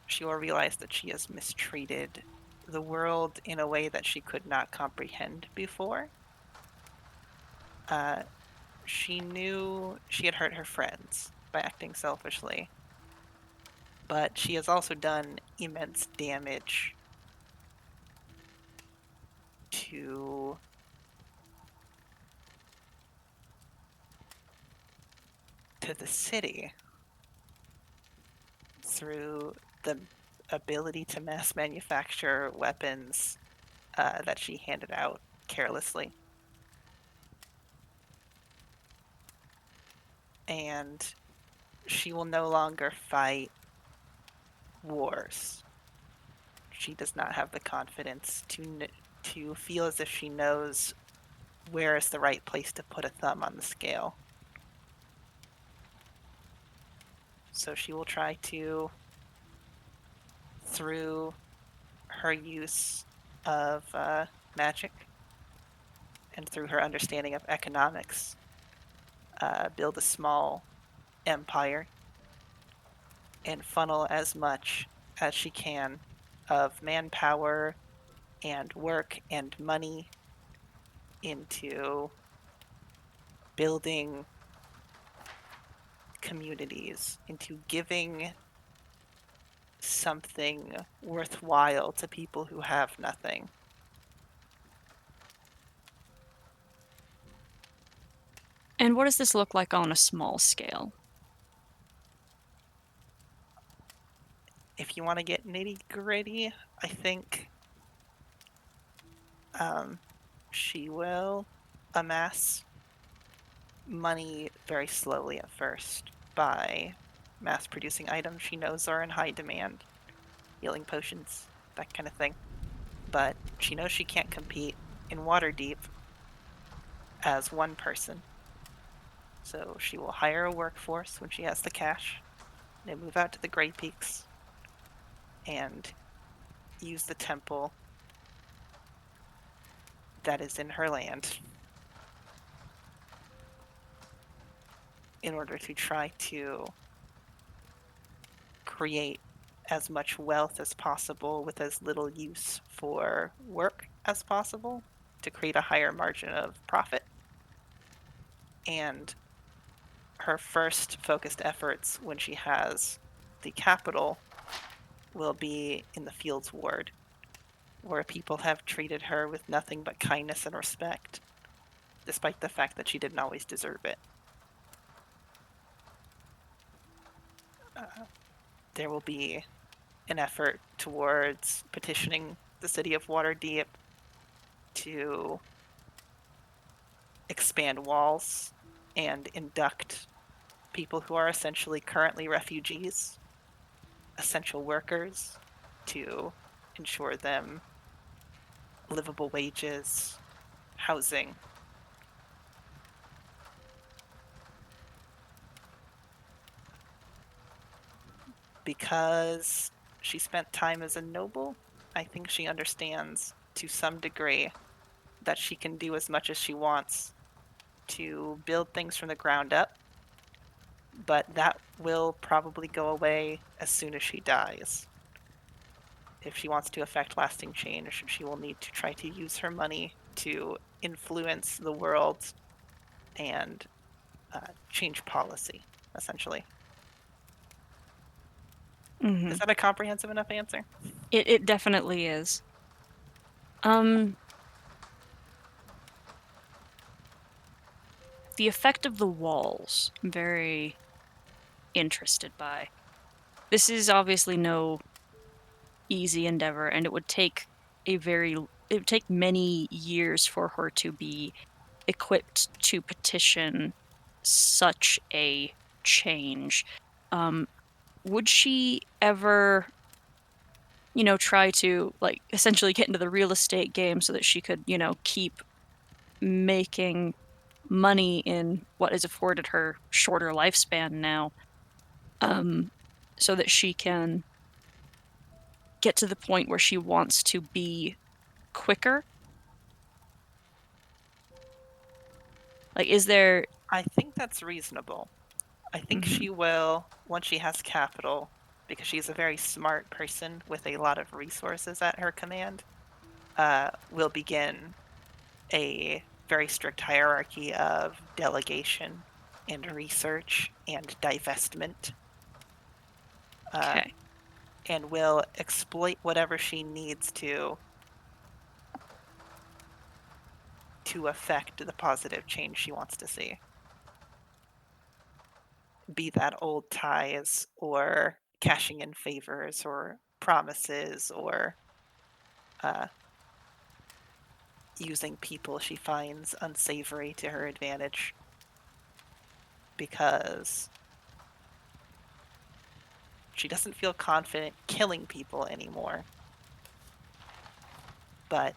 she will realize that she has mistreated the world in a way that she could not comprehend before. She knew she had hurt her friends by acting selfishly. but she has also done immense damage to the city through the ability to mass manufacture weapons that she handed out carelessly. And she will no longer fight wars. She does not have the confidence to feel as if she knows where is the right place to put a thumb on the scale. So she will try to, through her use of magic and through her understanding of economics, build a small empire and funnel as much as she can of manpower and work and money into building communities, into giving something worthwhile to people who have nothing. And what does this look like on a small scale? If you want to get nitty gritty, I think she will amass money very slowly at first by mass producing items she knows are in high demand, healing potions, that kind of thing. But she knows she can't compete in Waterdeep as one person. So she will hire a workforce when she has the cash. They move out to the Grey Peaks and use the temple that is in her land in order to try to create as much wealth as possible with as little use for work as possible to create a higher margin of profit. And her first focused efforts when she has the capital will be in the Fields Ward, where people have treated her with nothing but kindness and respect, despite the fact that she didn't always deserve it. There will be an effort towards petitioning the city of Waterdeep to expand walls and induct people who are essentially currently refugees, essential workers, to ensure them livable wages, housing. Because she spent time as a noble, I think she understands to some degree that she can do as much as she wants to build things from the ground up, but that will probably go away as soon as she dies. If she wants to affect lasting change, she will need to try to use her money to influence the world and change policy, essentially. Mm-hmm. Is that a comprehensive enough answer? It definitely is. The effect of the walls, I'm very interested by. This is obviously no easy endeavor, and it would take many years for her to be equipped to petition such a change. Would she ever, try to like essentially get into the real estate game so that she could, keep making money in what has afforded her shorter lifespan now, so that she can get to the point where she wants to be quicker? Like, is there... I think that's reasonable. I think she will, once she has capital, because she's a very smart person with a lot of resources at her command, will begin a very strict hierarchy of delegation and research and divestment. Okay. and will exploit whatever she needs to affect the positive change she wants to see. Be that old ties or cashing in favors or promises or using people she finds unsavory to her advantage because she doesn't feel confident killing people anymore. But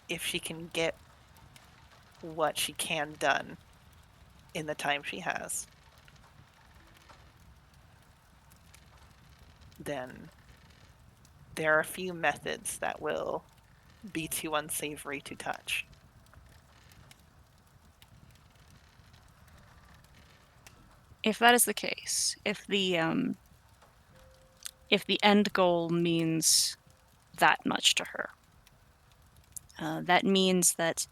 if she can get what she can done in the time she has, then there are a few methods that will be too unsavory to touch. If that is the case, if the end goal means that much to her, that means that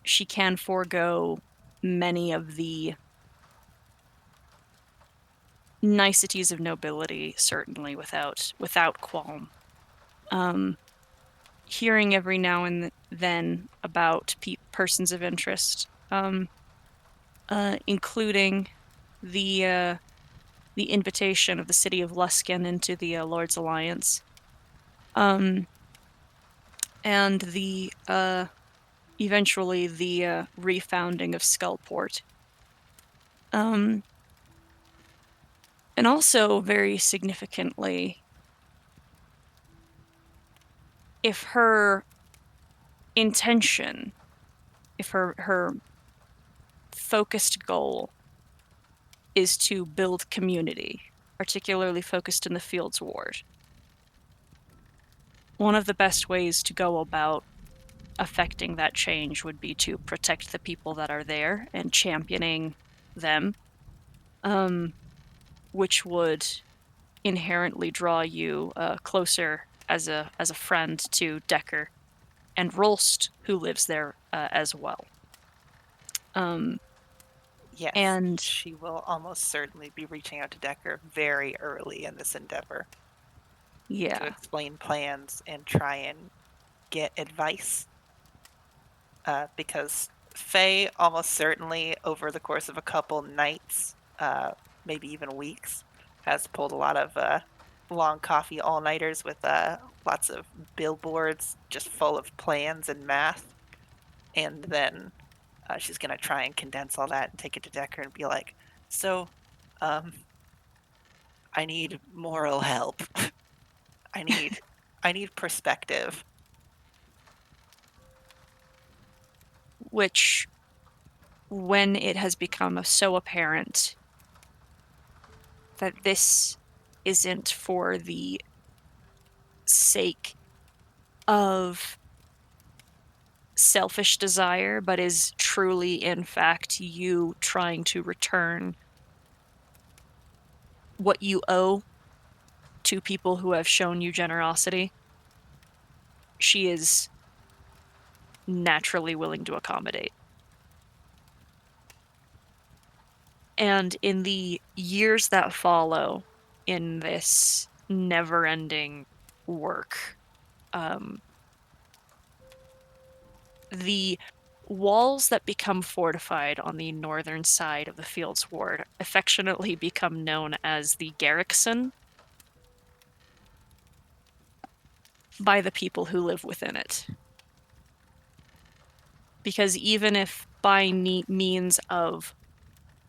she can forego many of the niceties of nobility, certainly without qualm. Hearing every now and then about persons of interest, including the invitation of the city of Luskin into the Lord's Alliance, and the eventually the refounding of Skullport. And also, very significantly, if her intention, if her focused goal is to build community, particularly focused in the Fields Ward, one of the best ways to go about affecting that change would be to protect the people that are there and championing them, which would inherently draw you closer as a friend to Decker and Rolst, who lives there as well. Yes, and she will almost certainly be reaching out to Decker very early in this endeavor to yeah, explain plans and try and get advice. Because Faye almost certainly, over the course of a couple nights, maybe even weeks, has pulled a lot of long coffee all-nighters with lots of billboards just full of plans and math. And then she's going to try and condense all that and take it to Decker and be like, so, I need moral help. I need perspective. which, when it has become so apparent that this isn't for the sake of selfish desire, but is truly, in fact, you trying to return what you owe to people who have shown you generosity, she is naturally willing to accommodate. And in the years that follow in this never-ending work, the walls that become fortified on the northern side of the Fields Ward affectionately become known as the Garrison by the people who live within it. Because even if by means of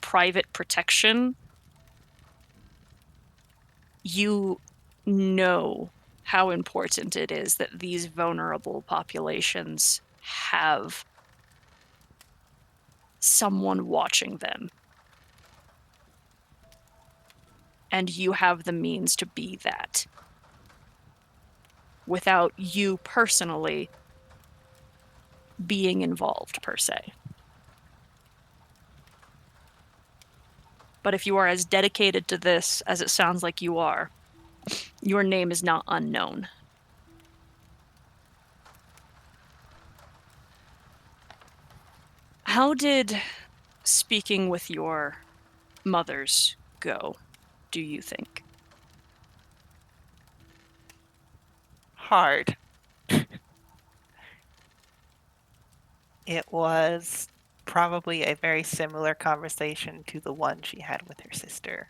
private protection, you know how important it is that these vulnerable populations have someone watching them. And you have the means to be that, without you personally being involved, per se. But if you are as dedicated to this as it sounds like you are, your name is not unknown. How did speaking with your mothers go, do you think? Hard. It was probably a very similar conversation to the one she had with her sister,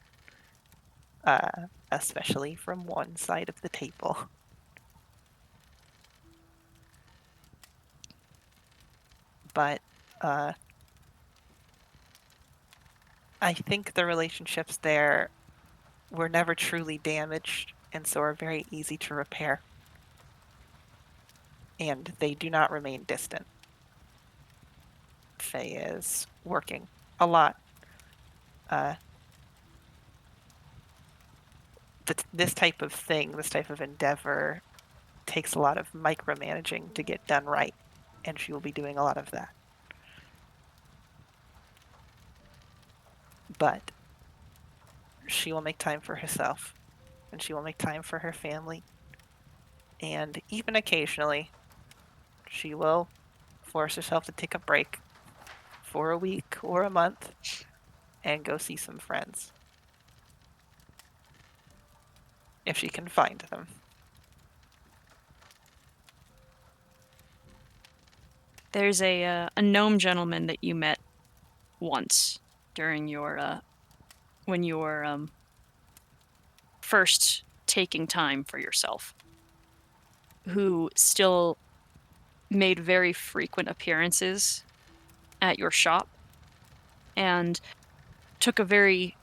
especially from one side of the table. But I think the relationships there were never truly damaged and so are very easy to repair. And they do not remain distant. Faye is working a lot. This type of thing, this type of endeavor, takes a lot of micromanaging to get done right, and she will be doing a lot of that. But she will make time for herself, and she will make time for her family, and even occasionally, she will force herself to take a break for a week or a month and go see some friends. If she can find them. There's a gnome gentleman that you met once during your when you were first taking time for yourself, who still made very frequent appearances at your shop and took a very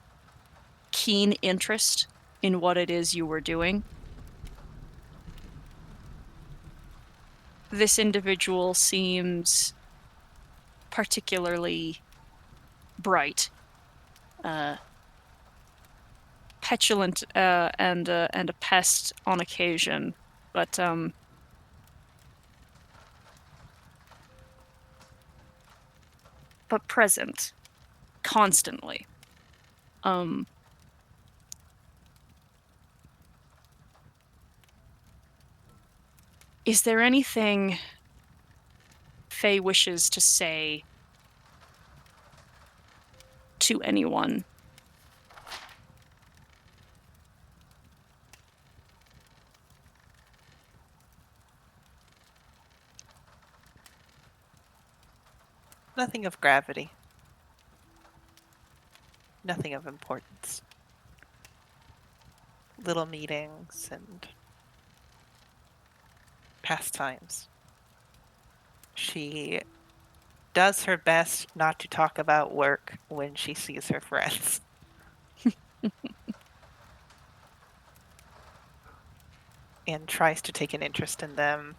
keen interest in what it is you were doing. This individual seems particularly bright, petulant, and a pest on occasion, but present constantly. Is there anything Faye wishes to say to anyone? Nothing of gravity. Nothing of importance. Little meetings and pastimes. She does her best not to talk about work when she sees her friends. And tries to take an interest in them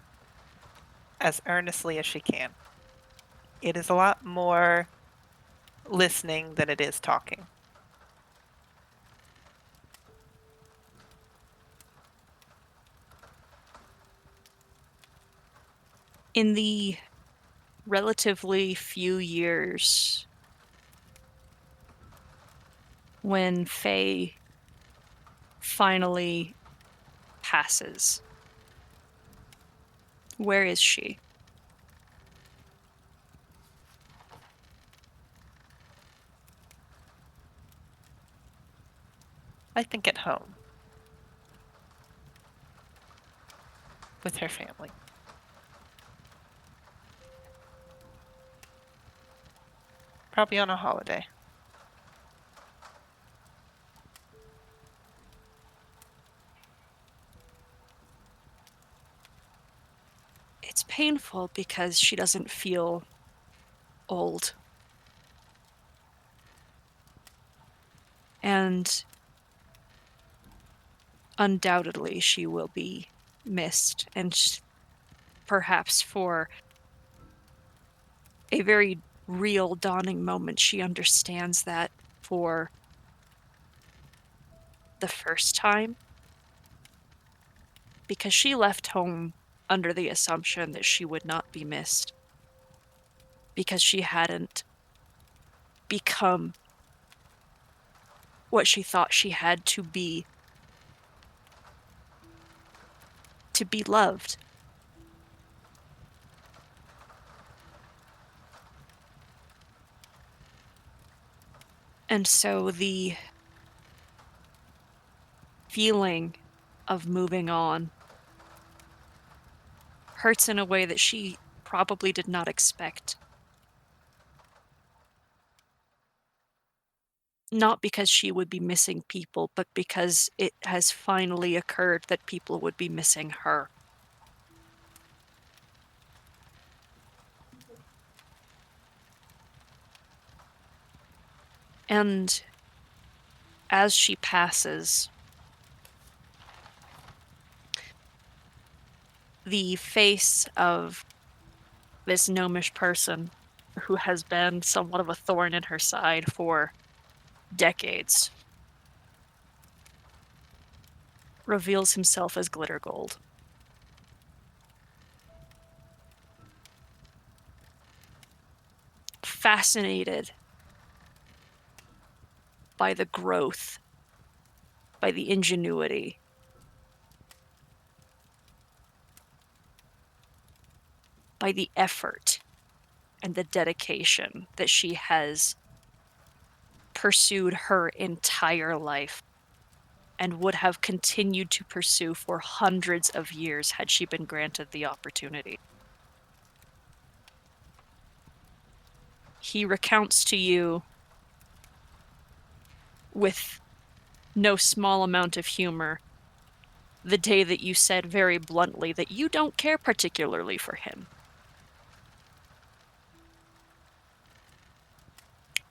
as earnestly as she can. It is a lot more listening than it is talking. In the relatively few years when Faye finally passes, where is she? I think at home. With her family. Probably on a holiday. It's painful because she doesn't feel old. And undoubtedly she will be missed, and perhaps for a very real dawning moment she understands that for the first time, because she left home under the assumption that she would not be missed, because she hadn't become what she thought she had to be loved. And so the feeling of moving on hurts in a way that she probably did not expect. Not because she would be missing people, but because it has finally occurred that people would be missing her. And as she passes, the face of this gnomish person who has been somewhat of a thorn in her side for decades reveals himself as glitter gold. Fascinated by the growth, by the ingenuity, by the effort and the dedication that she has pursued her entire life and would have continued to pursue for hundreds of years had she been granted the opportunity. He recounts to you with no small amount of humor the day that you said very bluntly that you don't care particularly for him.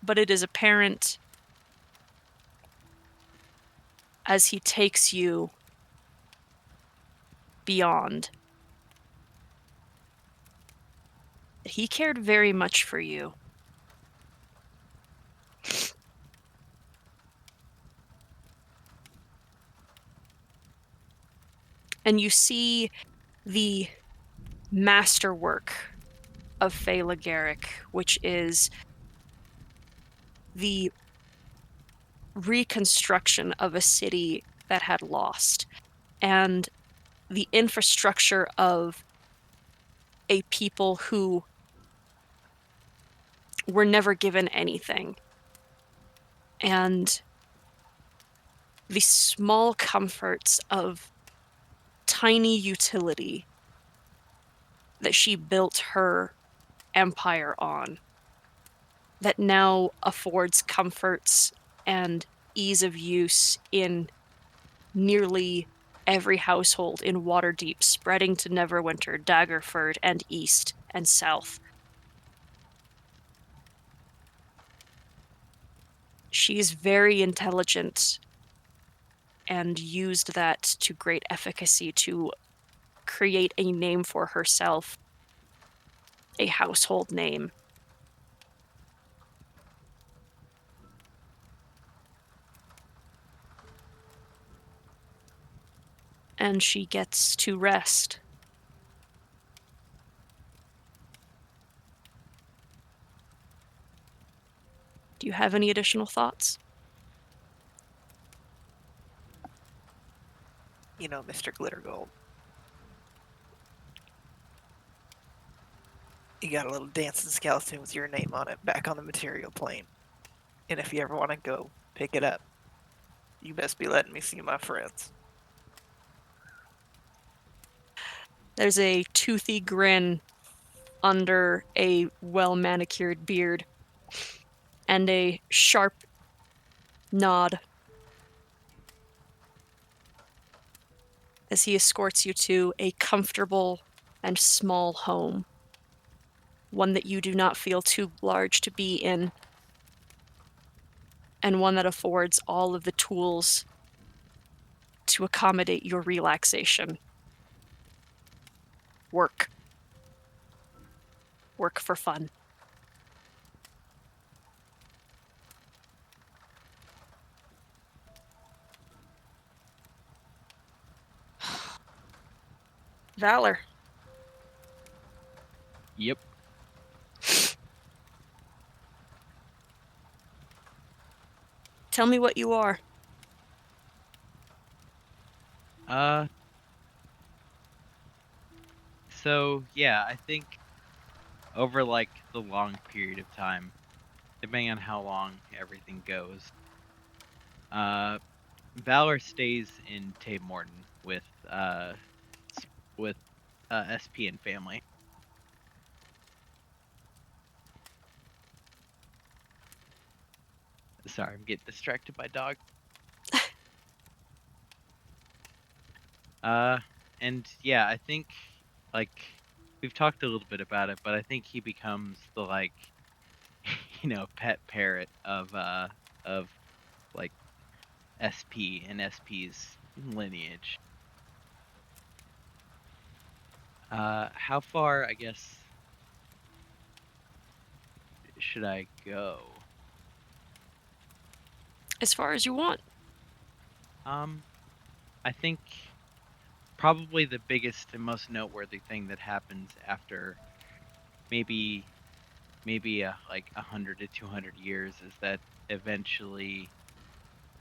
But it is apparent as he takes you beyond that he cared very much for you. And you see the masterwork of Fela Garrick, which is the reconstruction of a city that had lost, and the infrastructure of a people who were never given anything. And the small comforts of tiny utility that she built her empire on, that now affords comforts and ease of use in nearly every household in Waterdeep, spreading to Neverwinter, Daggerford, and east and south. She's very intelligent and used that to great efficacy to create a name for herself, a household name. And she gets to rest. Do you have any additional thoughts? You know, Mr. Glittergold. You got a little dancing skeleton with your name on it back on the material plane. And if you ever want to go pick it up, you best be letting me see my friends. There's a toothy grin under a well-manicured beard and a sharp nod as he escorts you to a comfortable and small home, one that you do not feel too large to be in, and one that affords all of the tools to accommodate your relaxation. Work. Work for fun. Valor. Yep. Tell me what you are. So yeah, I think over like the long period of time, depending on how long everything goes. Valor stays in Tate Morton with SP and family. Sorry, I'm getting distracted by dog. And yeah, I think like we've talked a little bit about it, but I think he becomes the like pet parrot of like SP and SP's lineage. How far, I guess, should I go? As far as you want. I think probably the biggest and most noteworthy thing that happens after maybe like 100 to 200 years is that eventually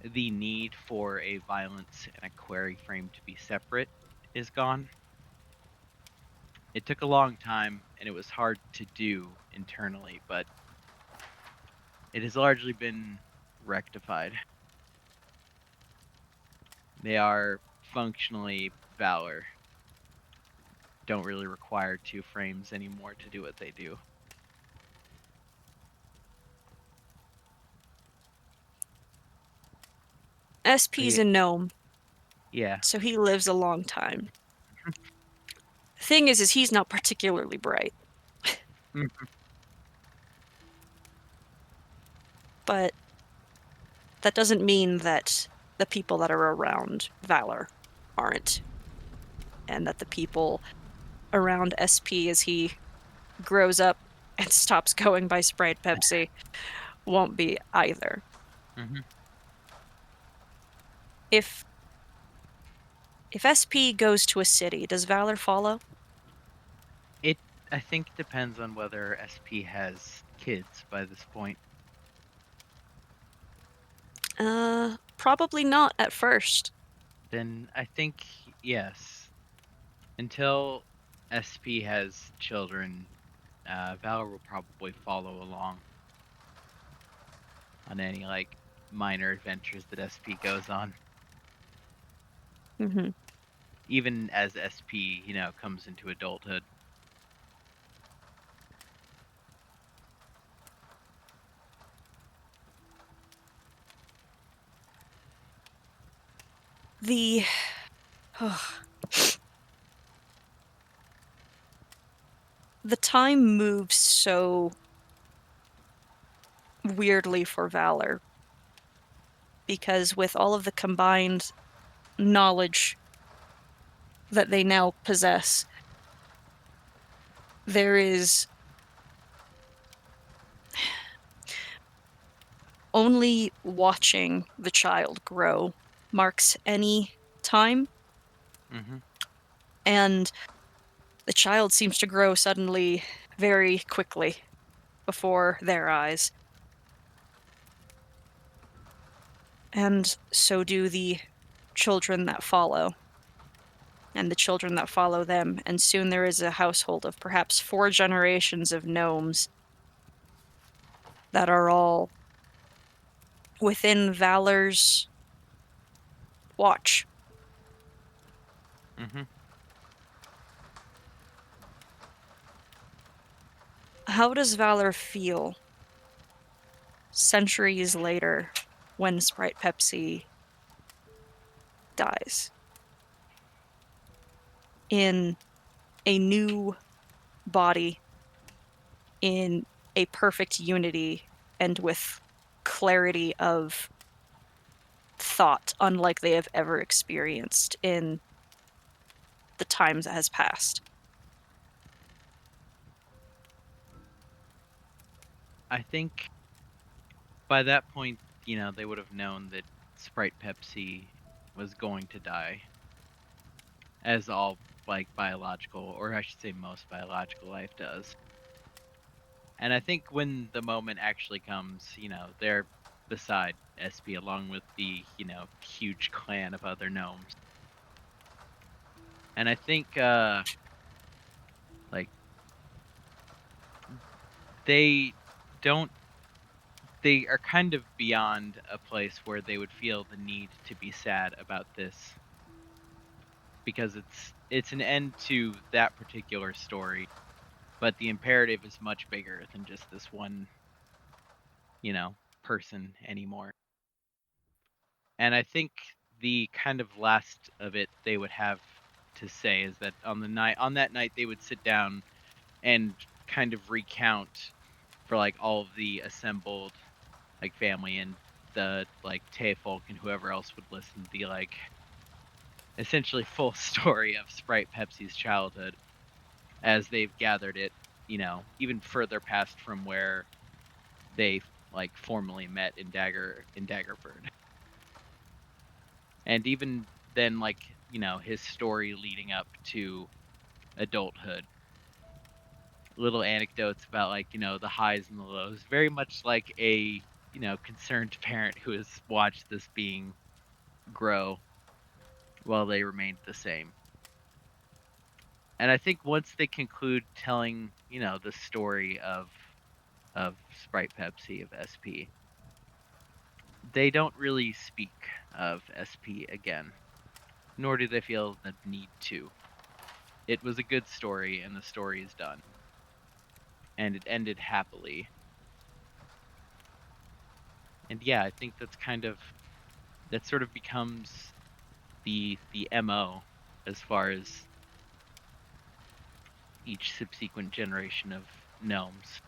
the need for a violence and a query frame to be separate is gone. It took a long time and it was hard to do internally, but it has largely been rectified. They are functionally Valor. Don't really require two frames anymore to do what they do. SP's a gnome, Yeah. so he lives a long time. The thing is he's not particularly bright. But that doesn't mean that the people that are around Valor aren't. And that the people around SP as he grows up and stops going by Sprite Pepsi won't be either. Mm-hmm. If SP goes to a city, does Valor follow? It, I think, depends on whether SP has kids by this point. Probably not at first. Then I think yes. Until SP has children, Valor will probably follow along on any like minor adventures that SP goes on. Mm-hmm. Even as SP, comes into adulthood. The time moves so weirdly for Valor because with all of the combined knowledge that they now possess, there is only watching the child grow marks any time. Mm-hmm. And the child seems to grow suddenly very quickly before their eyes. And so do the children that follow, and the children that follow them, and soon there is a household of perhaps 4 generations of gnomes that are all within Valor's watch. Mm-hmm. How does Valor feel centuries later when Sprite Pepsi dies? In a new body, in a perfect unity, and with clarity of thought unlike they have ever experienced in the times that has passed. I think by that point, they would have known that Sprite Pepsi was going to die. As all like biological, or I should say most biological life does. And I think when the moment actually comes, they're beside SP along with the, huge clan of other gnomes. And I think like they don't they are kind of beyond a place where they would feel the need to be sad about this, because it's an end to that particular story, but the imperative is much bigger than just this one, person anymore. And I think the kind of last of it they would have to say is that on that night they would sit down and kind of recount for like all of the assembled like family and the like Tay folk and whoever else would listen, the like essentially full story of Sprite Pepsi's childhood as they've gathered it, even further past from where they like formally met in Daggerford. And even then, like, his story leading up to adulthood. Little anecdotes about like, the highs and the lows. Very much like a, concerned parent who has watched this being grow while they remained the same. And I think once they conclude telling, the story of Sprite Pepsi, of SP, they don't really speak of SP again, nor do they feel the need to. It was a good story, and the story is done. And it ended happily. And yeah, I think that sort of becomes the MO as far as each subsequent generation of gnomes.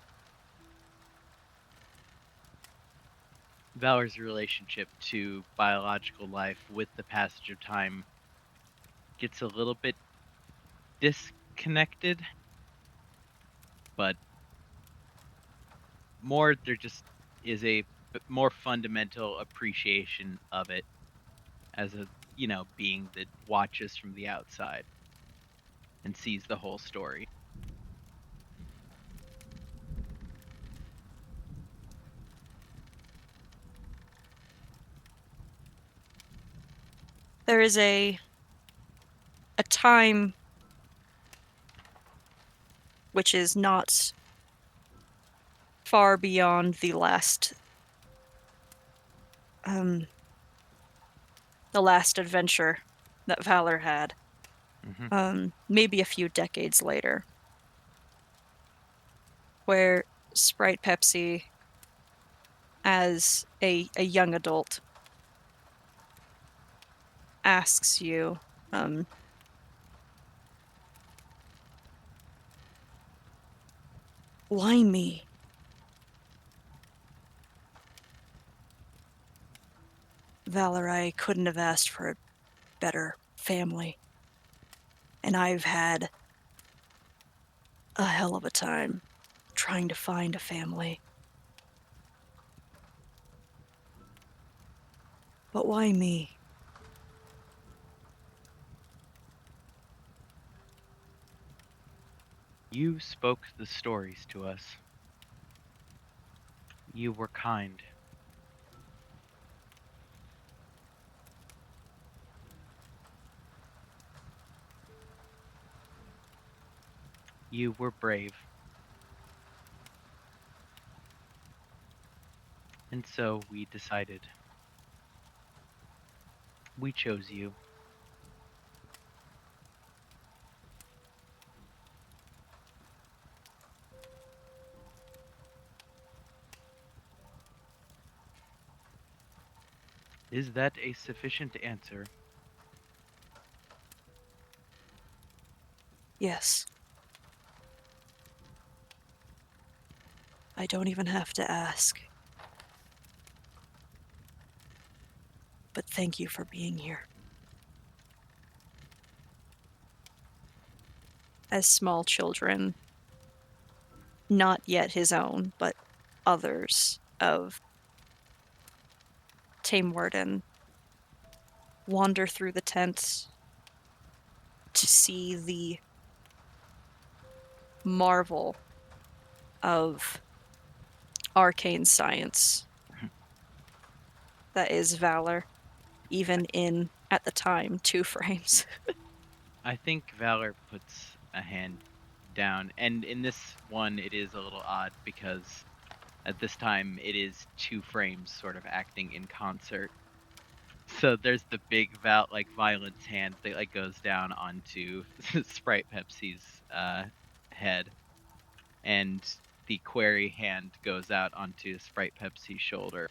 Valor's relationship to biological life with the passage of time gets a little bit disconnected, but there just is a more fundamental appreciation of it as a, being that watches from the outside and sees the whole story. There is a time which is not far beyond the last adventure that Valor had. Maybe a few decades later, where Sprite Pepsi, as a young adult, asks you, why me? Valor, I couldn't have asked for a better family. And I've had a hell of a time trying to find a family. But why me? You spoke the stories to us. You were kind. You were brave. And so we decided. We chose you. Is that a sufficient answer? Yes. I don't even have to ask. But thank you for being here. As small children, not yet his own, but others of Tame Warden, wander through the tent to see the marvel of arcane science that is Valor, even in, at the time, 2 frames. I think Valor puts a hand down, and in this one it is a little odd because At this time, it is two frames sort of acting in concert. So there's the big violence hand that like goes down onto Sprite Pepsi's head, and the query hand goes out onto Sprite Pepsi's shoulder,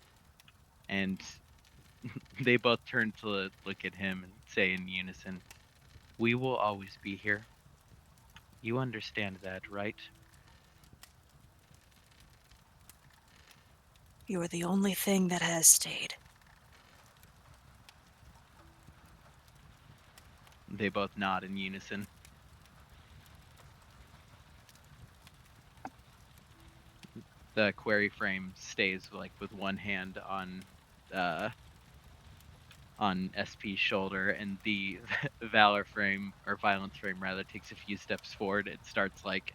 and they both turn to look at him and say in unison, "We will always be here. You understand that, right?" You are the only thing that has stayed. They both nod in unison. The query frame stays like with one hand on SP's shoulder, and the valor frame, or violence frame rather, takes a few steps forward. It starts like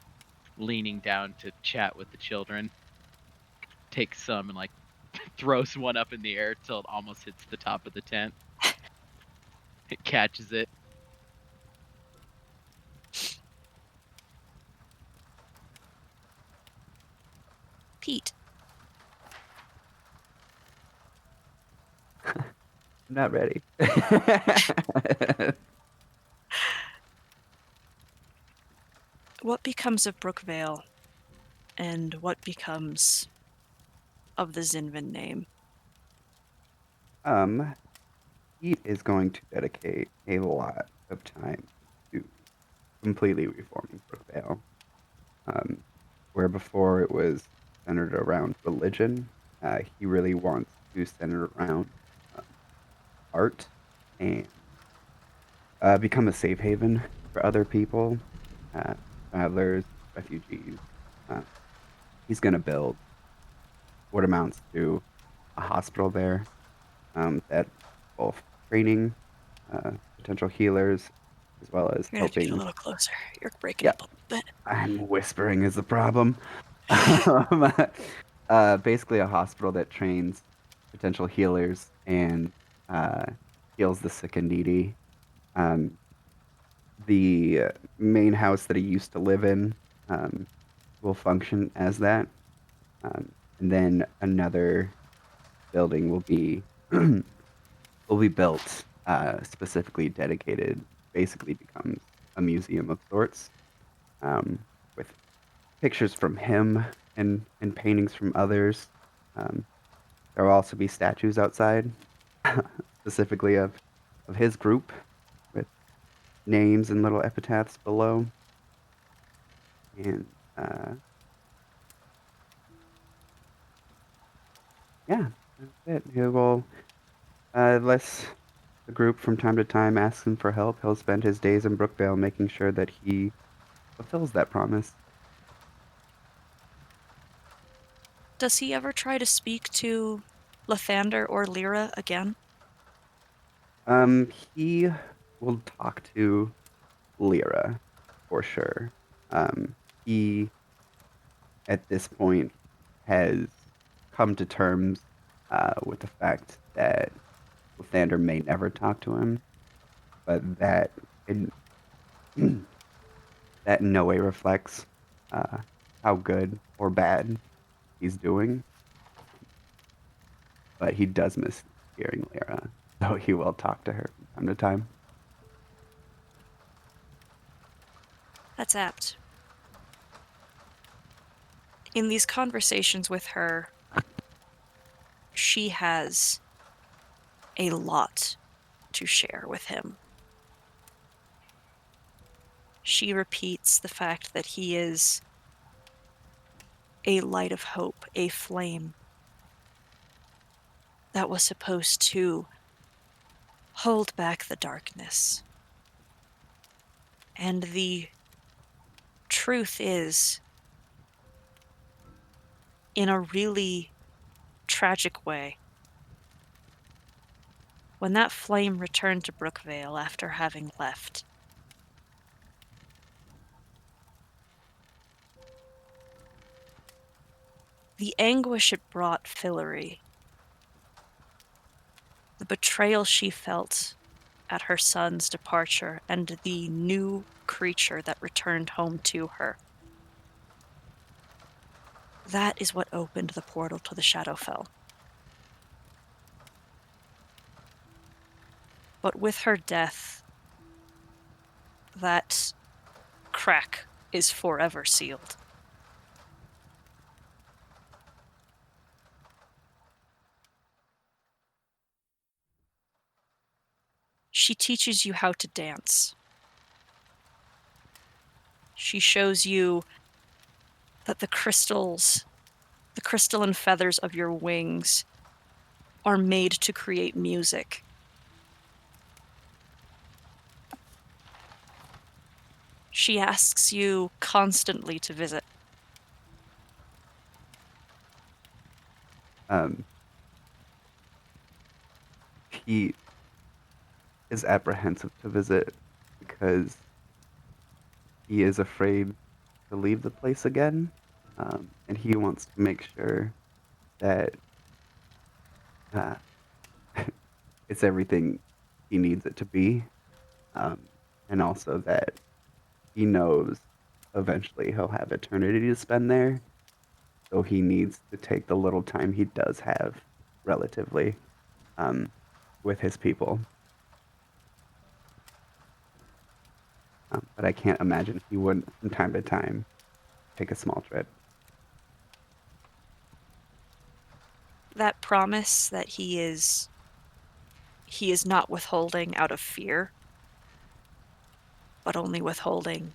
leaning down to chat with the children, takes some and like throws one up in the air till it almost hits the top of the tent. It catches it. Pete, I'm not ready. what becomes of Brookvale, and what becomes of the Zinvin name? Pete is going to dedicate a lot of time to completely reforming Brookvale. Where before it was centered around religion, he really wants to center around um, art and become a safe haven for other people, uh, travelers, refugees. Uh, he's going to build what amounts to a hospital there that both training potential healers as well as You're gonna have to get a helping. little closer. You're breaking Yeah, up a little bit. I'm whispering is the problem. Basically, a hospital that trains potential healers and uh, heals the sick and needy. Um, the main house that he used to live in um, will function as that. And then another building will be built specifically dedicated, basically becomes a museum of sorts, with pictures from him and paintings from others. Um, there will also be statues outside, specifically of his group, with names and little epitaphs below. And yeah, that's it. He will, unless the group from time to time asks him for help, he'll spend his days in Brookvale making sure that he fulfills that promise. Does he ever try to speak to Lathander or Lyra again? He will talk to Lyra for sure. He at this point has come to terms with the fact that Lathander may never talk to him, but in, that in no way reflects uh, how good or bad he's doing. But he does miss hearing Lyra, so he will talk to her from time to time. That's apt. In these conversations with her, she has a lot to share with him. She repeats the fact that he is a light of hope, a flame that was supposed to hold back the darkness. And the truth is, in a really tragic way, when that flame returned to Brookvale after having left, the anguish it brought Fillory, the betrayal she felt at her son's departure, and the new creature that returned home to her, That is what opened the portal to the Shadowfell. But with her death, that crack is forever sealed. She teaches you how to dance. She shows you that the crystalline feathers of your wings are made to create music. She asks you constantly to visit. He is apprehensive to visit because he is afraid to leave the place again, and he wants to make sure that uh, it's everything he needs it to be, and also that he knows eventually he'll have eternity to spend there, so he needs to take the little time he does have, relatively, um, with his people. But I can't imagine he wouldn't, from time to time, take a small trip. That promise that he is not withholding out of fear, but only withholding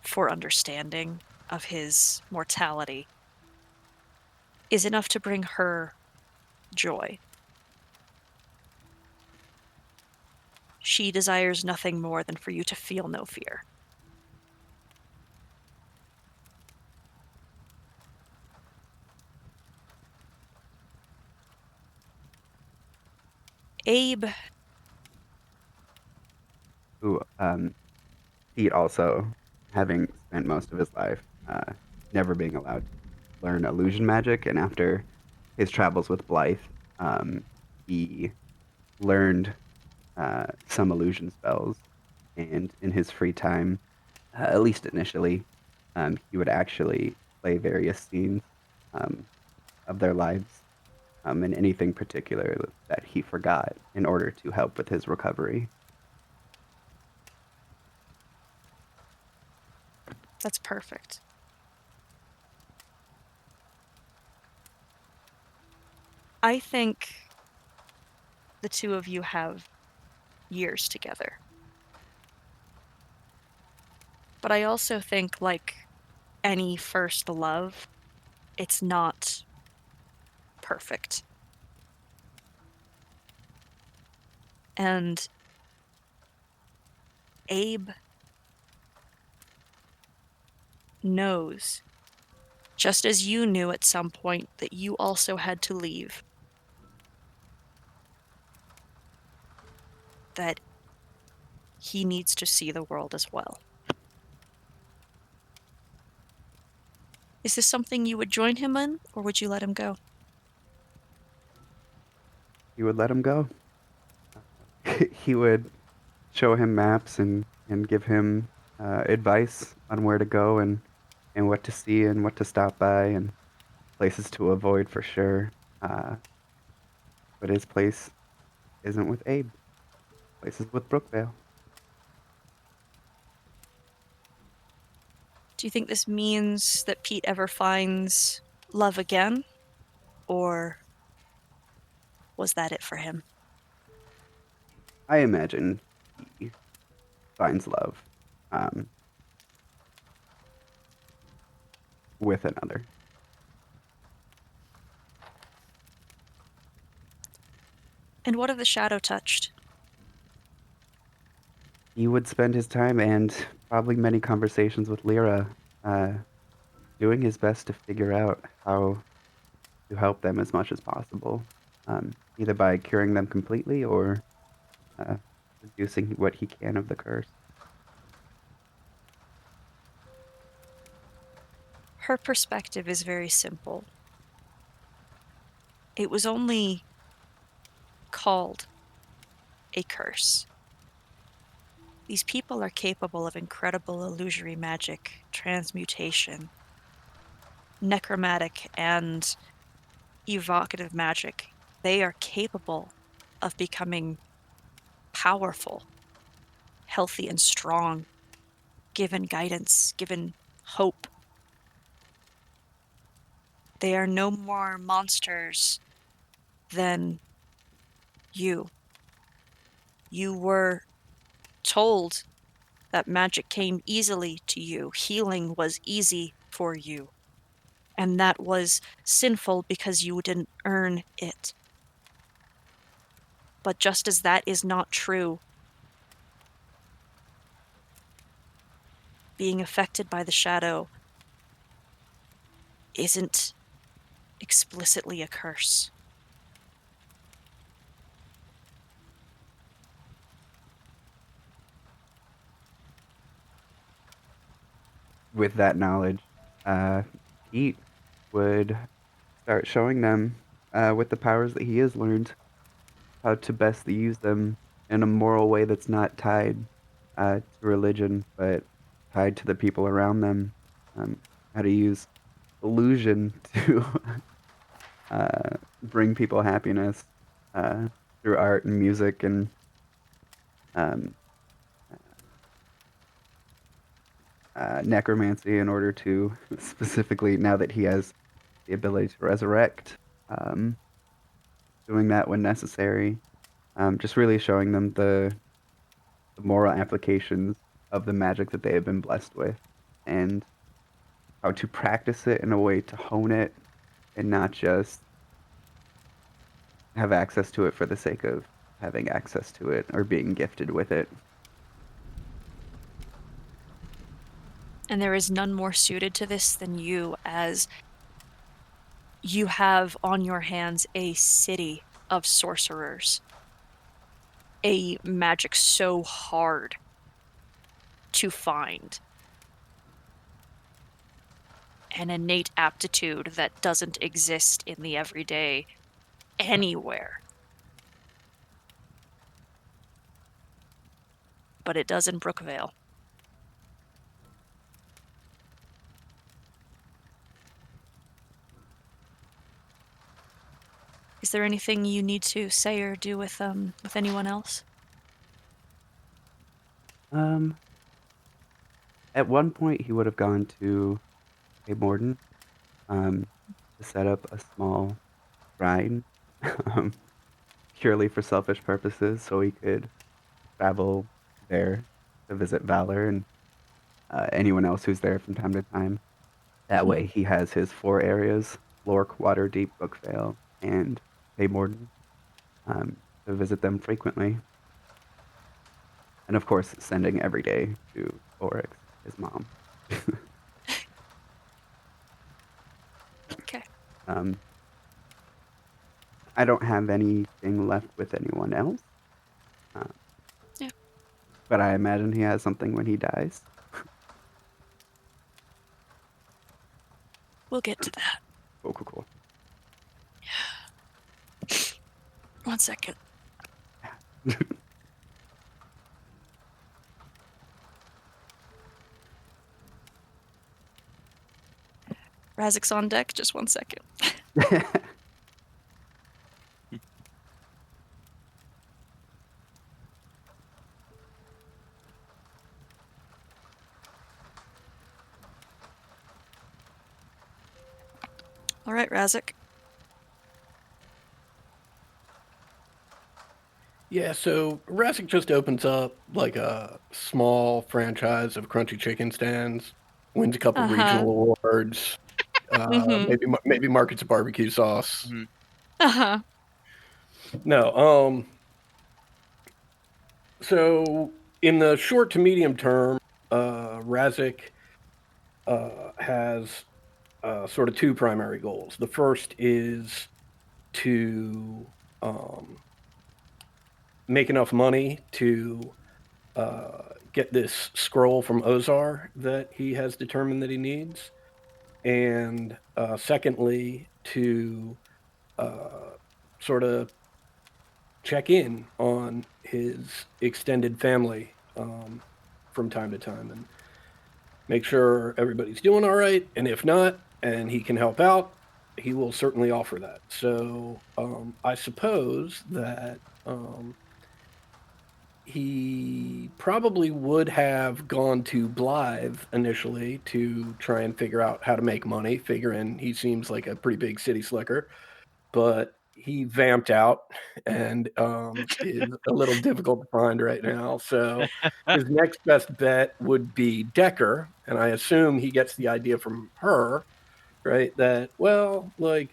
for understanding of his mortality, is enough to bring her joy. She desires nothing more than for you to feel no fear. Abe, Who, Pete also, having spent most of his life never being allowed to learn illusion magic, and after his travels with Blythe, he learned some illusion spells, and in his free time, at least initially, he would actually play various scenes um, of their lives, and anything particular that he forgot in order to help with his recovery. that's perfect. I think the two of you have years together. But I also think, like any first love, it's not perfect. And Abe knows, just as you knew at some point that you also had to leave, that he needs to see the world as well. Is this something you would join him in, or would you let him go? He would let him go. He would show him maps and give him advice on where to go and what to see and what to stop by and places to avoid for sure. But his place isn't with Abe. Place is with Brookvale. Do you think this means that Pete ever finds love again? Or was that it for him? I imagine he finds love um, with another. And what of the shadow touched? He would spend his time and probably many conversations with Lyra, uh, doing his best to figure out how to help them as much as possible, either by curing them completely or uh, reducing what he can of the curse. Her perspective is very simple. It was only called a curse. These people are capable of incredible illusory magic, transmutation, necromantic and evocative magic, they are capable of becoming powerful, healthy, and strong, given guidance, given hope. They are no more monsters than you. You were told that magic came easily to you, healing was easy for you, and that was sinful because you didn't earn it. But just as that is not true, being affected by the shadow isn't explicitly a curse. With that knowledge, Pete would start showing them, with the powers that he has learned, how to best use them in a moral way that's not tied to religion, but tied to the people around them. How to use illusion to bring people happiness uh, through art and music and um, necromancy in order to specifically, now that he has the ability to resurrect, um, doing that when necessary. Just really showing them the moral applications of the magic that they have been blessed with and how to practice it in a way to hone it and not just have access to it for the sake of having access to it or being gifted with it. And there is none more suited to this than you, as you have on your hands a city of sorcerers, a magic so hard to find, an innate aptitude that doesn't exist in the everyday anywhere. But it does in Brookvale. Is there anything you need to say or do with anyone else? At one point, he would have gone to a Morden um, to set up a small shrine um, purely for selfish purposes so he could travel there to visit Valor and anyone else who's there from time to time. That way, he has his 4 areas: Lork, Waterdeep, Brookvale, and Morden, to visit them frequently. And of course, sending every day to Oryx, his mom. Okay. I don't have anything left with anyone else. Yeah. But I imagine he has something when he dies. We'll get to that. Cool, cool, cool. 1 second. Razik's on deck, just 1 second. All right, Razik. Yeah, so Rassic just opens up like a small franchise of crunchy chicken stands, wins a couple regional awards, maybe markets a barbecue sauce. Uh-huh. No, so in the short to medium term, Razik has sort of 2 primary goals. The first is to make enough money to get this scroll from Ozar that he has determined that he needs. And secondly, to sort of check in on his extended family from time to time and make sure everybody's doing all right. And if not, and he can help out, he will certainly offer that. So I suppose that he probably would have gone to Blythe initially to try and figure out how to make money, figuring he seems like a pretty big city slicker, but he vamped out and is a little difficult to find right now. So his next best bet would be Decker, and I assume he gets the idea from her, right? That, well, like,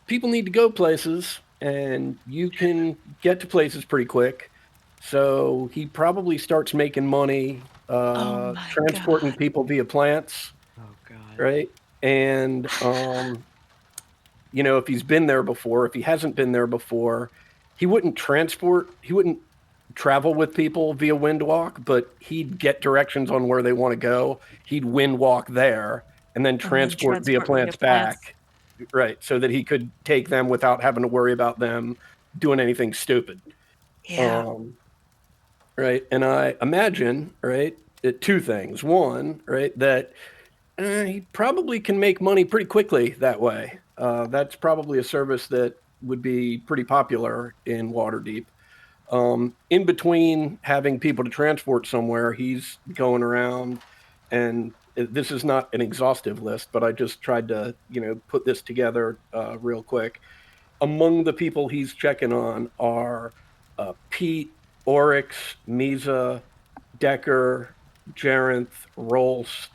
people need to go places and you can get to places pretty quick. So he probably starts making money Oh my transporting god. people via plants, Oh god. right? And if he's been there before, if he hasn't been there before, he wouldn't travel with people via windwalk, but he'd get directions on where they want to go. He'd windwalk there and then And then transport via transport via plants plants. back. Right, so that he could take them without having to worry about them doing anything stupid. Yeah. Right, and I imagine, right, two things. One, right, that he probably can make money pretty quickly that way. That's probably a service that would be pretty popular in Waterdeep. In between having people to transport somewhere, he's going around, and this is not an exhaustive list, but I just tried to, put this together real quick. Among the people he's checking on are Pete, Oryx, Misa, Decker, Jarenth, Rolst,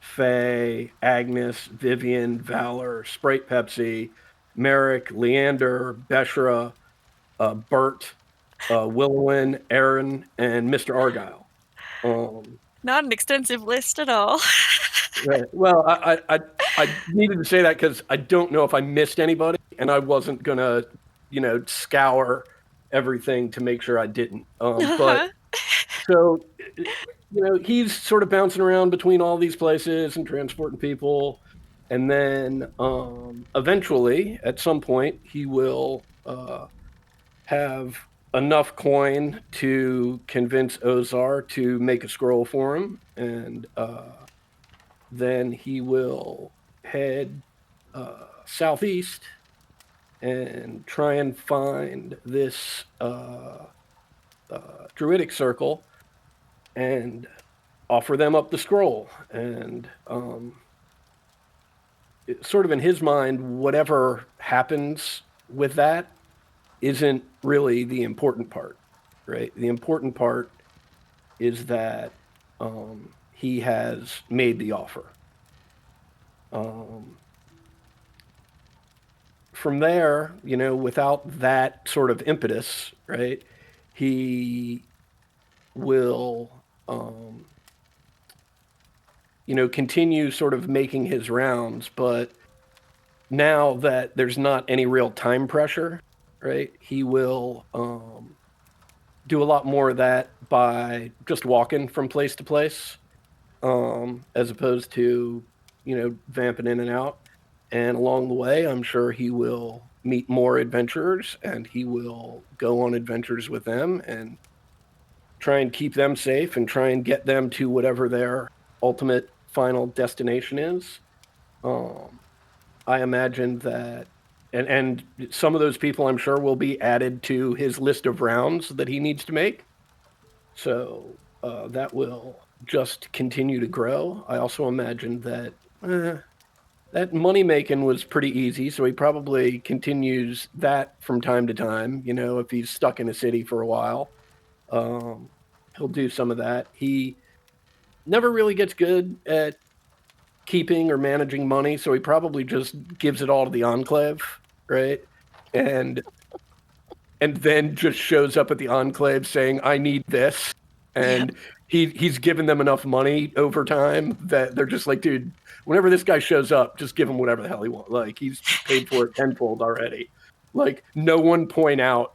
Faye, Agnes, Vivian, Valor, Sprite Pepsi, Merrick, Leander, Beshra, Bert, Willowin, Aaron, and Mr. Argyle. Not an extensive list at all. Right. Well, I needed to say that because I don't know if I missed anybody, and I wasn't gonna, scour everything to make sure I didn't. But Uh-huh. so, he's sort of bouncing around between all these places and transporting people, and then eventually, at some point, he will have enough coin to convince Ozar to make a scroll for him, and then he will head southeast and try and find this druidic circle and offer them up the scroll. And sort of in his mind, whatever happens with that isn't really the important part, right? The important part is that he has made the offer. From there, without that sort of impetus, right, he will, continue sort of making his rounds. But now that there's not any real time pressure, right, he will do a lot more of that by just walking from place to place, as opposed to, vamping in and out. And along the way, I'm sure he will meet more adventurers and he will go on adventures with them and try and keep them safe and try and get them to whatever their ultimate final destination is. I imagine that, and some of those people I'm sure will be added to his list of rounds that he needs to make. So that will just continue to grow. I also imagine that that money making was pretty easy, so he probably continues that from time to time. If he's stuck in a city for a while, he'll do some of that. He never really gets good at keeping or managing money, so he probably just gives it all to the Enclave, right? And then just shows up at the Enclave saying, "I need this," and he's given them enough money over time that they're just like, "Dude, whenever this guy shows up, just give him whatever the hell he wants." Like, he's paid for it tenfold already. Like, no one point out,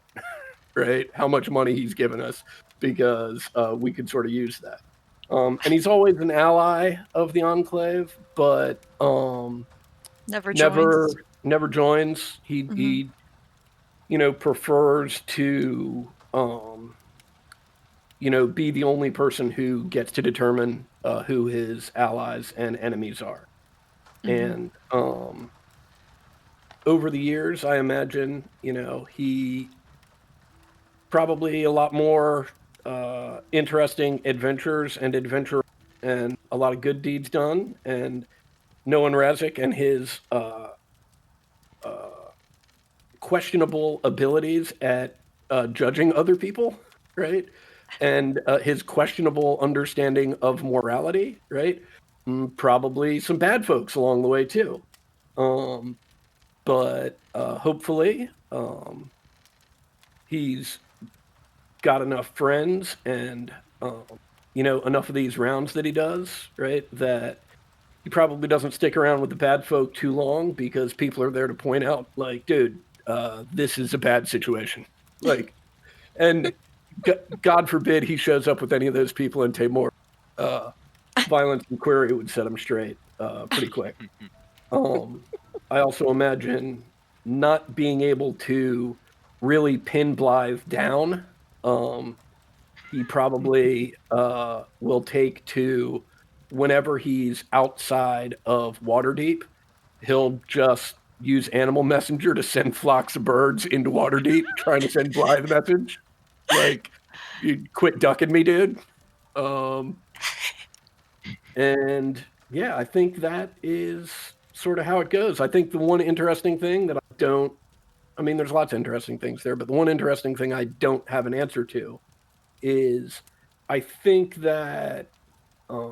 right, how much money he's given us, because we could sort of use that. And he's always an ally of the Enclave, but Never joins. never joins. He Mhm. he prefers to be the only person who gets to determine who his allies and enemies are. And over the years, I imagine, he probably a lot more interesting adventures and adventure and a lot of good deeds done. And knowing Razik and his uh, questionable abilities at judging other people, right? And his questionable understanding of morality, right? Probably some bad folks along the way too. Um, but hopefully, he's got enough friends and enough of these rounds that he does, right? That he probably doesn't stick around with the bad folk too long because people are there to point out, like, dude, this is a bad situation. Like, and God forbid he shows up with any of those people in Tamor. Uh, Violence and Query would set him straight pretty quick. I also imagine not being able to really pin Blythe down. He probably will take to whenever he's outside of Waterdeep, he'll just use Animal Messenger to send flocks of birds into Waterdeep, trying to send Blythe a message. Like, you quit ducking me, dude. And yeah, I think that is sort of how it goes. I think the one interesting thing that I mean, there's lots of interesting things there, but the one interesting thing I don't have an answer to is I think that uh,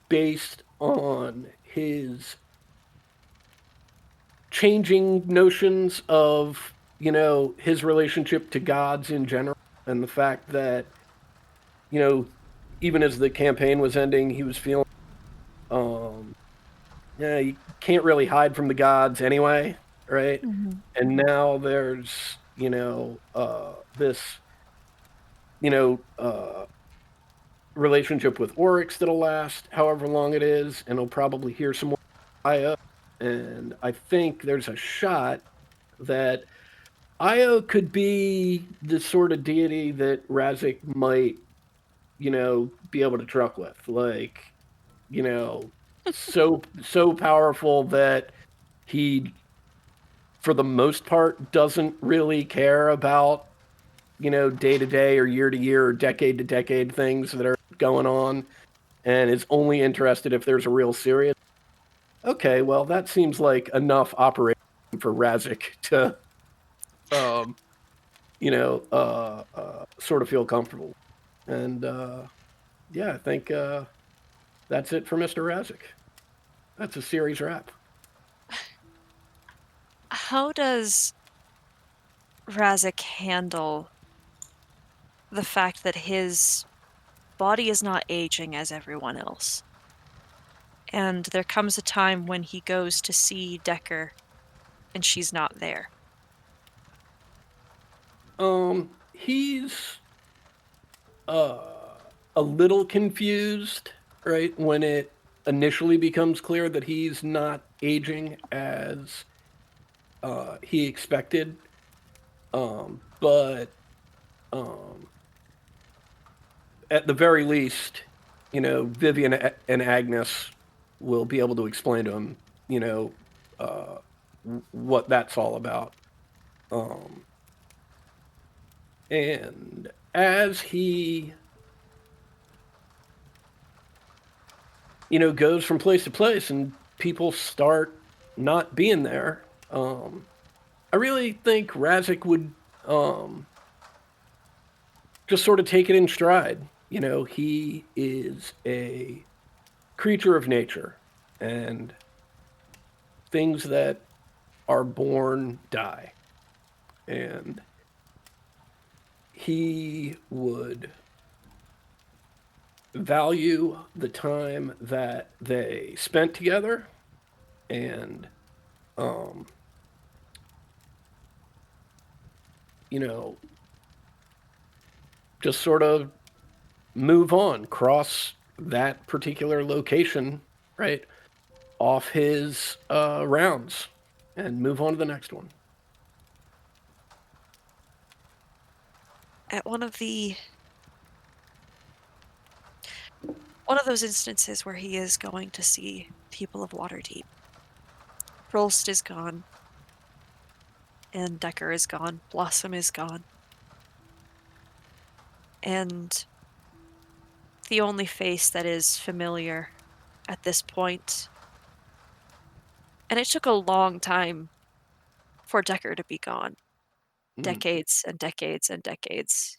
based on his changing notions of, his relationship to gods in general, and the fact that, you know, even as the campaign was ending, he was feeling, um, yeah, you can't really hide from the gods anyway, right? Mhm. And now there's, this, you know, uh, relationship with Oryx that'll last however long it is, and he'll probably hear some more Io. And I think there's a shot that Io could be the sort of deity that Razik might, be able to truck with. Like, so powerful that he, for the most part, doesn't really care about, day to day or year to year or decade to decade things that are going on, and is only interested if there's a real serious. Okay, well, that seems like enough operation for Razik to, um, sort of feel comfortable. And yeah, I think that's it for Mr. Razik. That's a series wrap. How does Razik handle the fact that his body is not aging as everyone else? And there comes a time when he goes to see Decker and she's not there. He's a little confused, right, when it initially becomes clear that he's not aging as he expected. But at the very least, Vivian and Agnes will be able to explain to him, uh, what that's all about. And as he, goes from place to place and people start not being there, I really think Razik would just sort of take it in stride. He is a creature of nature, and things that are born die. And he would value the time that they spent together and, um, just sort of move on, cross that particular location, right, off his rounds and move on to the next one. At one of the One of those instances where he is going to see people of Waterdeep. Rolst is gone. And Decker is gone. Blossom is gone. And the only face that is familiar at this point, and it took a long time for Decker to be gone. Decades and decades and decades.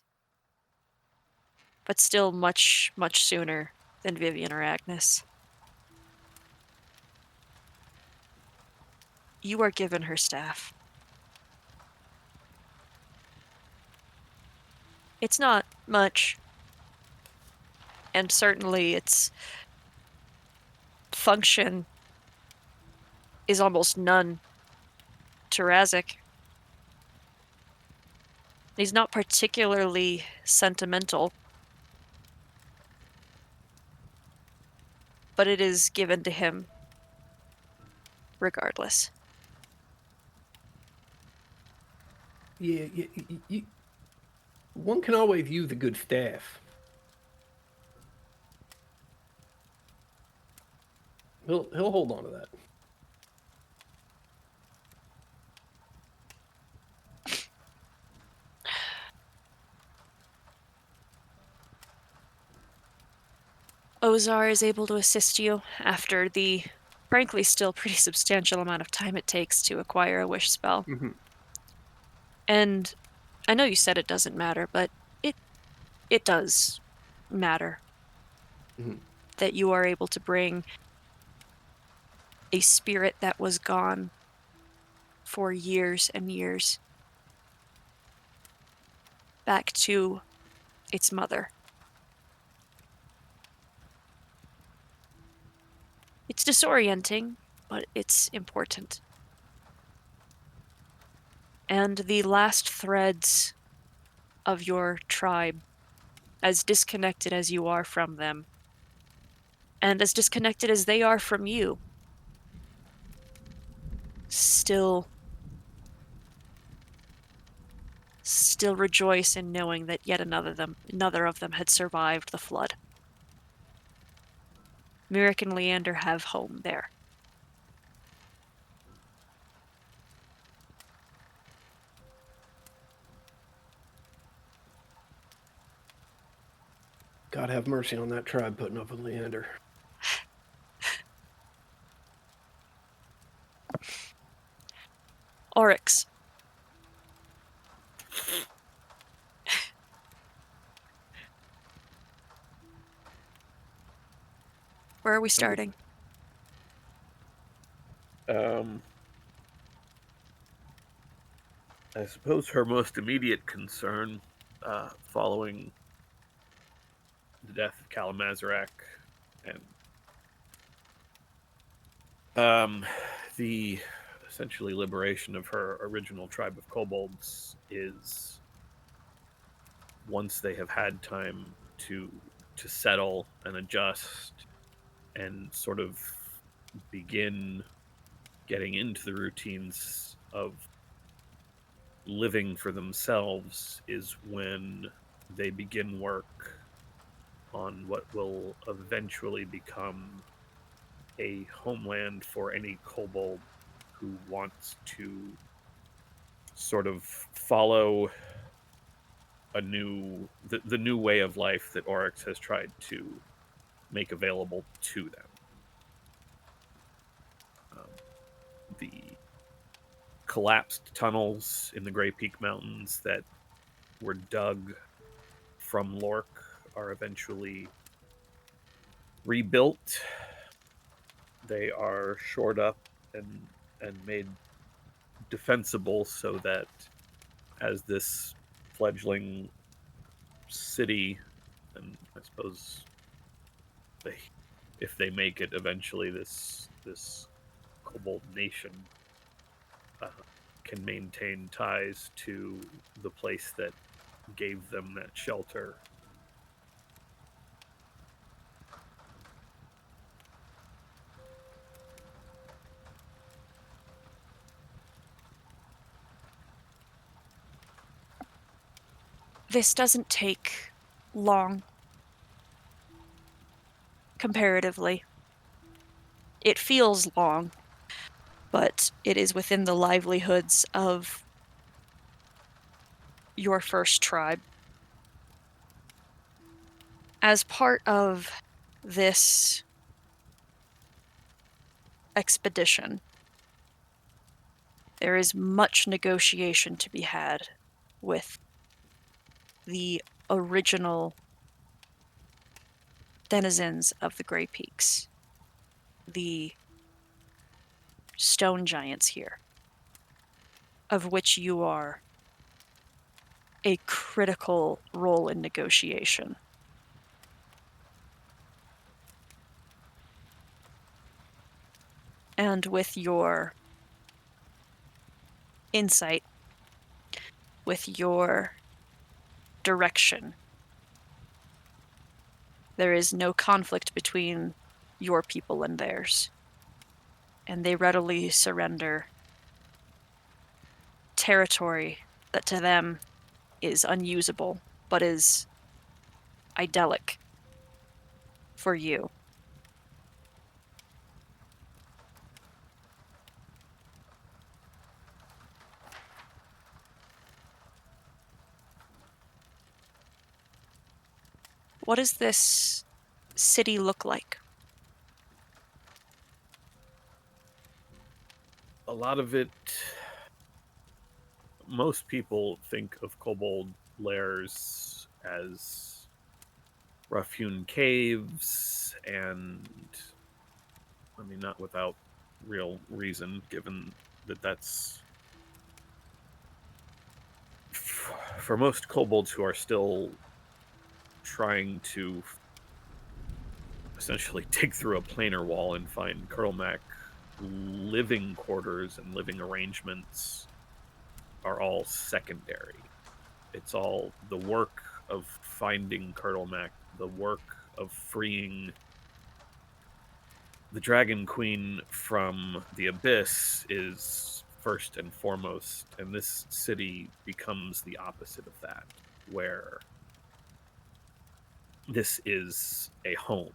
But still much, much sooner than Vivian or Agnes. You are given her staff. It's not much. And certainly its function is almost none to Razik. He's not particularly sentimental, but it is given to him regardless. Yeah, one can always use a good staff. He'll hold on to that. Ozar is able to assist you after the, frankly, still pretty substantial amount of time it takes to acquire a wish spell. Mm-hmm. And I know you said it doesn't matter, but it does matter. Mm-hmm. That you are able to bring a spirit that was gone for years and years back to its mother. It's disorienting, but it's important. And the last threads of your tribe, as disconnected as you are from them, and as disconnected as they are from you, still rejoice in knowing that yet another of them had survived the flood. Mirik and Leander have home there. God have mercy on that tribe putting up with Leander. Oryx. Where are we starting? I suppose her most immediate concern, following the death of Kalamazarak and the essentially liberation of her original tribe of kobolds, is once they have had time to settle and adjust and sort of begin getting into the routines of living for themselves, is when they begin work on what will eventually become a homeland for any kobold who wants to sort of follow the new way of life that Oryx has tried to make available to them. The collapsed tunnels in the Grey Peak Mountains that were dug from Lork are eventually rebuilt. They are shored up and made defensible so that as this fledgling city, and I suppose if they make it eventually, this kobold nation can maintain ties to the place that gave them that shelter. This doesn't take long. comparatively. It feels long, but it is within the livelihoods of your first tribe. As part of this expedition, there is much negotiation to be had with the original denizens of the Grey Peaks, the stone giants here, of which you are a critical role in negotiation. And with your insight, with your direction, there is no conflict between your people and theirs, and they readily surrender territory that to them is unusable, but is idyllic for you. What does this city look like? A lot of it, most people think of kobold lairs as rough-hewn caves, and I mean, not without real reason, given that that's for most kobolds who are still trying to essentially dig through a planar wall and find Kurtlemak, living quarters and living arrangements are all secondary. It's all the work of finding Kurtlemak, the work of freeing the Dragon Queen from the Abyss is first and foremost, and this city becomes the opposite of that, where this is a home.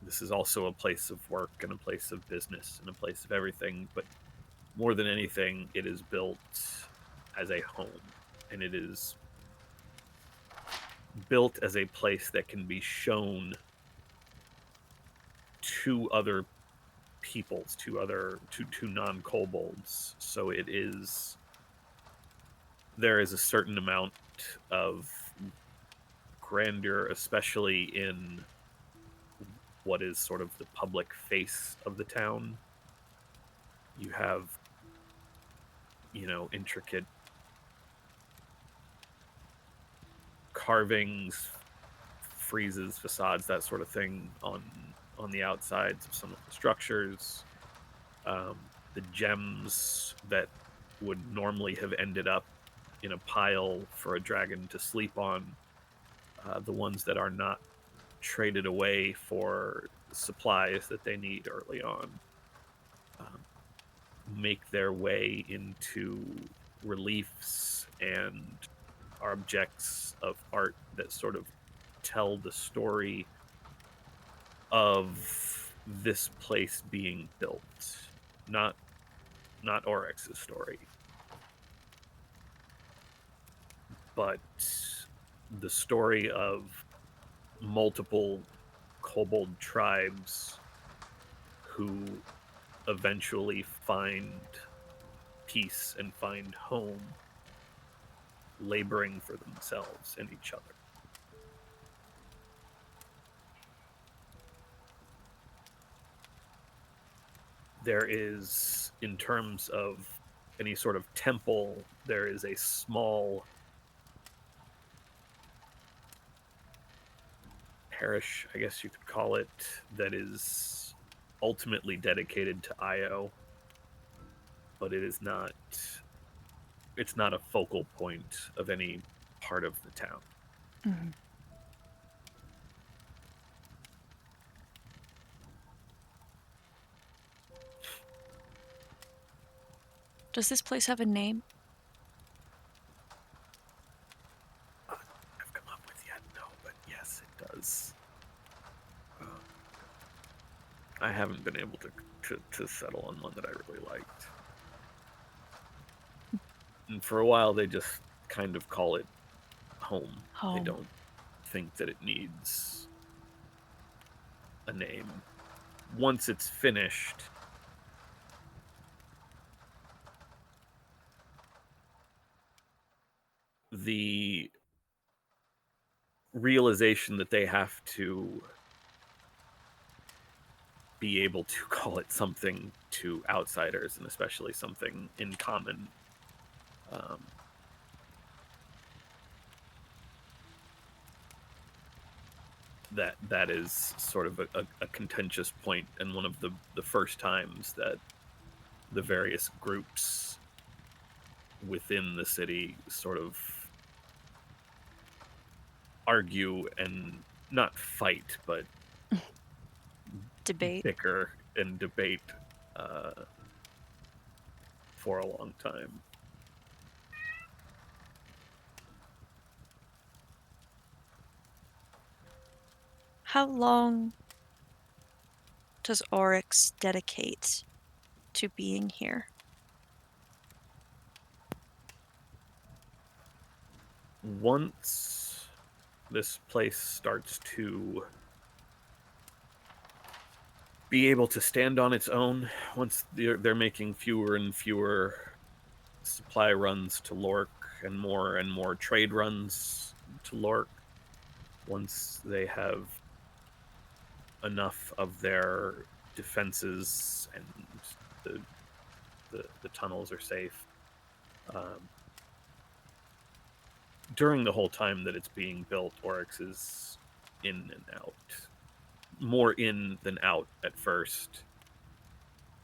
This is also a place of work and a place of business and a place of everything, but more than anything, it is built as a home, and it is built as a place that can be shown to other peoples, to non-kobolds. So it is, there is a certain amount of grandeur, especially in what is sort of the public face of the town. You have, intricate carvings, friezes, facades, that sort of thing on the outsides of some of the structures. The gems that would normally have ended up in a pile for a dragon to sleep on, the ones that are not traded away for supplies that they need early on, make their way into reliefs and objects of art that sort of tell the story of this place being built, not Oryx's story, but the story of multiple kobold tribes who eventually find peace and find home, laboring for themselves and each other. There is, in terms of any sort of temple, there is a small parish, I guess you could call it, that is ultimately dedicated to Io, but it's not a focal point of any part of the town. Mm-hmm. Does this place have a name? I've come up with yet, no, but yes, it does. I haven't been able to settle on one that I really liked. And for a while, they just kind of call it home. They Home. don't think that it needs a name. Once it's finished, the realization that they have to be able to call it something to outsiders, and especially something in common, that is sort of a contentious point, and one of the first times that the various groups within the city sort of argue and not fight, but Debate. bicker and debate for a long time. How long does Oryx dedicate to being here? Once this place starts to be able to stand on its own, once they're making fewer and fewer supply runs to Lork and more trade runs to Lork, once they have enough of their defenses and the tunnels are safe, during the whole time that it's being built, Oryx is in and out. More in than out at first.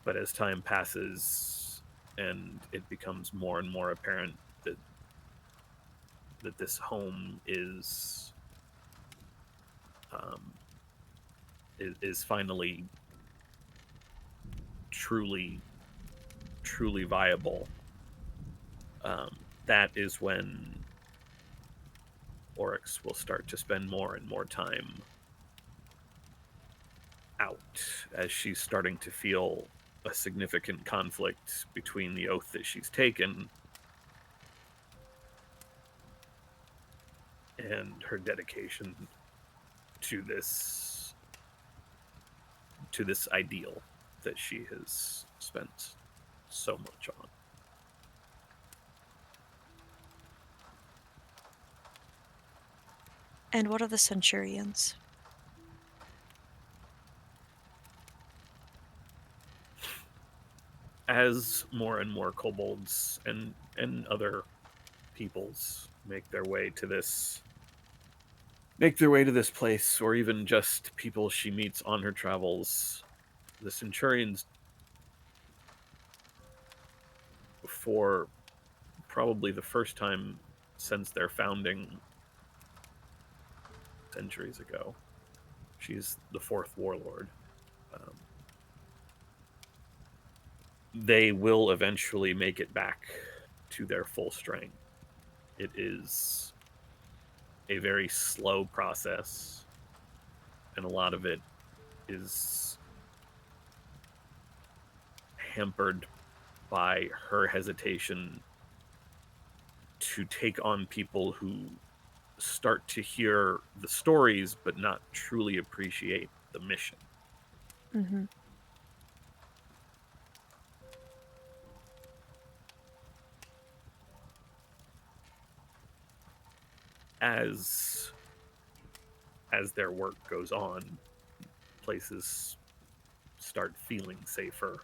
But as time passes and it becomes more and more apparent that this home is finally truly viable, that is when Oryx will start to spend more and more time out, as she's starting to feel a significant conflict between the oath that she's taken and her dedication to this ideal that she has spent so much on. And what of the Centurions? As more and more kobolds and other peoples make their way to this place, or even just people she meets on her travels, the Centurions, for probably the first time since their founding centuries ago, she's the fourth warlord, they will eventually make it back to their full strength. It is a very slow process, and a lot of it is hampered by her hesitation to take on people who start to hear the stories but not truly appreciate the mission. Mm-hmm. As their work goes on, places start feeling safer,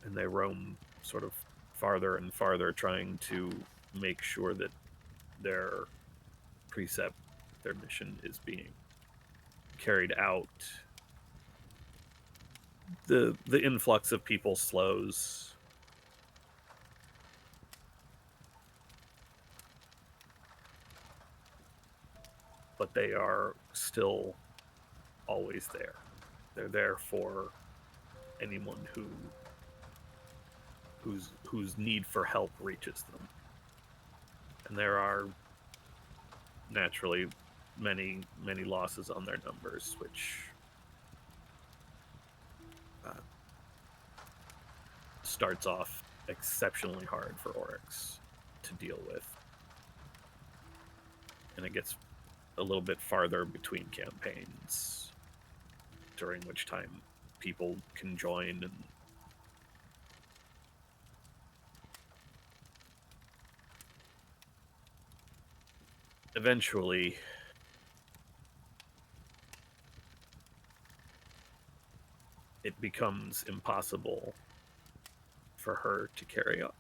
and they roam sort of farther and farther, trying to make sure that their precept, their mission, is being carried out. The influx of people slows, but they are still always there. They're there for anyone whose need for help reaches them. And there are naturally many losses on their numbers, which starts off exceptionally hard for Oryx to deal with. And it gets a little bit farther between campaigns, during which time people can join and eventually it becomes impossible for her to carry on.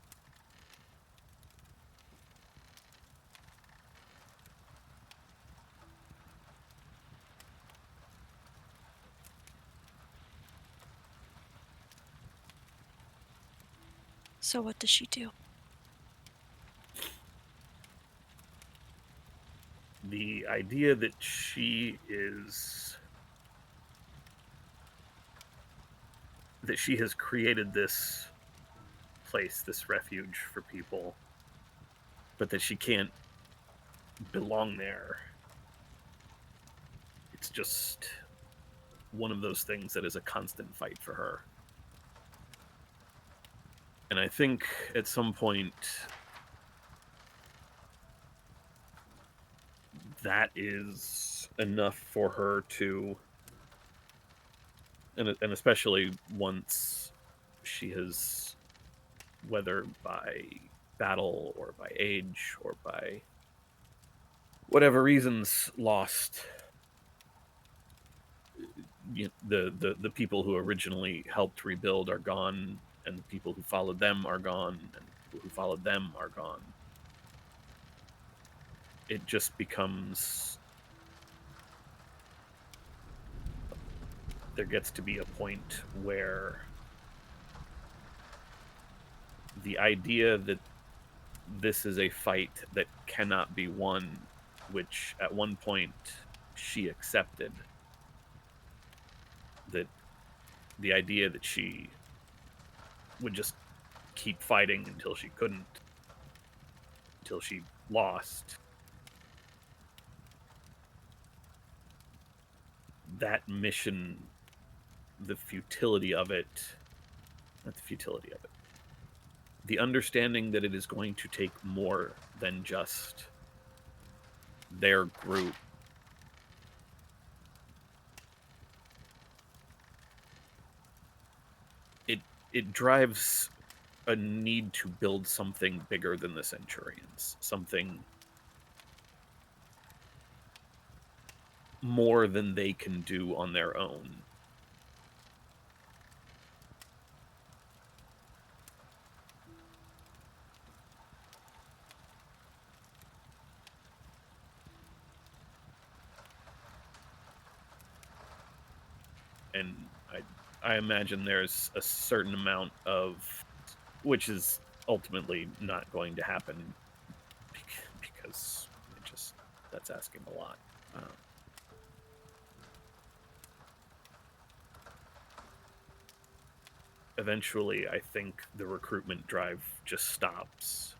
So what does she do? The idea that she has created this place, this refuge for people, but that she can't belong there. It's just one of those things that is a constant fight for her. And I think at some point that is enough for her to, and especially once she has, whether by battle or by age or by whatever reasons, lost the people who originally helped rebuild are gone, and the people who followed them are gone, and the people who followed them are gone. It just becomes, there gets to be a point where the idea that this is a fight that cannot be won, which at one point she accepted, that the idea that she would just keep fighting until she couldn't, until she lost, that mission, the futility of it, not the futility of it, the understanding that it is going to take more than just their group. It drives a need to build something bigger than the Centurions, something more than they can do on their own. And I imagine there's a certain amount of, which is ultimately not going to happen because that's asking a lot. Eventually, I think the recruitment drive just stops.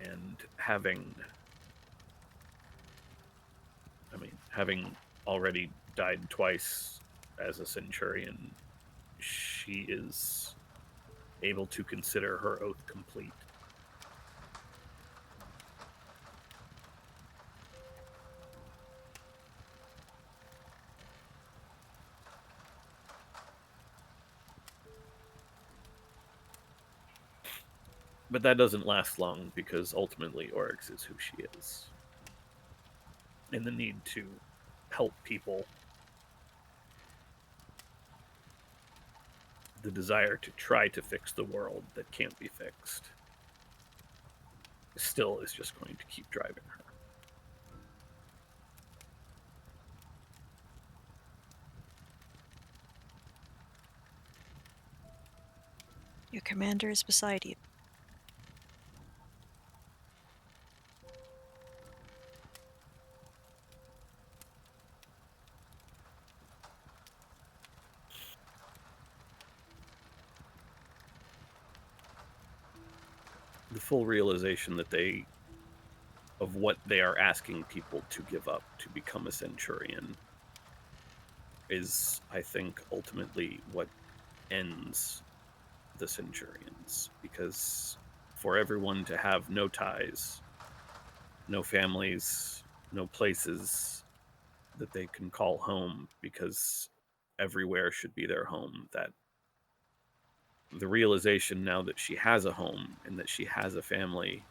And having already died twice as a Centurion, she is able to consider her oath complete. But that doesn't last long, because ultimately Oryx is who she is. And the need to help people, the desire to try to fix the world that can't be fixed, still is just going to keep driving her. Your commander is beside you. The full realization that they of what they are asking people to give up to become a centurion is, I think, ultimately what ends the centurions. Because for everyone to have no ties, no families, no places that they can call home, because everywhere should be their home, that the realization now that she has a home and that she has a family,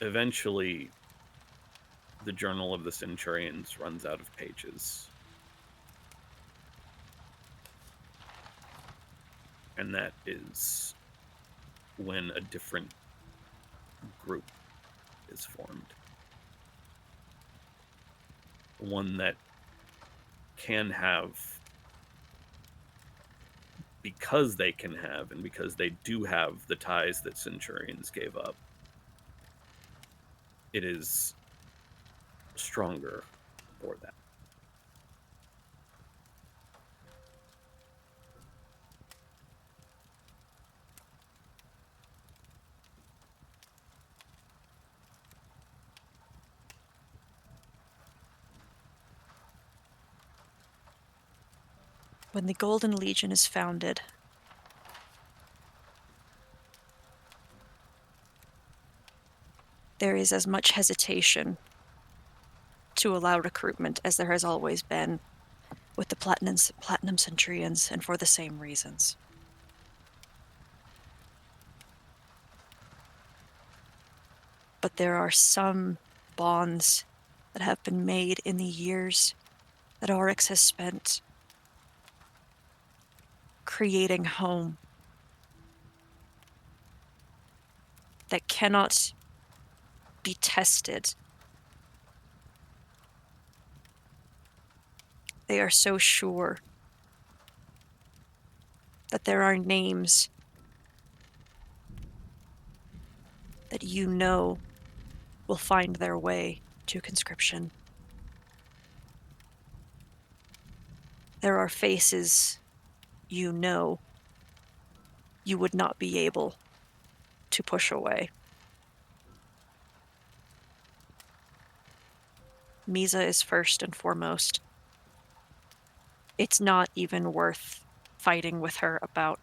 eventually the Journal of the Centurions runs out of pages. And that is when a different group is formed. One that can have, because they can have, and because they do have the ties that centurions gave up, it is stronger for that. When the Golden Legion is founded, there is as much hesitation to allow recruitment as there has always been with the Platinum Centurions, and for the same reasons. But there are some bonds that have been made in the years that Oryx has spent creating home that cannot be tested. They are so sure that there are names that you know will find their way to conscription. There are faces you know you would not be able to push away. Misa is first and foremost. It's not even worth fighting with her about.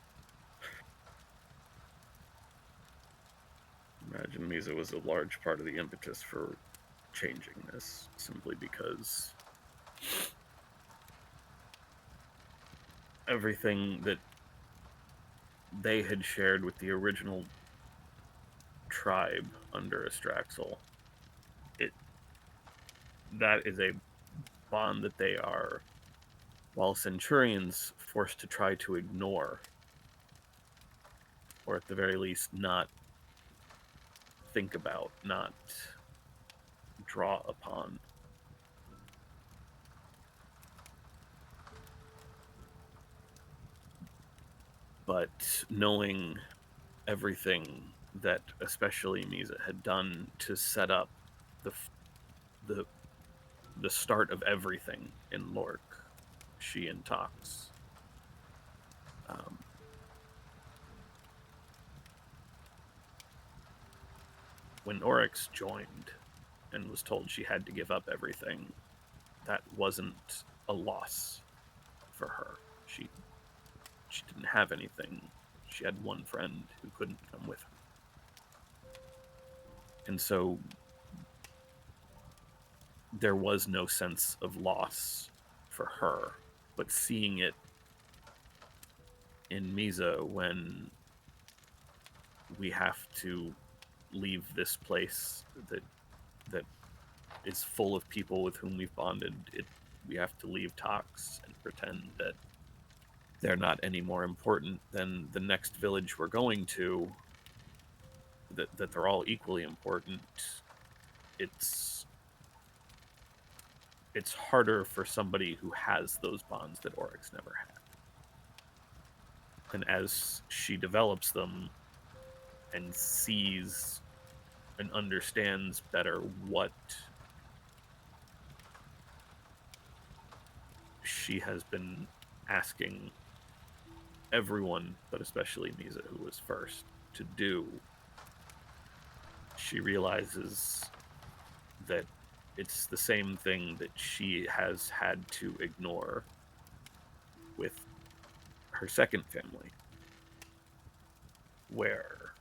Imagine Misa was a large part of the impetus for changing this, simply because everything that they had shared with the original tribe under Astraxel, that is a bond that they are, while centurions, forced to try to ignore, or at the very least not think about, not draw upon. But knowing everything that especially Misa had done to set up the the the start of everything in Lork, she and Tox. When Oryx joined and was told she had to give up everything, that wasn't a loss for her. She didn't have anything. She had one friend who couldn't come with her. And so there was no sense of loss for her. But seeing it in Misa when we have to leave this place that is full of people with whom we've bonded, we have to leave Tox and pretend that they're not any more important than the next village we're going to, that they're all equally important. It's harder for somebody who has those bonds that Oryx never had. And as she develops them and sees and understands better what she has been asking everyone, but especially Misa, who was first, to do, she realizes that it's the same thing that she has had to ignore with her second family, where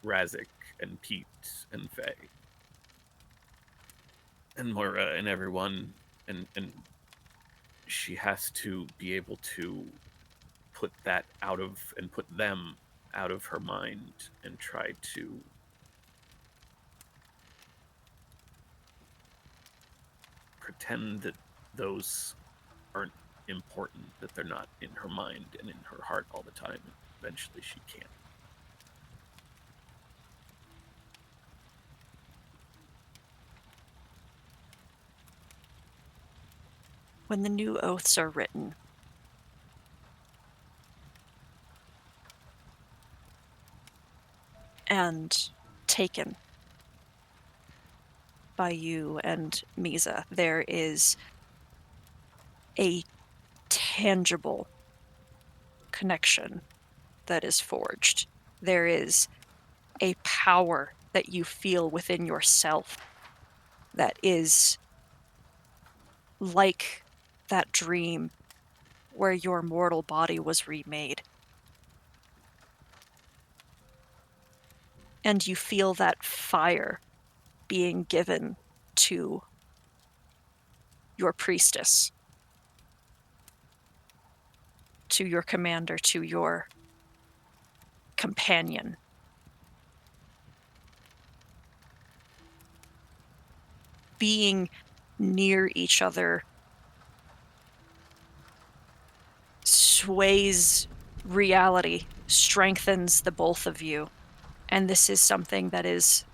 Razik and Pete and Faye and Moira and everyone, and she has to be able to put them out of her mind and try to pretend that those aren't important, that they're not in her mind and in her heart all the time. And eventually she can't. When the new oaths are written, and taken by you and Misa, there is a tangible connection that is forged. There is a power that you feel within yourself that is like that dream where your mortal body was remade. And you feel that fire being given to your priestess, to your commander, to your companion. Being near each other sways reality, strengthens the both of you. And this is something that is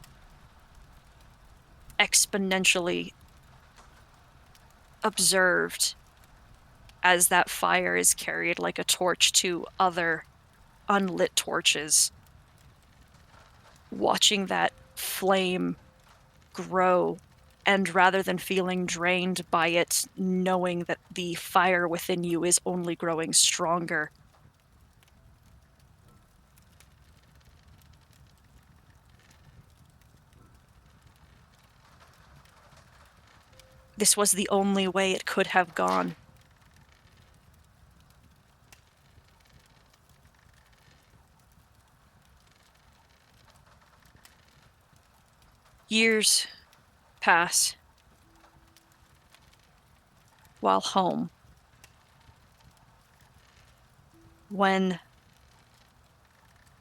exponentially observed as that fire is carried like a torch to other unlit torches. Watching that flame grow, and rather than feeling drained by it, knowing that the fire within you is only growing stronger. This was the only way it could have gone. Years pass while home, when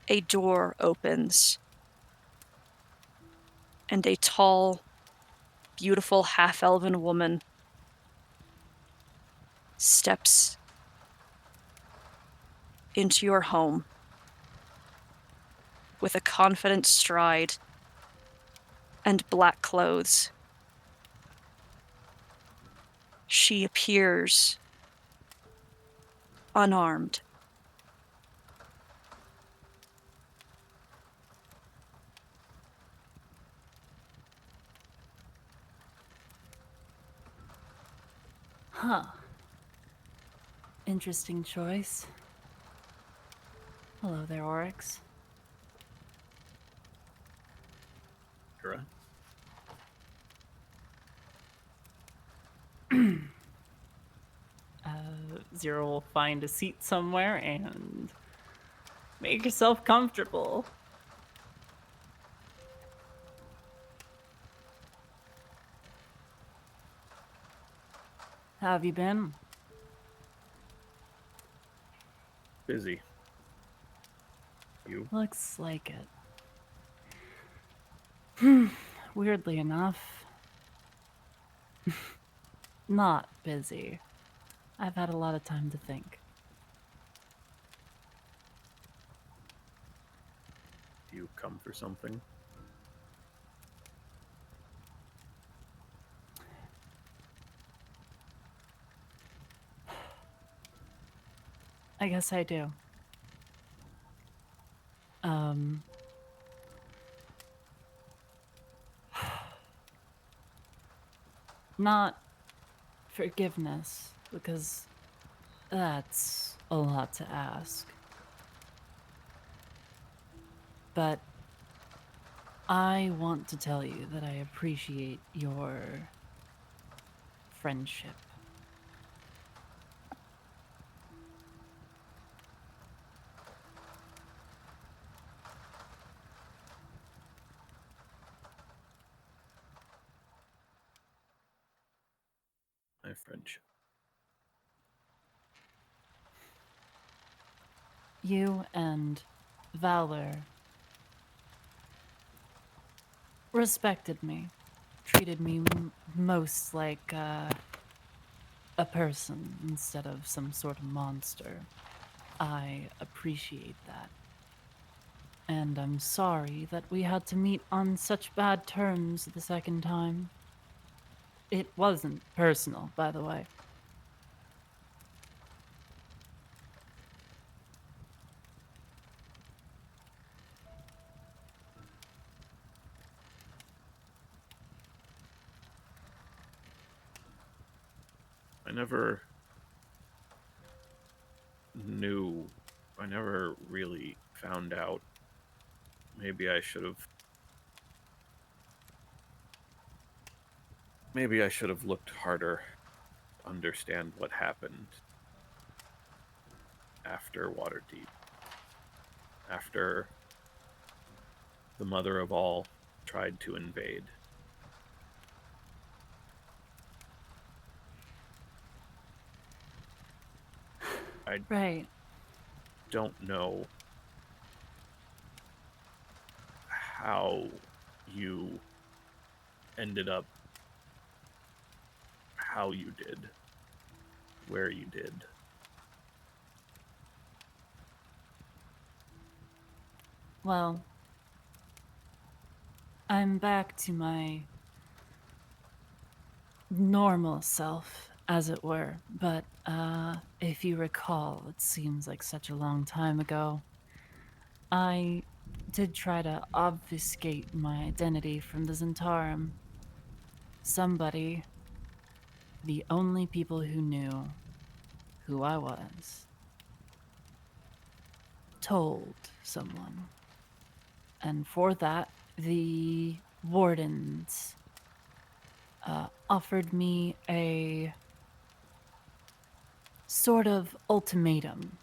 a door opens and a tall, beautiful half-elven woman steps into your home with a confident stride and black clothes. She appears unarmed. Huh. Interesting choice. Hello there, Oryx. Correct. Zero will find a seat somewhere and make yourself comfortable. How have you been? Busy. You? Looks like it. Weirdly enough, not busy. I've had a lot of time to think. Do you come for something? I guess I do. Not forgiveness, because that's a lot to ask. But I want to tell you that I appreciate your friendship. My friendship. You and Valor respected me, treated me most like a person instead of some sort of monster. I appreciate that. And I'm sorry that we had to meet on such bad terms the second time. It wasn't personal, by the way. I never knew. I never really found out. Maybe I should have. Maybe I should have looked harder to understand what happened after Waterdeep. After the mother of all tried to invade. I Right. don't know how you ended up how you did, where you did. Well, I'm back to my normal self, as it were. But if you recall, it seems like such a long time ago. I did try to obfuscate my identity from the Zentarum. Somebody, the only people who knew who I was, told someone. And for that, the wardens offered me a sort of ultimatum,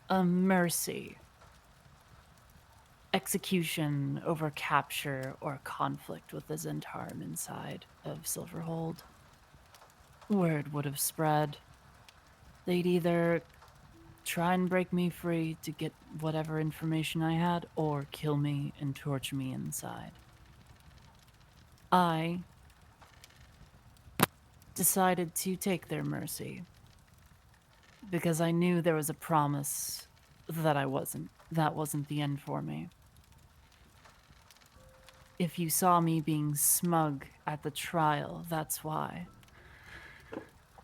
a mercy, execution over capture or conflict with the Zentarum inside of Silverhold. Word would have spread. They'd either try and break me free to get whatever information I had, or kill me and torture me inside. I decided to take their mercy because I knew there was a promise that that wasn't the end for me. If you saw me being smug at the trial, that's why.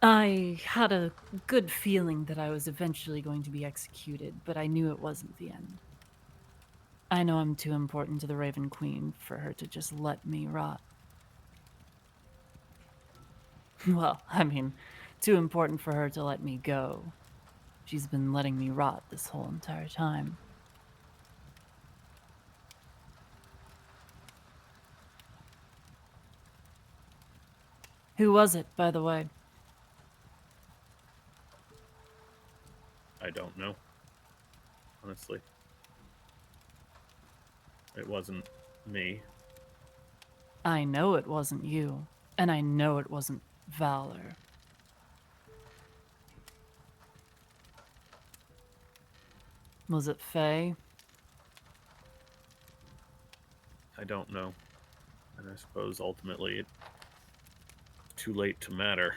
I had a good feeling that I was eventually going to be executed, but I knew it wasn't the end. I know I'm too important to the Raven Queen for her to just let me rot. Well, I mean, too important for her to let me go. She's been letting me rot this whole entire time. Who was it, by the way? I don't know. Honestly. It wasn't me. I know it wasn't you, and I know it wasn't Valor. Was it Faye? I don't know. And I suppose ultimately it's too late to matter.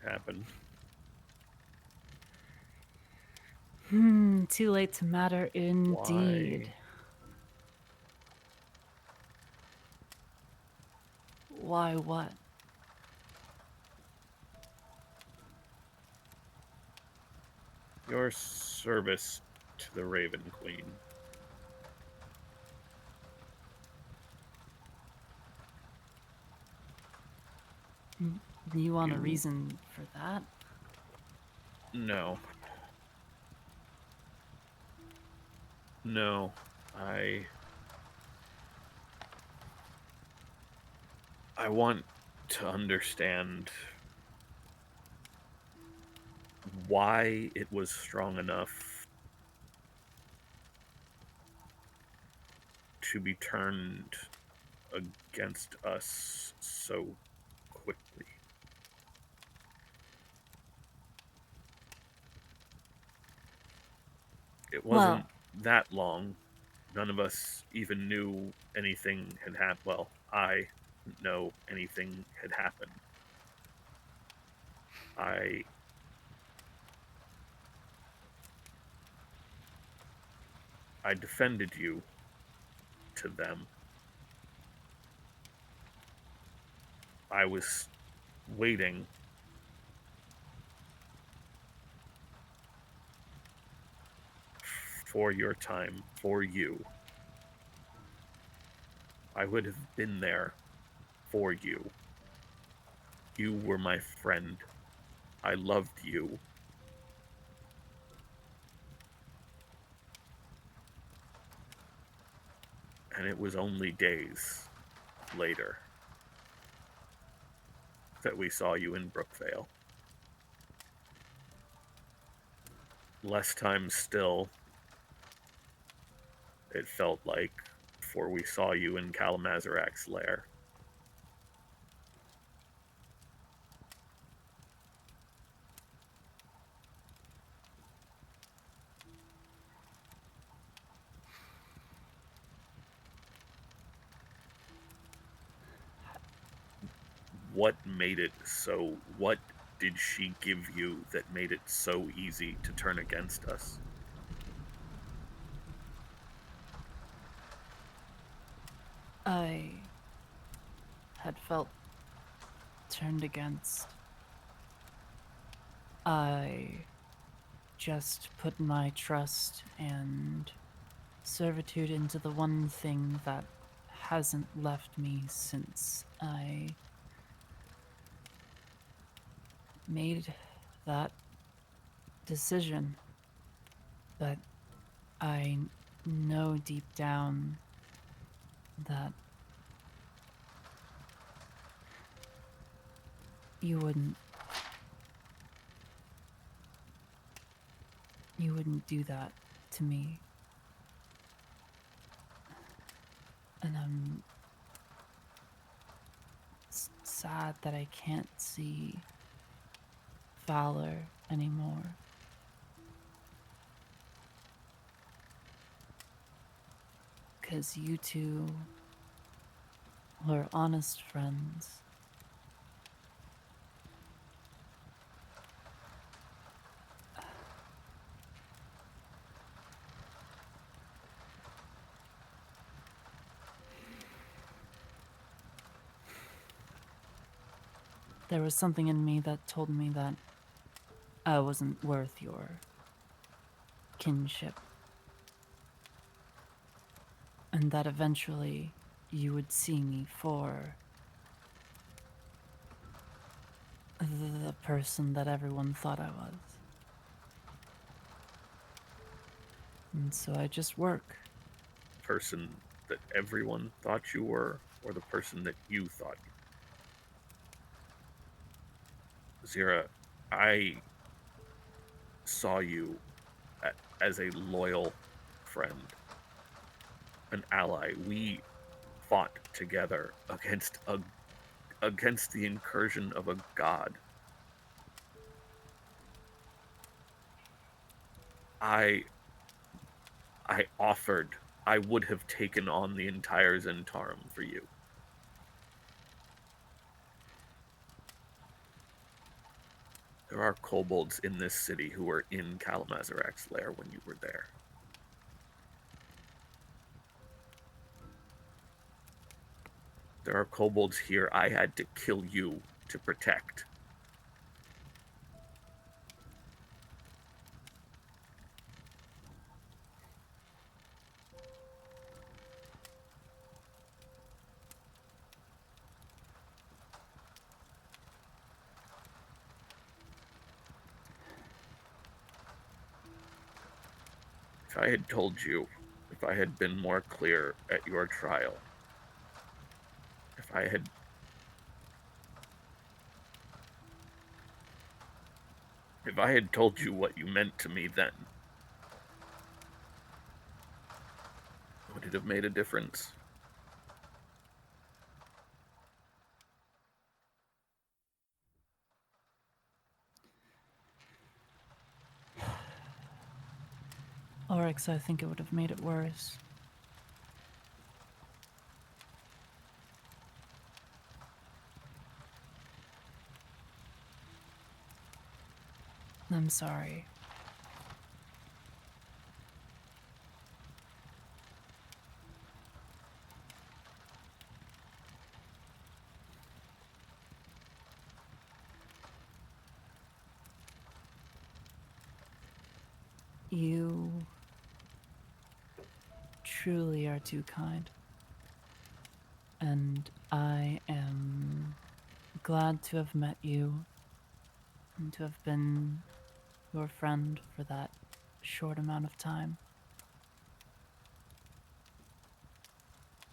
It happened. Too late to matter indeed. Why what? Your service to the Raven Queen. Do you want a reason for that? No. No. I I want to understand why it was strong enough to be turned against us so quickly. It wasn't that long. None of us even knew anything had happened. Well, I didn't know anything had happened. I defended you to them. I was waiting for your time, for you. I would have been there for you. You were my friend. I loved you. And it was only days later that we saw you in Brookvale. Less time still, it felt like, before we saw you in Kalamazarak's lair. What made it so? What did she give you that made it so easy to turn against us? I had felt turned against. I just put my trust and servitude into the one thing that hasn't left me since I made that decision. But I know deep down that you wouldn't do that to me. And I'm sad that I can't see Valor anymore. Because you two were honest friends. There was something in me that told me that I wasn't worth your kinship. And that eventually you would see me for the person that everyone thought I was. And so I just work. Person that everyone thought you were, or the person that you thought you were? Zira, I saw you as a loyal friend, an ally. We fought together against the incursion of a god. I offered, I would have taken on the entire Zentarum for you. There are kobolds in this city who were in Kalamazarak's lair when you were there. There are kobolds here I had to kill you to protect. If I had told you, if I had been more clear at your trial, if I had If I had told you what you meant to me then, would it have made a difference? Oryx, I think it would have made it worse. I'm sorry. You truly are too kind. And I am glad to have met you and to have been your friend for that short amount of time.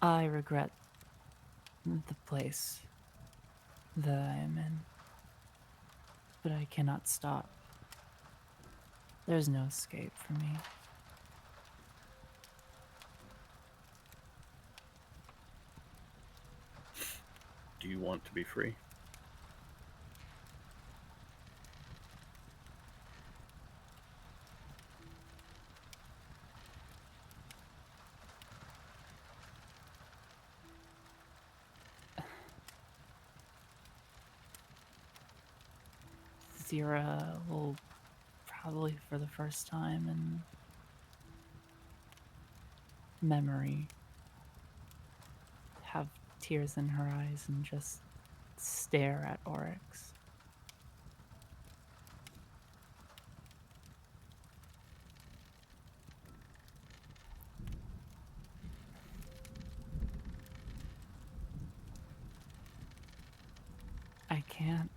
I regret the place that I am in, but I cannot stop. There's no escape for me. Do you want to be free? Zira will probably for the first time in memory have tears in her eyes and just stare at Oryx. I can't.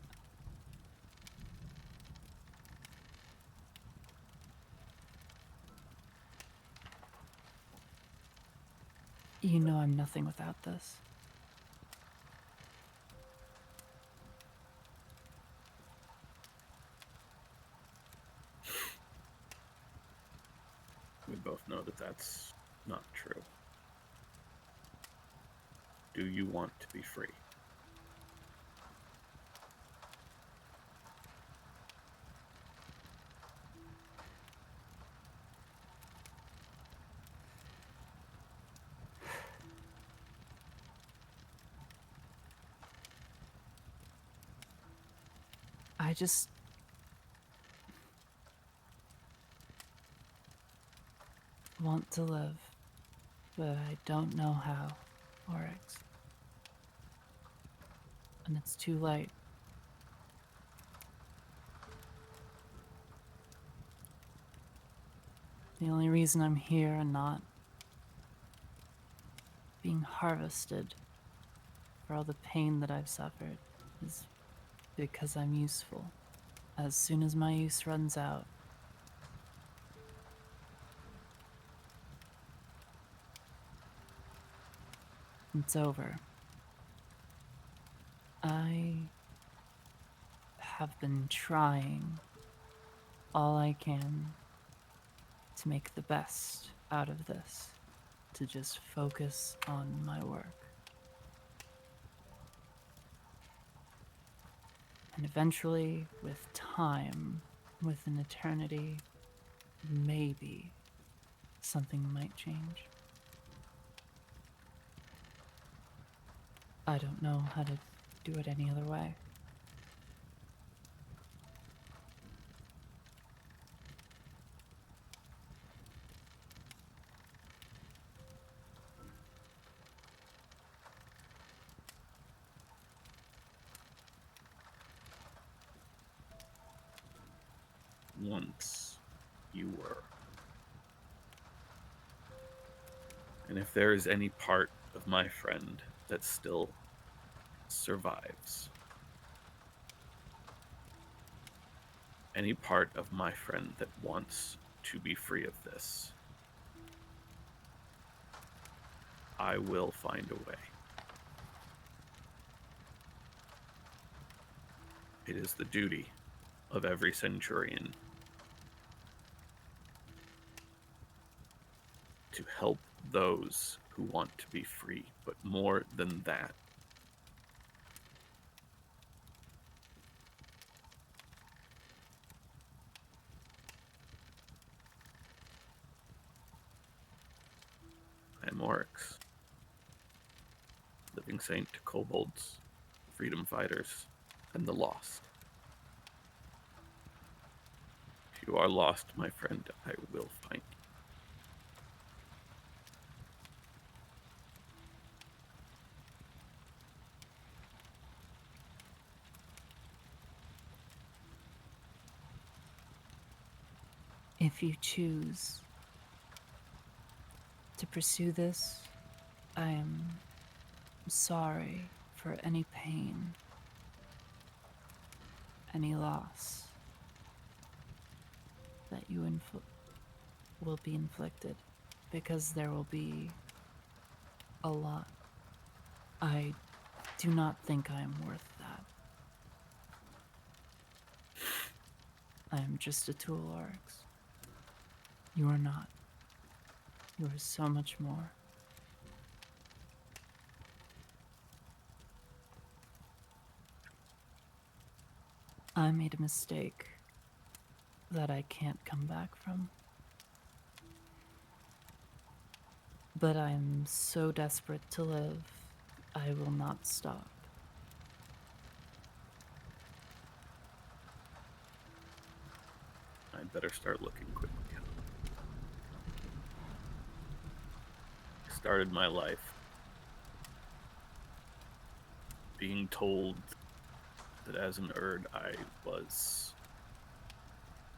You know I'm nothing without this. We both know that that's not true. Do you want to be free? I just want to live, but I don't know how, Oryx. And it's too late. The only reason I'm here and not being harvested for all the pain that I've suffered is because I'm useful. As soon as my use runs out, it's over. I have been trying all I can to make the best out of this, to just focus on my work. And eventually, with time, with an eternity, maybe something might change. I don't know how to do it any other way. Once you were. And if there is any part of my friend that still survives, any part of my friend that wants to be free of this, I will find a way. It is the duty of every centurion to help those who want to be free, but more than that, I am Oryx, living saint to kobolds, freedom fighters, and the lost. If you are lost, my friend, I will find you. If you choose to pursue this, I am sorry for any pain, any loss that you will be inflicted, because there will be a lot. I do not think I am worth that. I am just a tool, Oryx. You are not. You are so much more. I made a mistake that I can't come back from. But I'm so desperate to live, I will not stop. I'd better start looking quickly. I started my life being told that as an Erd I was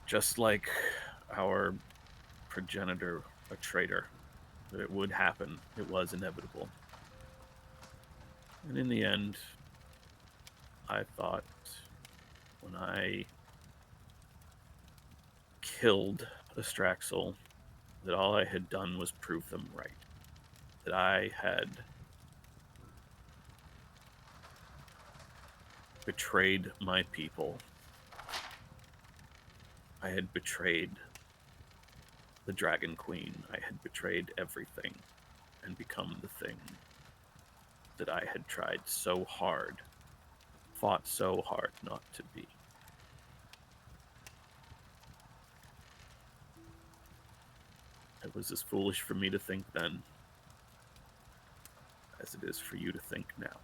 just like our progenitor, a traitor. That it would happen. It was inevitable. And in the end, I thought when I killed Astraxel that all I had done was prove them right. That I had betrayed my people. I had betrayed the Dragon Queen. I had betrayed everything and become the thing that I had tried so hard, fought so hard not to be. It was as foolish for me to think then as it is for you to think now.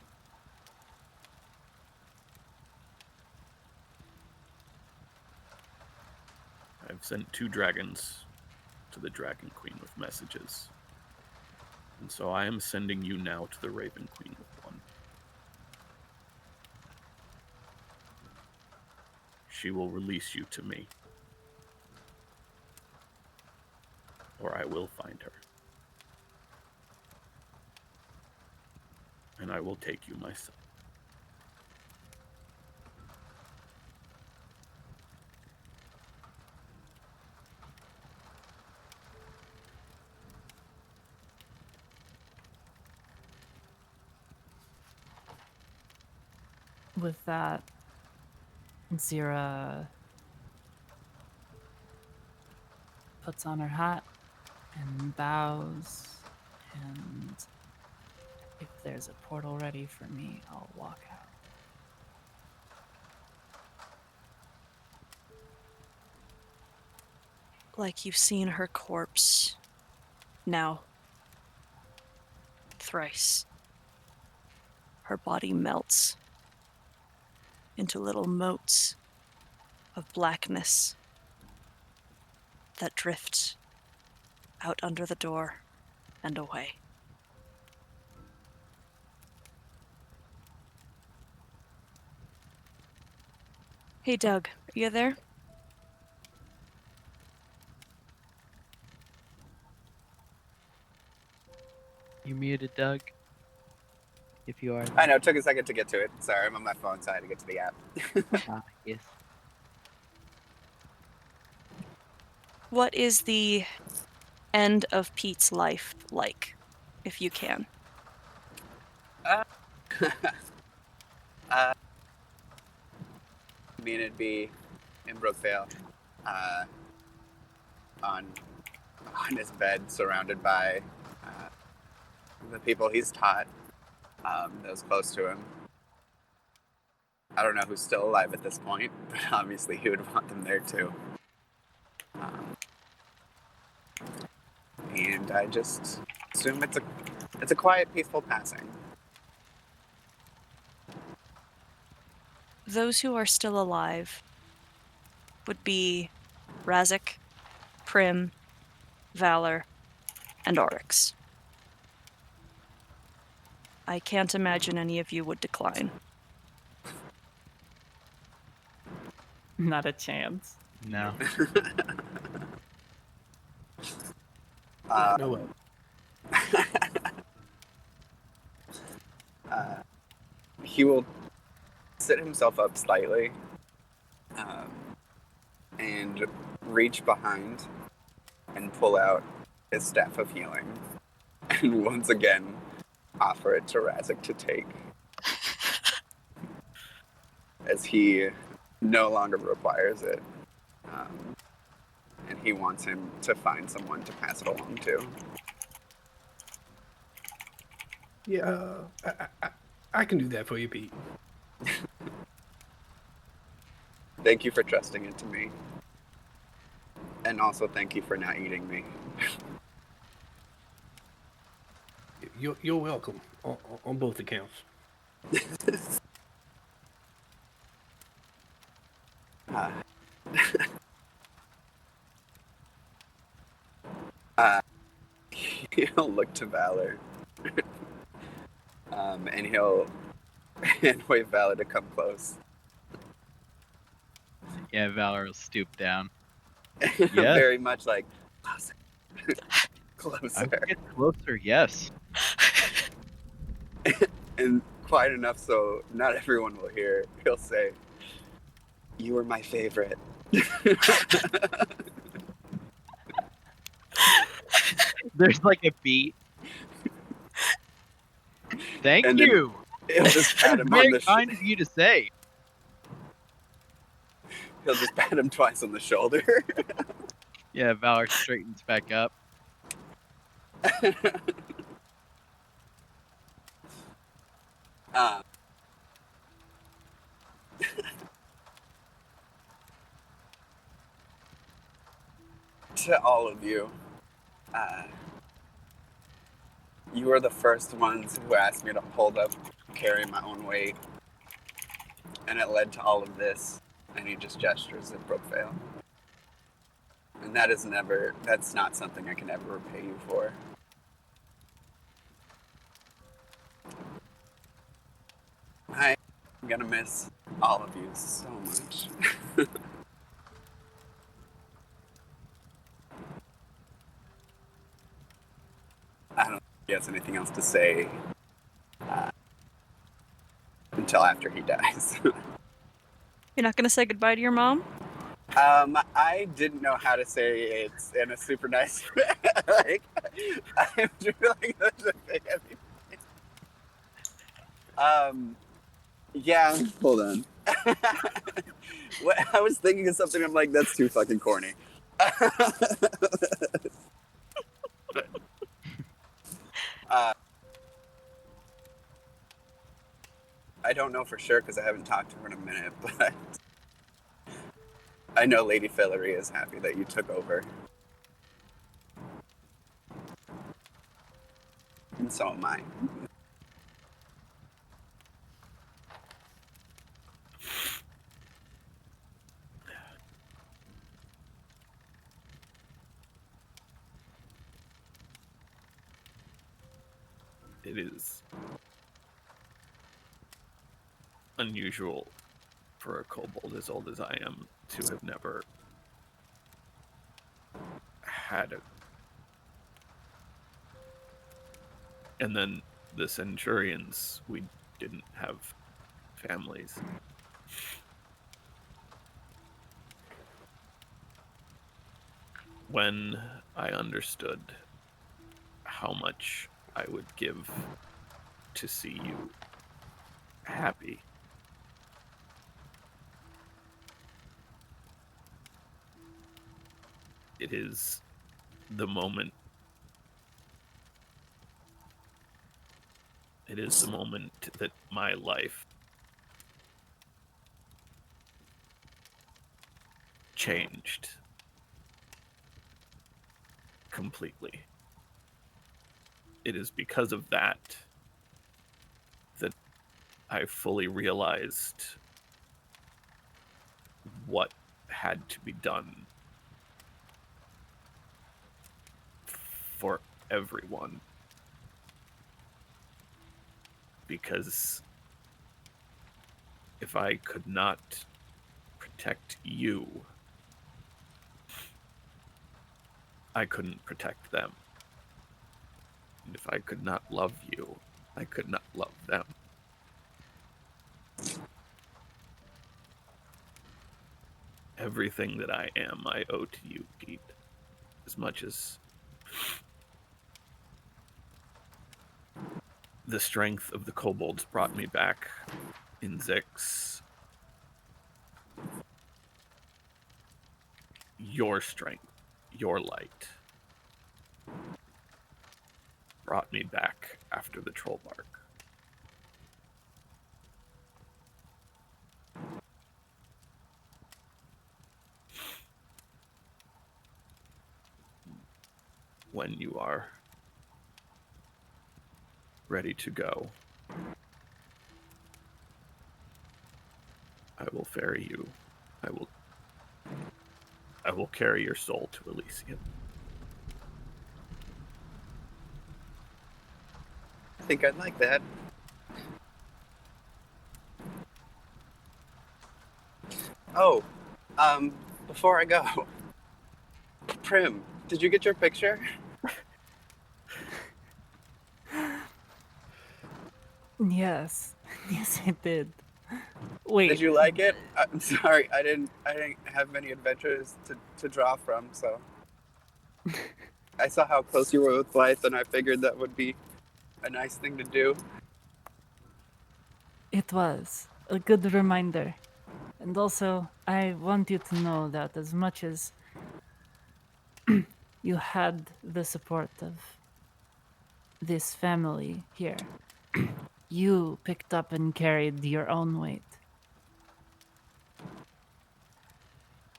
I've sent 2 dragons to the Dragon Queen with messages. And so I am sending you now to the Raven Queen with one. She will release you to me, or I will find her. And I will take you myself. With that, Zira puts on her hat and bows, and if there's a portal ready for me, I'll walk out. Like you've seen her corpse now thrice. Her body melts into little motes of blackness that drift out under the door and away. Hey, Doug, are you there? You muted, Doug? If you are. I know, it took a second to get to it. Sorry, I'm on my phone, so I had to get to the app. Yes. What is the end of Pete's life like, if you can? I mean, it'd be in Brookvale, on his bed, surrounded by the people he's taught, those close to him. I don't know who's still alive at this point, but obviously he would want them there too. And I just assume it's a quiet, peaceful passing. Those who are still alive would be Razik, Prim, Valor, and Oryx. I can't imagine any of you would decline. Not a chance. No. No way. He will sit himself up slightly and reach behind and pull out his staff of healing and once again offer it to Razik to take, as he no longer requires it, and he wants him to find someone to pass it along to. Yeah, I can do that for you, Pete. Thank you for trusting it to me. And also thank you for not eating me. You're welcome on both accounts. He'll look to Valor. And he'll wait Valor to come close. Yeah, Valor will stoop down. Yeah. Very much like, closer. Closer. I can get closer, yes. And quiet enough so not everyone will hear. He'll say, "You were my favorite." There's like a beat. Thank And then you. He'll just pat him on Very the kind of you to say. He'll just pat him twice on the shoulder. Yeah, Valor straightens back up. To all of you, you were the first ones who asked me to hold up, carry my own weight, and it led to all of this. And he just gestures at Brookvale. And that's not something I can ever repay you for. I'm gonna miss all of you so much. I don't think he has anything else to say until after he dies. You're not gonna say goodbye to your mom? I didn't know how to say it in a super nice way. Like, I'm feeling such a big heavy. Yeah, hold on. I was thinking of something, I'm like, that's too fucking corny. I don't know for sure because I haven't talked to her in a minute, but I know Lady Fillory is happy that you took over. And so am I. It is unusual for a kobold as old as I am to have never had a... And then the Centurions, we didn't have families. When I understood how much I would give to see you happy, It is the moment. It is the moment that my life changed completely. It is because of that I fully realized what had to be done for everyone. Because if I could not protect you, I couldn't protect them. And if I could not love you, I could not love them. Everything that I am, I owe to you, Pete. As much as the strength of the kobolds brought me back in Zix, your strength, your light, brought me back after the troll bark. When you are ready to go, I will ferry you. I will carry your soul to Elysium. I think I'd like that. Oh, before I go, Prim, did you get your picture? Yes. Yes, I did. Wait. Did you like it? I'm sorry, I didn't have many adventures to draw from, so I saw how close you were with Blythe, and I figured that would be a nice thing to do. It was a good reminder. And also, I want you to know that as much as you had the support of this family here, you picked up and carried your own weight.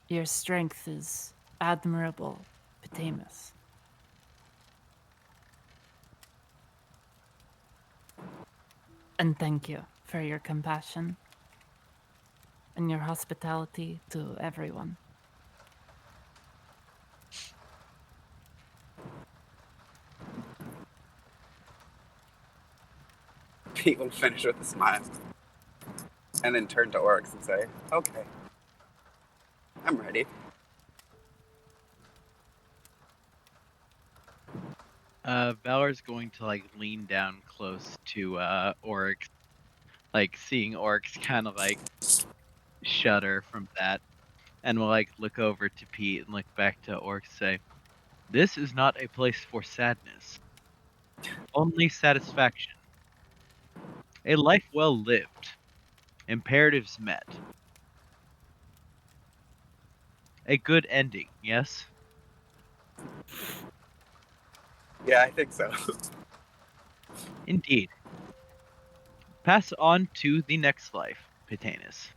Your strength is admirable, Petamus. And thank you for your compassion and your hospitality to everyone. Pete will finish with a smile, and then turn to Oryx and say, "Okay, I'm ready." Valor's going to like lean down close to Oryx, like seeing Oryx kind of like shudder from that, and will like look over to Pete and look back to Oryx and say, "This is not a place for sadness, only satisfaction. A life well lived, imperatives met. A good ending, yes?" Yeah, I think so. Indeed. Pass on to the next life, Petanis.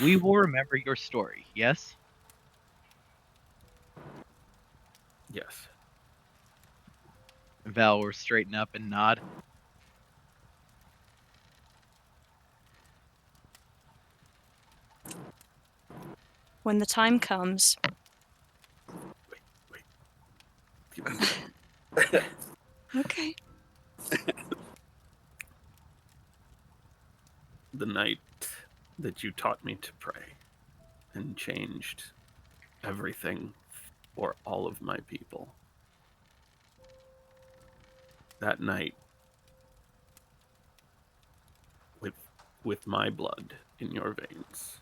We will remember your story, yes? Yes. Val will straighten up and nod. When the time comes, Wait. Give me a second. okay. The night that you taught me to pray and changed everything for all of my people. That night, with my blood in your veins,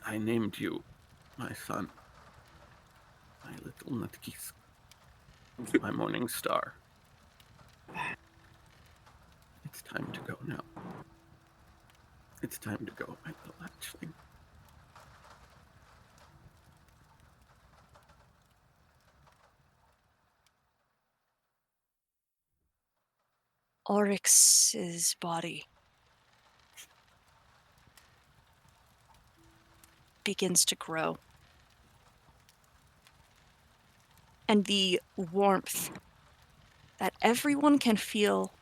I named you my son, my little Nutkisk, my morning star. It's time to go now. It's time to go, my little hatchling. Oryx's body begins to grow. And the warmth that everyone can feel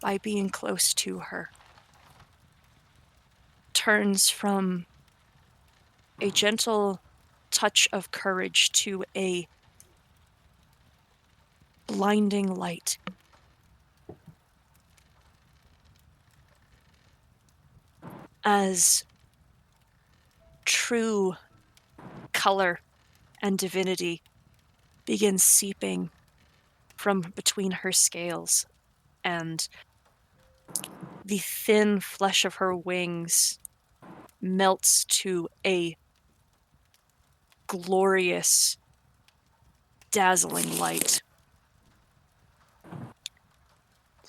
by being close to her turns from a gentle touch of courage to a blinding light. As true color and divinity begins seeping from between her scales, and the thin flesh of her wings melts to a glorious, dazzling light.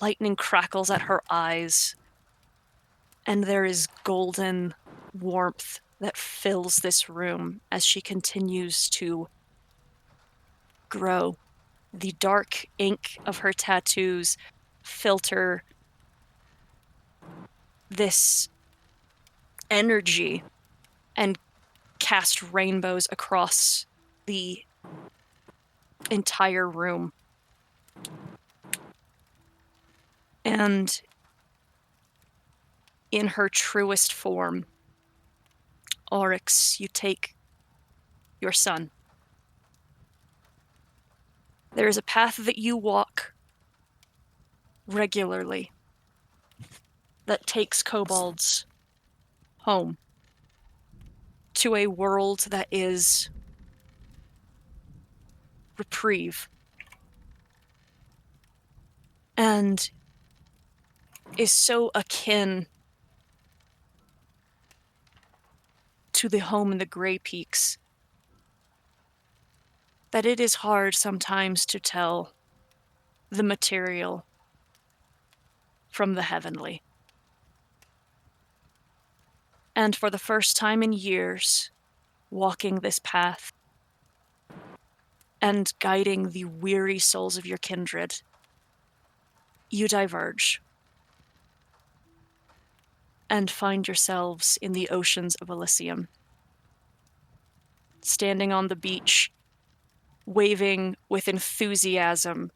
Lightning crackles at her eyes, and there is golden warmth that fills this room as she continues to grow. The dark ink of her tattoos filter this energy and cast rainbows across the entire room. And in her truest form, Oryx, you take your son. There is a path that you walk regularly that takes kobolds home to a world that is reprieve and is so akin to the home in the Grey Peaks that it is hard sometimes to tell the material from the heavenly. And for the first time in years, walking this path and guiding the weary souls of your kindred, you diverge and find yourselves in the oceans of Elysium, standing on the beach, waving with enthusiasm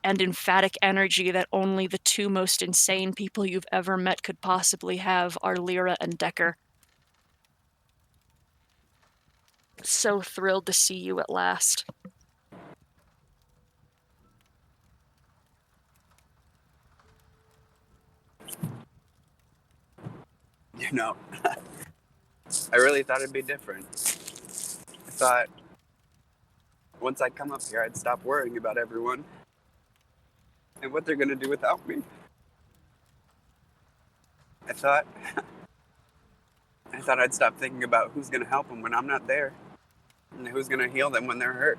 and emphatic energy that only the two most insane people you've ever met could possibly have are Lyra and Decker. So thrilled to see you at last. You know, I really thought it'd be different. I thought once I come up here, I'd stop worrying about everyone and what they're gonna do without me. I thought I'd stop thinking about who's gonna help them when I'm not there, and who's gonna heal them when they're hurt.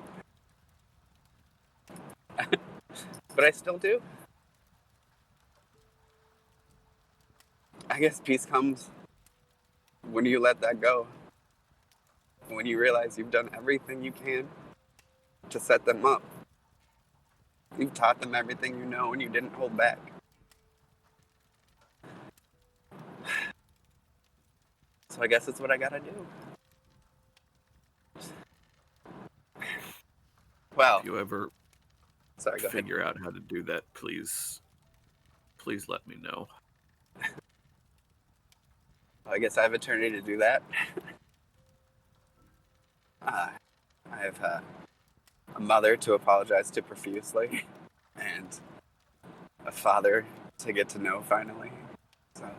But I still do. I guess peace comes when you let that go. When you realize you've done everything you can to set them up. You've taught them everything you know and you didn't hold back. So I guess that's what I gotta do. Well, If you ever sorry, go ahead. figure out how to do that, please let me know. I guess I have eternity to do that. I have a mother to apologize to profusely, and a father to get to know finally. So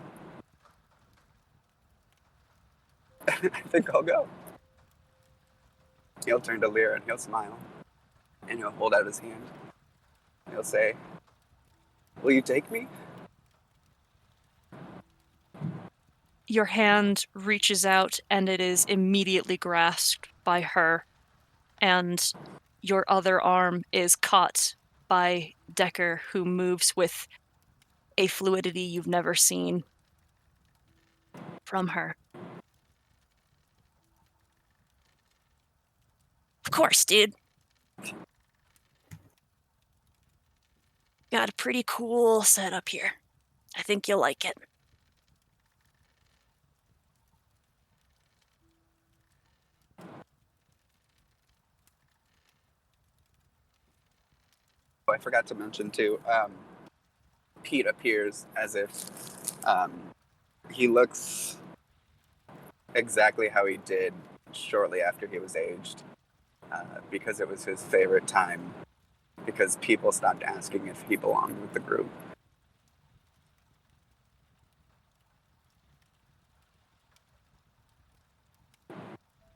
I think I'll go. He'll turn to Lyra and he'll smile, and he'll hold out his hand. He'll say, "Will you take me?" Your hand reaches out and it is immediately grasped by her, and your other arm is caught by Decker, who moves with a fluidity you've never seen. from her. Of course, dude. Got a pretty cool setup here. I think you'll like it. I forgot to mention too. Pete appears as if he looks exactly how he did shortly after he was aged, because it was his favorite time. Because people stopped asking if he belonged with the group.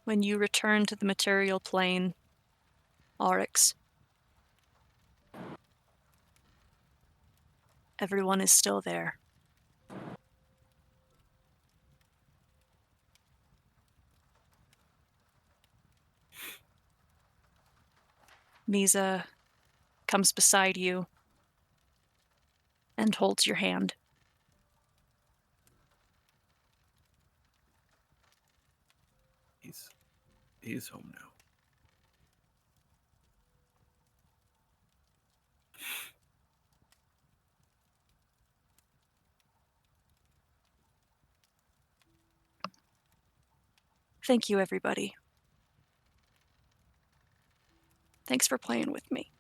When you return to the material plane, Oryx, everyone is still there. Misa comes beside you and holds your hand. He's home now. Thank you, everybody. Thanks for playing with me.